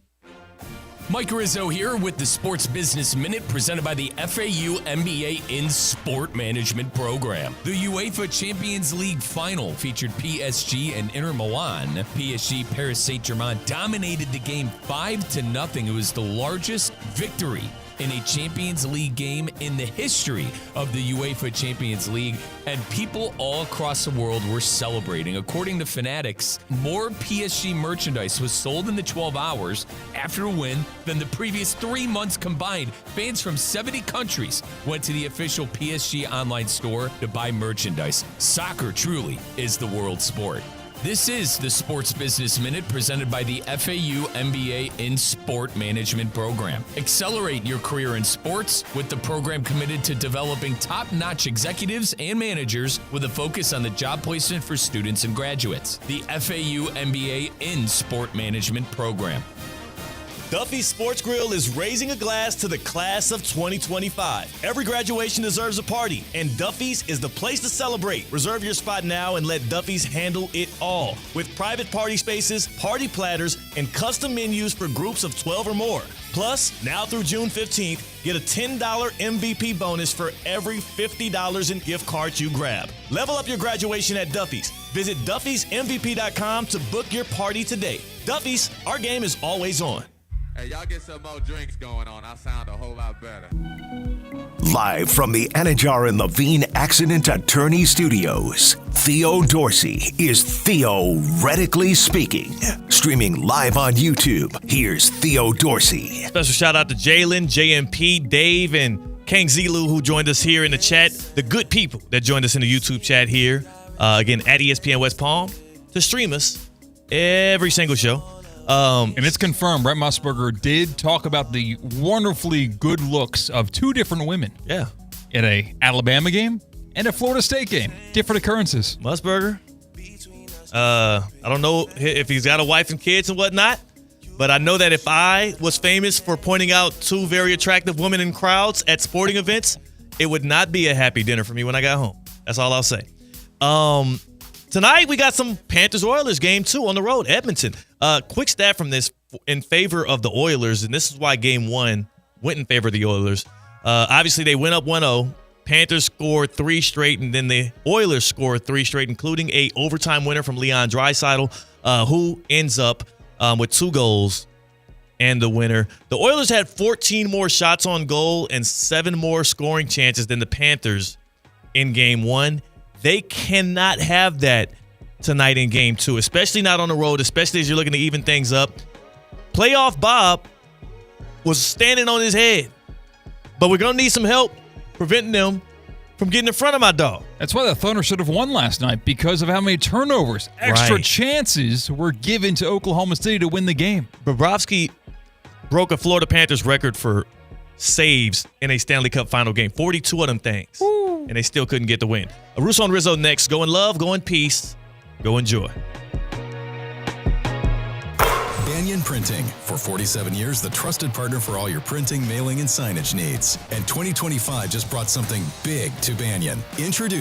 Mike Rizzo here with the Sports Business Minute presented by the FAU MBA in Sport Management Program. The UEFA Champions League final featured PSG and Inter Milan. PSG Paris Saint-Germain dominated the game 5-0. It was the largest victory in a Champions League game in the history of the UEFA Champions League, and people all across the world were celebrating. According to Fanatics, more PSG merchandise was sold in the 12 hours after a win than the previous 3 months combined. Fans from 70 countries went to the official PSG online store to buy merchandise. Soccer truly is the world sport. This is the Sports Business Minute presented by the FAU MBA in Sport Management Program. Accelerate your career in sports with the program committed to developing top-notch executives and managers with a focus on the job placement for students and graduates. The FAU MBA in Sport Management Program. Duffy's Sports Grill is raising a glass to the class of 2025. Every graduation deserves a party, and Duffy's is the place to celebrate. Reserve your spot now and let Duffy's handle it all. With private party spaces, party platters, and custom menus for groups of 12 or more. Plus, now through June 15th, get a $10 MVP bonus for every $50 in gift cards you grab. Level up your graduation at Duffy's. Visit Duffy'sMVP.com to book your party today. Duffy's, our game is always on. Hey, y'all get some more drinks going on. I sound a whole lot better. Live from the Anajar and Levine Accident Attorney Studios, Theo Dorsey is theoretically speaking. Streaming live on YouTube, here's Theo Dorsey. Special shout out to Jalen, JMP, Dave, and Kang Zilu, who joined us here in the chat. The good people that joined us in the YouTube chat here, again, at ESPN West Palm, to stream us every single show. And it's confirmed, Brent Musburger did talk about the wonderfully good looks of two different women. Yeah. In a Alabama game and a Florida State game. Different occurrences. Musburger, I don't know if he's got a wife and kids and whatnot, but I know that if I was famous for pointing out two very attractive women in crowds at sporting events, it would not be a happy dinner for me when I got home. That's all I'll say. Tonight, we got some Panthers-Oilers game 2 on the road, Edmonton. Quick stat from this in favor of the Oilers, and this is why game 1 went in favor of the Oilers. Obviously, they went up 1-0. Panthers scored 3 straight, and then the Oilers scored 3 straight, including a overtime winner from Leon Draisaitl, who ends up with 2 goals and the winner. The Oilers had 14 more shots on goal and 7 more scoring chances than the Panthers in game 1. They cannot have that tonight in game 2, especially not on the road, especially as you're looking to even things up. Playoff Bob was standing on his head, but we're going to need some help preventing them from getting in front of my dog. That's why the Thunder should have won last night, because of how many turnovers, extra chances were given to Oklahoma City to win the game. Bobrovsky broke a Florida Panthers record for saves in a Stanley Cup final game. 42 of them things. Ooh. And they still couldn't get the win. Russo and Rizzo next. Go in love, go in peace, go in joy. Banyan Printing. For 47 years, the trusted partner for all your printing, mailing, and signage needs. And 2025 just brought something big to Banyan. Introduce